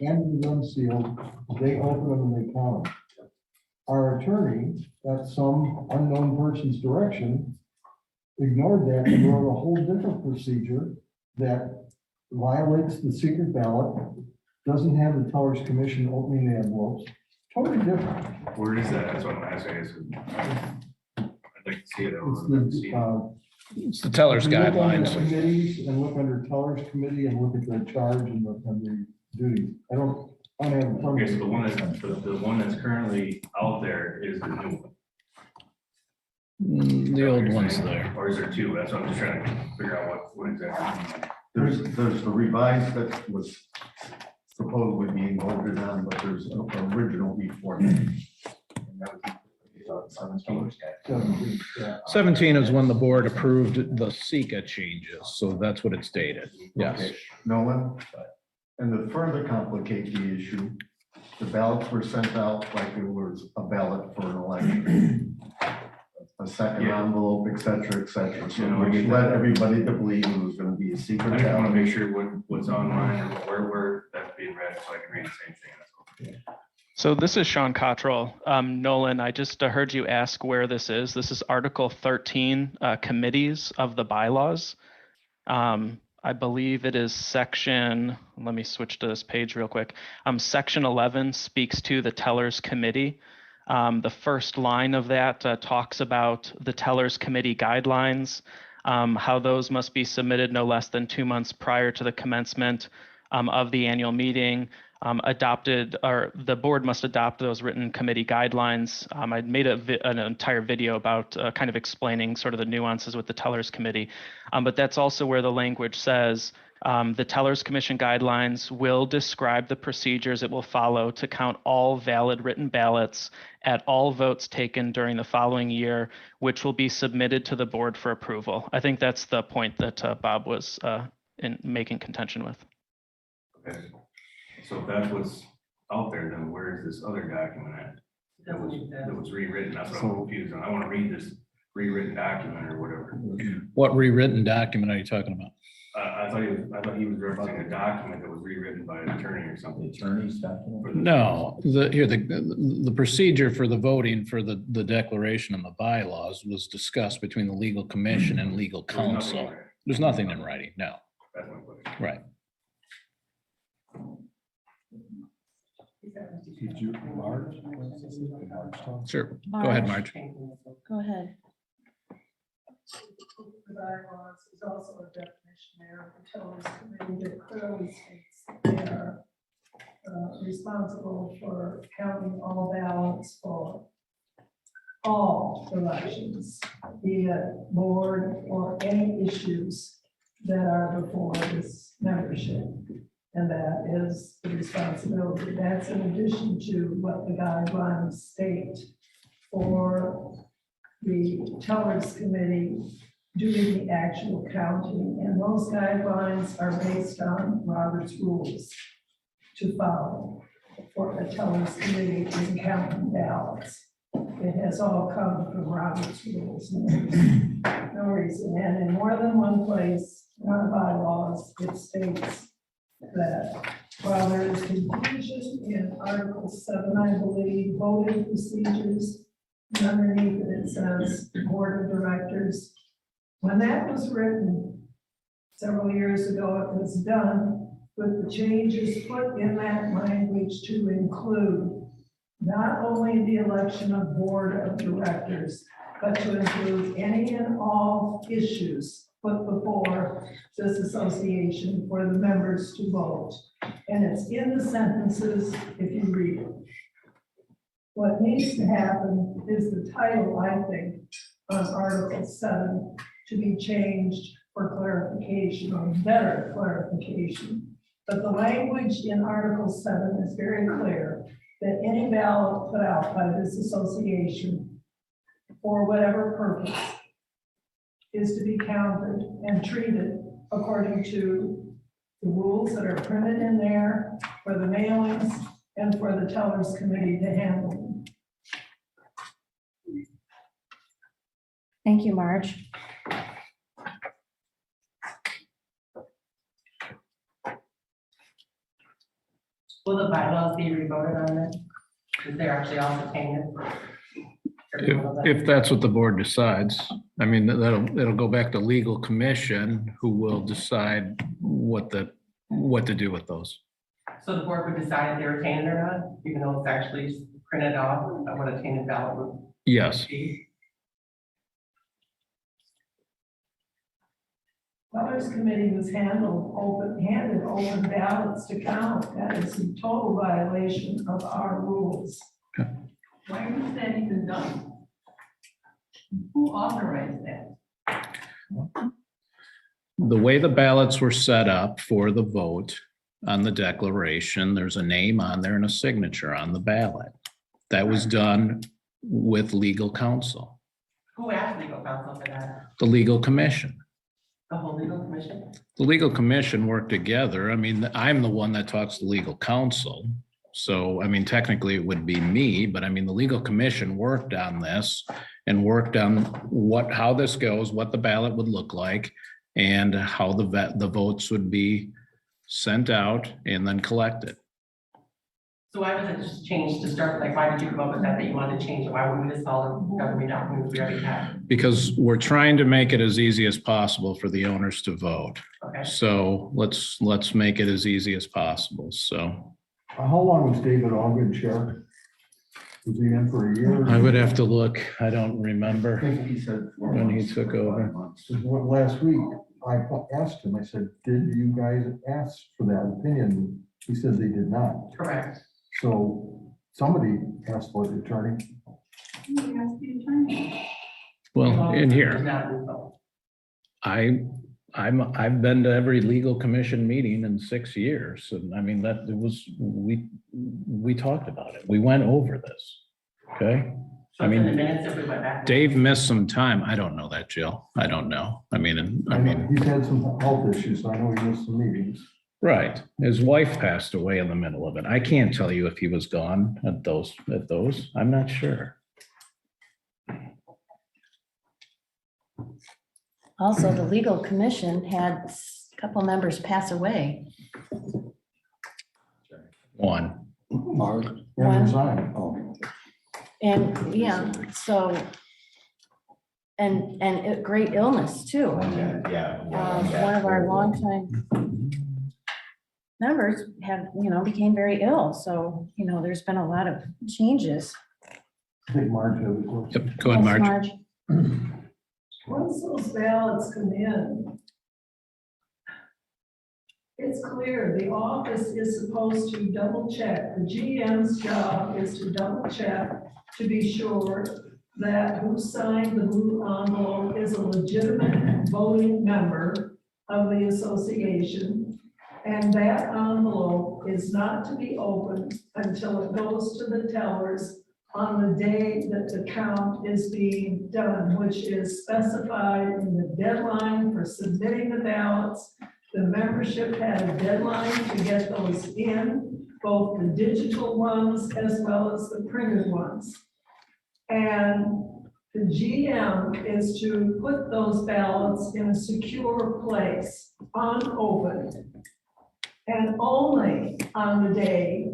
and unsealed. They open them and they count them. Our attorney, at some unknown person's direction, ignored that and wrote a whole different procedure that violates the secret ballot, doesn't have the tellers commission opening the envelopes, totally different. Where is that? That's what I'm asking. I'd like to see it. It's the teller's If you look under guidelines. Committees and look under tellers committee and look at the charge and the duties. I don't have. it in front of Okay, so me. the one that's currently out there is the new one. The old one's there. Or is there 2? That's what I'm just trying to figure out what exactly. There's the revised that was supposedly being voted on, but there's an original before. that. And that was 17. 17 is when the board approved the Sika changes, so that's what it's dated. Yes. Okay, Nolan, and to further complicate the issue, the ballots were sent out like it was a ballot for an election. A second envelope, et cetera, so we led everybody to believe it was gonna be a secret. I just want to ballot. make sure what's online or where that's being read so I can read the same thing. So this is Sean Cottrell. Nolan, I just heard you ask where this is. This is Article 13, committees of the bylaws. I believe it is section, let me switch to this page real quick. Section 11 speaks to the tellers committee. The first line of that talks about the tellers committee guidelines, how those must be submitted no less than 2 months prior to the commencement of the annual meeting. Adopted, or the board must adopt those written committee guidelines. I made an entire video about kind of explaining sort of the nuances with the tellers committee, but that's also where the language says the tellers commission guidelines will describe the procedures it will follow to count all valid written ballots at all votes taken during the following year, which will be submitted to the board for approval. I think that's the point that Bob was making contention with. Okay. So if that's what's out there, then where is this other document at? That was rewritten. That's what I'm confused on. I want to read this rewritten document or whatever. What rewritten document are you talking about? I thought he was referencing a document that was rewritten by an attorney or something. Attorney's document? No, the procedure for the voting for the declaration and the bylaws was discussed between the legal commission and legal There's nothing counsel. there. There's nothing in writing, no, That's my question. right. Did you, Marge? Marge talk? Sure, go ahead, Marge. Go ahead. The bylaws is also a definition there, the tellers committee that clearly states that they are responsible for counting all ballots for all elections, be it board or any issues that are before this membership. And that is the responsibility. That's in addition to what the guidelines state for the tellers committee doing the actual counting. And those guidelines are based on Robert's rules to follow for a tellers committee in counting ballots. It has all come from Robert's rules. No reason. And in more than one place in our bylaws, it states that while there is confusion in Article 7, I believe, voting procedures, and underneath it, it says the board of directors. When that was written several years ago, it was done with the changes put in that language to include not only the election of board of directors, but to include any and all issues put before this association for the members to vote. And it's in the sentences if you read it. What needs to happen is the title, I think, on Article 7 to be changed for clarification or better clarification. But the language in Article 7 is very clear that any ballot put out by this association for whatever purpose is to be counted and treated according to the rules that are printed in there for the mailings and for the tellers committee to handle them. Thank you, Marge. Will the bylaws be revoted on this? Is there actually also tainted? If that's what the board decides, I mean, it'll go back to legal commission who will decide what to do with those. So the board would decide if they were tainted or not, even though it's actually printed off of what a tainted ballot would Yes. be? Tellers committee was handed open ballots to count. That is a total violation of our rules. Okay. Why was that even done? Who authorized that? The way the ballots were set up for the vote on the declaration, there's a name on there and a signature on the ballot. That was done with legal counsel, Who asked legal counsel for that? the legal commission. The whole legal commission? The legal commission worked together. I mean, I'm the one that talks to legal counsel. So, I mean, technically it would be me, but I mean, the legal commission worked on this and worked on how this goes, what the ballot would look like, and how the votes would be sent out and then collected. So why was it just changed to start, like, why did you come up with that you wanted to change it? Why wouldn't we just follow the government documents we already had? Because we're trying to make it as easy as possible for the owners to vote. Okay. So let's make it as easy as possible. So How long was David Ogden chair? Was he in for a year? I would have to look. I don't remember I think he said 4 when he months took or 5 over. months. Last week, I asked him, I said, did you guys ask for that opinion? He said they did not. Correct. So somebody asked for the attorney. Well, in It's here, not legal. I've been to every legal commission meeting in 6 years. And I mean, we talked about it. We went over this. Okay. So it's in the minutes if we went back. Dave missed some time. I don't know that, Jill. I don't know. I mean, He's had some health issues, so I know he missed some meetings. right. His wife passed away in the middle of it. I can't tell you if he was gone at those. I'm not sure. Also, the legal commission had couple members pass away. One. Mark, One. resign. Oh. And, yeah, so, and a great illness too. I mean, Yeah. one of our longtime members became very ill. So, there's been a lot of changes. I think Mark has a question. Yep, go ahead, Yes, Marge. Once those ballots come in, it's clear the office is supposed to double check. The GM's job is to double check to be sure that who signed the blue envelope is a legitimate voting member of the association. And that envelope is not to be opened until it goes to the tellers on the day that the count is being done, which is specified in the deadline for submitting the ballots. The membership had a deadline to get those in, both the digital ones as well as the printed ones. And the GM is to put those ballots in a secure place, unopened. And only on the day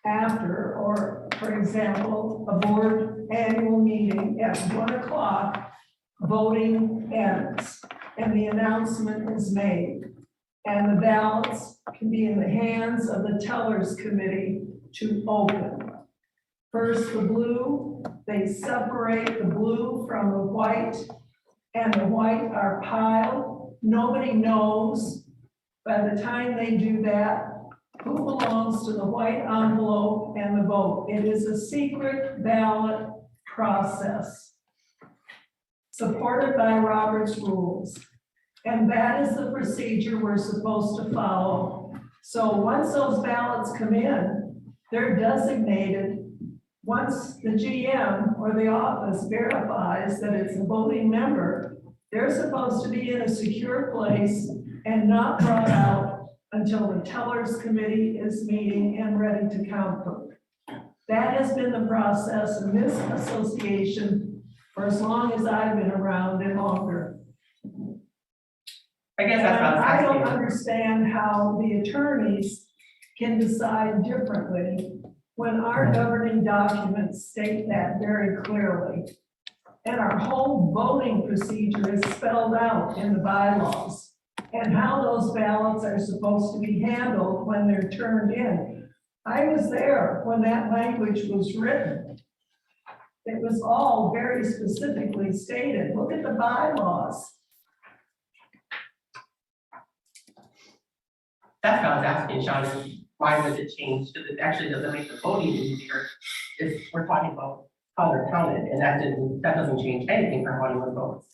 after, or for example, a board annual meeting at 1 o'clock, voting ends and the announcement is made. And the ballots can be in the hands of the tellers committee to open. First, the blue, they separate the blue from the white, and the white are piled. Nobody knows by the time they do that who belongs to the white envelope and the vote. It is a secret ballot process supported by Robert's rules. And that is the procedure we're supposed to follow. So once those ballots come in, they're designated. Once the GM or the office verifies that it's a voting member, they're supposed to be in a secure place and not brought out until the tellers committee is meeting and ready to count them. That has been the process in this association for as long as I've been around and longer. I guess that's what I was I don't asking. understand how the attorneys can decide differently when our governing documents state that very clearly. And our whole voting procedure is spelled out in the bylaws, and how those ballots are supposed to be handled when they're turned in. I was there when that language was written. It was all very specifically stated. Look at the bylaws. That's what I was asking, Sean, is why was it changed? Because it actually doesn't make the voting easier if we're talking about how they're counted, and that doesn't change anything for how anyone votes.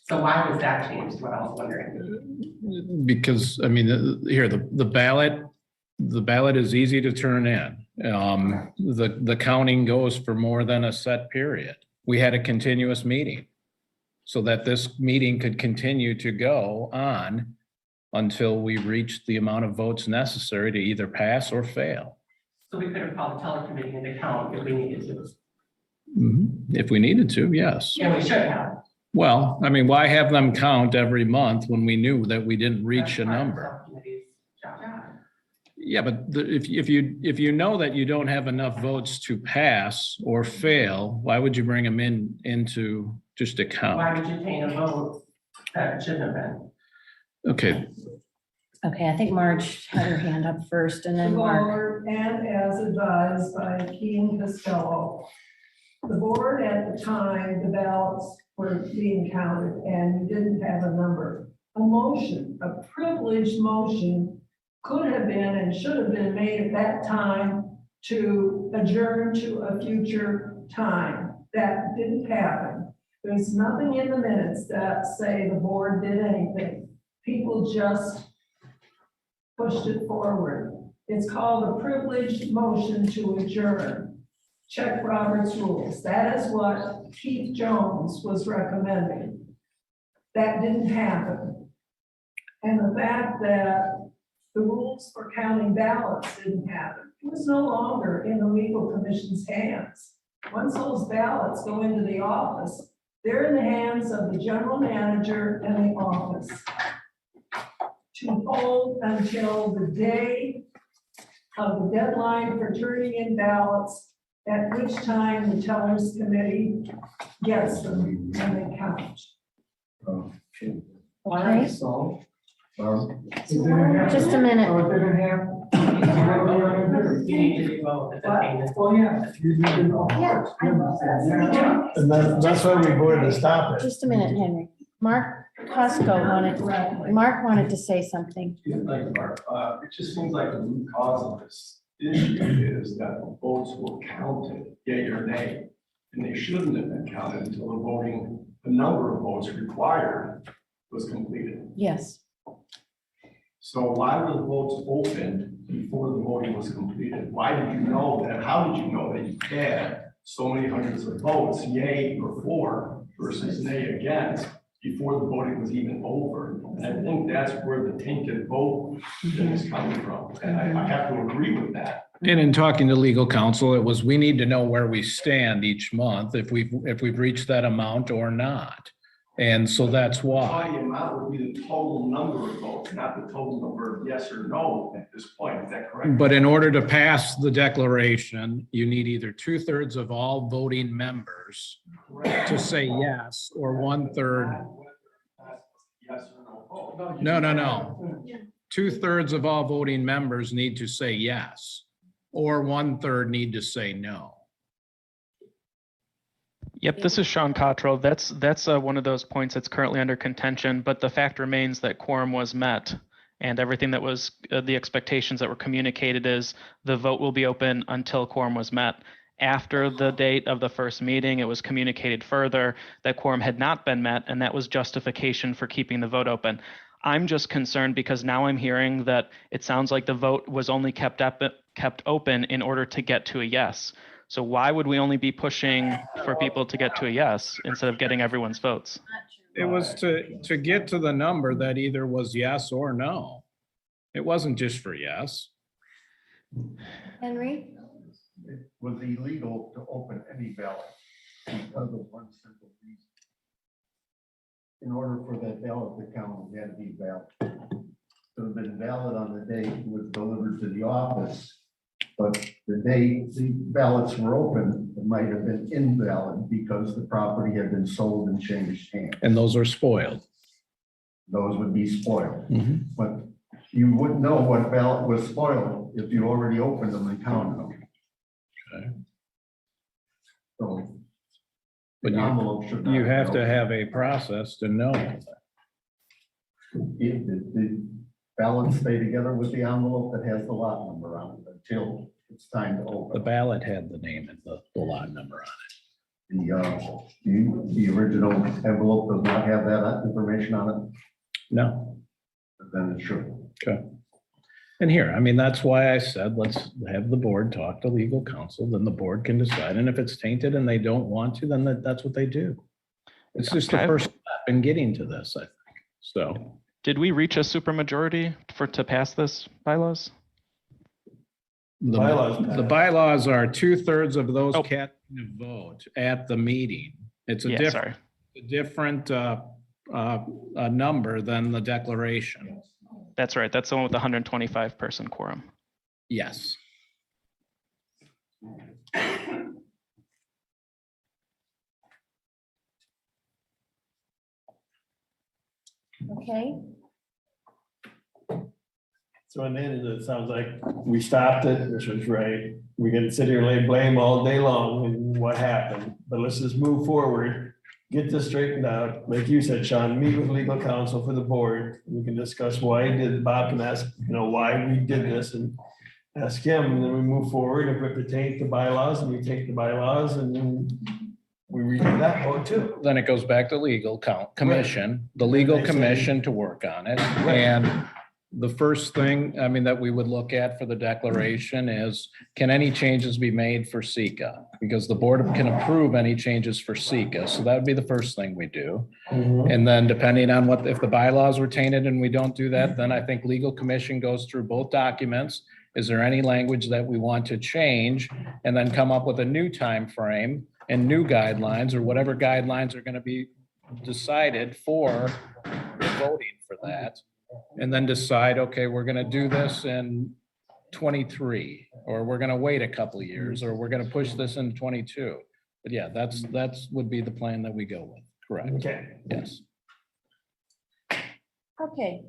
So why was that changed, what I was wondering? Because, I mean, the ballot is easy to turn in. The counting goes for more than a set period. We had a continuous meeting so that this meeting could continue to go on until we reached the amount of votes necessary to either pass or fail. So we could have called the teller committee into account if we needed to. If we needed to, yes. And we should have. Well, I mean, why have them count every month when we knew that we didn't reach a number? Yeah, but if you know that you don't have enough votes to pass or fail, why would you bring them into just a count? Why would you obtain a vote that shouldn't have been? Okay, Okay, I think Marge had her hand up first and The then Mark. board, and as advised by Keen Costello, the board at the time, the ballots were being counted and you didn't have a number. A motion, a privileged motion could have been and should have been made at that time to adjourn to a future time. That didn't happen. There's nothing in the minutes that say the board did anything. People just pushed it forward. It's called a privileged motion to adjourn. Check Robert's rules. That is what Keith Jones was recommending. That didn't happen. And the fact that the rules for counting ballots didn't happen, it was no longer in the legal commission's hands. Once those ballots go into the office, they're in the hands of the general manager and the office to hold until the day of the deadline for turning in ballots, at which time the tellers committee gets them and they count. Okay. So. Just a minute. So it didn't have. You need to vote at the payment. Oh, yeah. And that's why we voted to stop it. Just a minute, Henry. Mark Mark wanted to say something. Thank you, Mark. It just seems like the root cause of this issue is that the votes were counted, yea or nay, and they shouldn't have been counted until the number of votes required was completed. Yes. So why were the votes opened before the voting was completed? Why did you know that? How did you know that you had so many hundreds of votes, yea or for versus nay against, before the voting was even over? And I think that's where the tainted vote thing is coming from. And I have to agree with that. And in talking to legal counsel, it was, we need to know where we stand each month, if we've reached that amount or not. And so that's why. The amount would be the total number of votes, not the total number of yes or no at this point. Is that correct? But in order to pass the declaration, you need either 2/3 of all voting members to say yes, or 1/3. Yes or no vote. No. 2/3 of all voting members need to say yes, or 1/3 need to say no. Yep, this is Sean Cottrell. That's one of those points that's currently under contention, but the fact remains that quorum was met, and everything that was the expectations that were communicated is the vote will be open until quorum was met. After the date of the first meeting, it was communicated further that quorum had not been met, and that was justification for keeping the vote open. I'm just concerned because now I'm hearing that it sounds like the vote was only kept open in order to get to a yes. So why would we only be pushing for people to get to a yes instead of getting everyone's votes? It was to get to the number that either was yes or no. It wasn't just for yes. Henry? It was illegal to open any ballot because of one simple reason. In order for that ballot to count, it had to be valid. So it had been valid on the day it was delivered to the office. But the day the ballots were open, it might have been invalid because the property had been sold and changed hands. And those are spoiled. Those would be spoiled. Mhm. But you wouldn't know what ballot was spoiled if you already opened them and counted them. Okay. So. But the envelope should not you have be to open. have a process to know. If the ballots stay together with the envelope that has the lot number on it until it's time to The open. ballot had the name and the lot number on The original envelope does not have that information on it, it. No. but then it should. Okay. And here, I mean, that's why I said, let's have the board talk to legal counsel, then the board can decide. And if it's tainted and they don't want to, then that's what they do. It's just the Okay. first step in getting to this, I think. So. Did we reach a supermajority to pass this bylaws? The bylaws are 2/3 of those casting a vote at the meeting. It's a different number than the declaration. That's right. That's the one with the 125 person quorum. Yes. Okay. So in the end, it sounds like we stopped it, which was right. We can sit here and lay blame all day long and what happened, but let's just move forward, get this straightened out. Like you said, Sean, meet with legal counsel for the board. We can discuss why Bob can ask, why we did this and ask him, and then we move forward. If we have to take the bylaws, and we take the bylaws, and then we redo that vote too. Then it goes back to legal commission, the legal commission to work on it. And the first thing, I mean, that we would look at for the declaration is, can any changes be made for SECA? Because the board can approve any changes for SECA. So that would be the first thing we do. And then depending on if the bylaws were tainted and we don't do that, then I think legal commission goes through both documents. Is there any language that we want to change? And then come up with a new time frame and new guidelines, or whatever guidelines are going to be decided for voting for that. and then decide, okay, we're gonna do this in 23, or we're gonna wait a couple of years, or we're gonna push this into 22. But yeah, that's would be the plan that we go with, correct? Okay. Yes. Okay.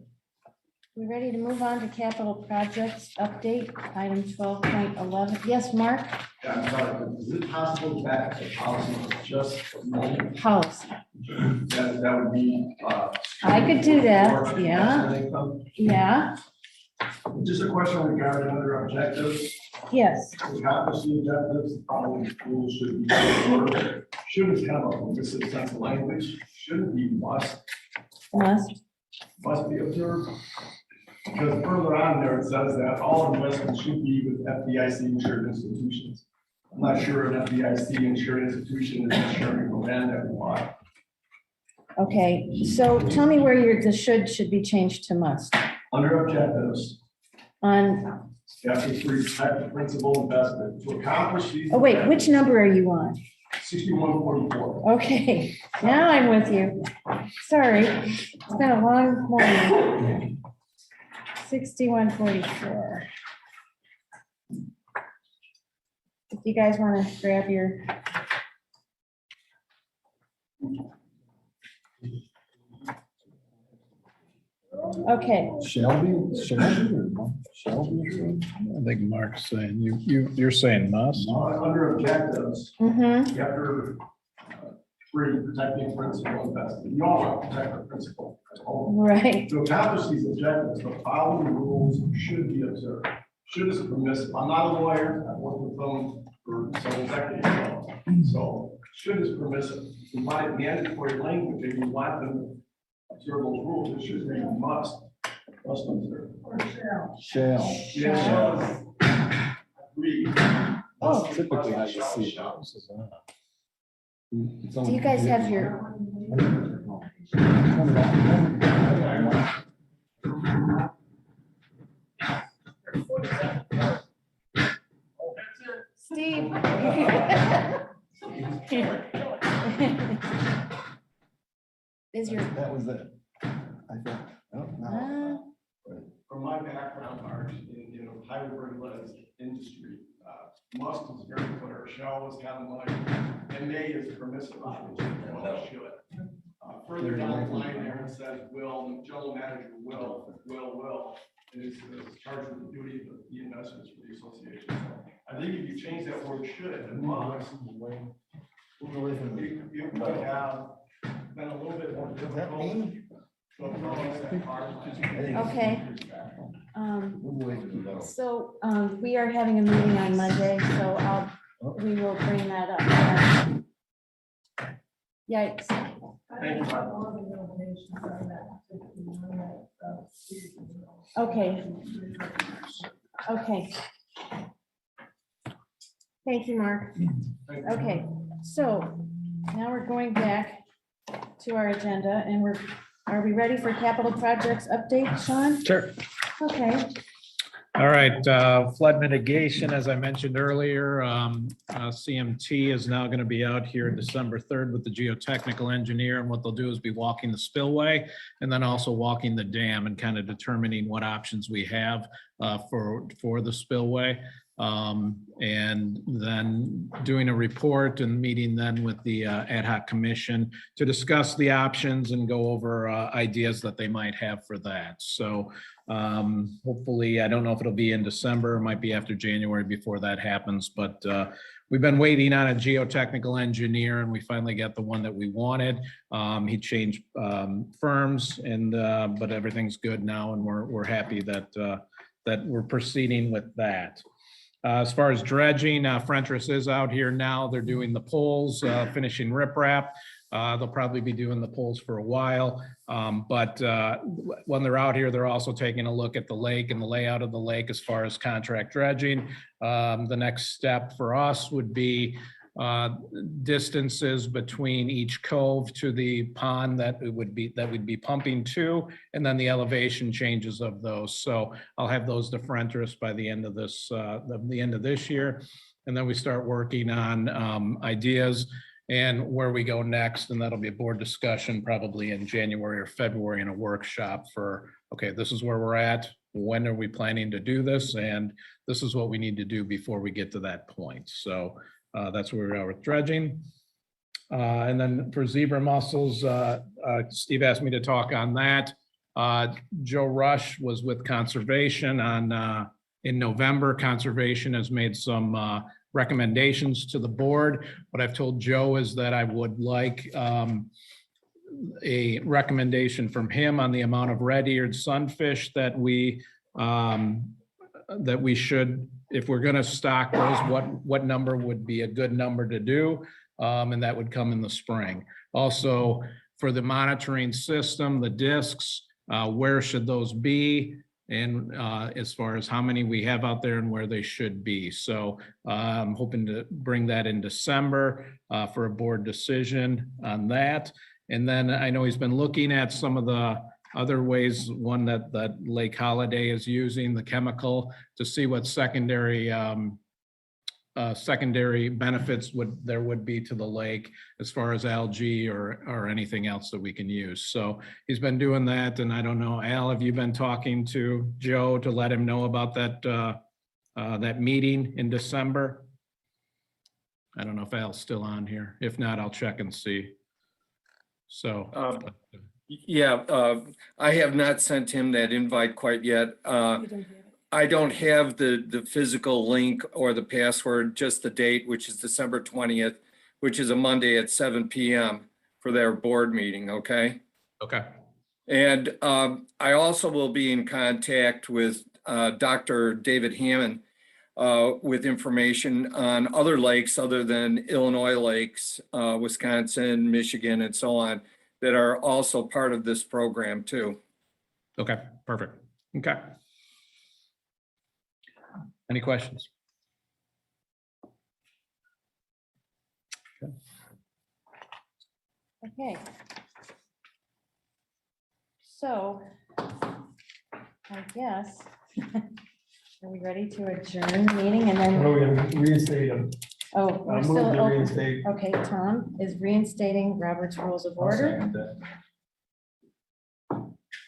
We ready to move on to capital projects update, item 12.11. Yes, Mark? Yeah, I'm sorry, is it possible that the policy just Policy. that would be? I could do that, yeah. Yeah, Just a question regarding other objectives. yes. To accomplish the objectives, the following rules should be. Should is kind of a permissive sense of language, shouldn't be must be observed. Because further on there, it says that all investments should be with FDIC insured institutions. I'm not sure an FDIC insured institution is insuring the land that we buy. Okay, so tell me where the should be changed to must. Under objectives, On, you have to protect the principal investment to accomplish these. oh wait, which number are you on? 6144. Okay, now I'm with you. Sorry, it's been a long morning. 6144. If you guys want to grab your. Okay. Shelby. I think Mark's saying, you're saying must? Under objectives, Mm-hmm. after 3, protecting principal investment. You all want to protect the principal. Right. To accomplish these objectives, the following rules should be observed. Should is permissive. I'm not a lawyer. I've worked with them for several decades now. So should is permissive. You want mandatory language and you want them to observe those rules. It should be must observe. Or Shall. Yeah. Read. Oh. Typically, how you see Do you guys have your, Steve? Is your, That was it. I think. From my background, Mark, in highly regulated industry, must is very clear, shall is kind of like, and may is permissive, obviously, well, should. Further down the line there, it says will, the general manager will, is charged with the duty of the investments for the association. So I think if you change that word should to must, it would have been a little bit more difficult. okay. So, we are having a meeting on Monday, so we will bring that up. Yikes. Okay. Okay. Thank you, Mark. Okay, so now we're going back to our agenda and are we ready for capital projects update, Sean? Sure. Okay. All right, flood mitigation, as I mentioned earlier, CMT is now going to be out here December 3rd with the geotechnical engineer, and what they'll do is be walking the spillway and then also walking the dam and kind of determining what options we have for the spillway. And then doing a report and meeting then with the ad hoc commission to discuss the options and go over ideas that they might have for that. So hopefully, I don't know if it'll be in December, it might be after January before that happens, but we've been waiting on a geotechnical engineer and we finally got the one that we wanted. He changed firms and but everything's good now and we're happy that that we're proceeding with that. As far as dredging, Frentress is out here now. They're doing the poles, finishing riprap. They'll probably be doing the poles for a while. But when they're out here, they're also taking a look at the lake and the layout of the lake as far as contract dredging. The next step for us would be distances between each cove to the pond that we'd be pumping to, and then the elevation changes of those. So I'll have those to Frentress by the end of this year, and then we start working on ideas. and where we go next. And that'll be a board discussion probably in January or February in a workshop for, okay, this is where we're at. When are we planning to do this? And this is what we need to do before we get to that point. So that's where we are with dredging. And then for zebra mussels, Steve asked me to talk on that. Joe Rush was with Conservation in November. Conservation has made some recommendations to the board. What I've told Joe is that I would like a recommendation from him on the amount of red-eared sunfish that we should, if we're going to stock those, what number would be a good number to do, and that would come in the spring. Also, for the monitoring system, the discs, where should those be? And as far as how many we have out there and where they should be. So I'm hoping to bring that in December for a board decision on that. And then I know he's been looking at some of the other ways, one that Lake Holiday is using, the chemical, to see what secondary benefits there would be to the lake as far as algae or anything else that we can use. So he's been doing that, and I don't know, Al, have you been talking to Joe to let him know about that meeting in December? I don't know if Al's still on here. If not, I'll check and see. So. Yeah, I have not sent him that invite quite yet. I don't have the physical link or the password, just the date, which is December 20th, which is a Monday at 7 p.m. for their board meeting, okay? Okay. And I also will be in contact with Dr. David Hammond with information on other lakes other than Illinois lakes, Wisconsin, Michigan, and so on, that are also part of this program too. Okay, perfect. Okay. Any questions? Okay. So I guess, are we ready to adjourn the meeting and then? What are we gonna reinstate them? Oh, I we're move still to open. reinstate. Okay, Tom is reinstating Robert's Rules of Order.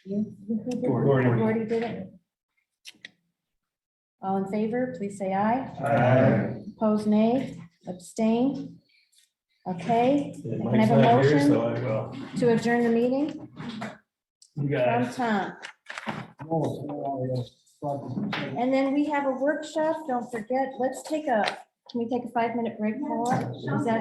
Who Gordy. did it? All in favor, please say aye. Aye. Opposed, nay. Abstain. Okay, Yeah, I can Mike's have a not here, motion so I will. to adjourn the meeting You got it. from Tom. And then we have a workshop, don't forget, can we take a 5-minute break, Paula? Is that?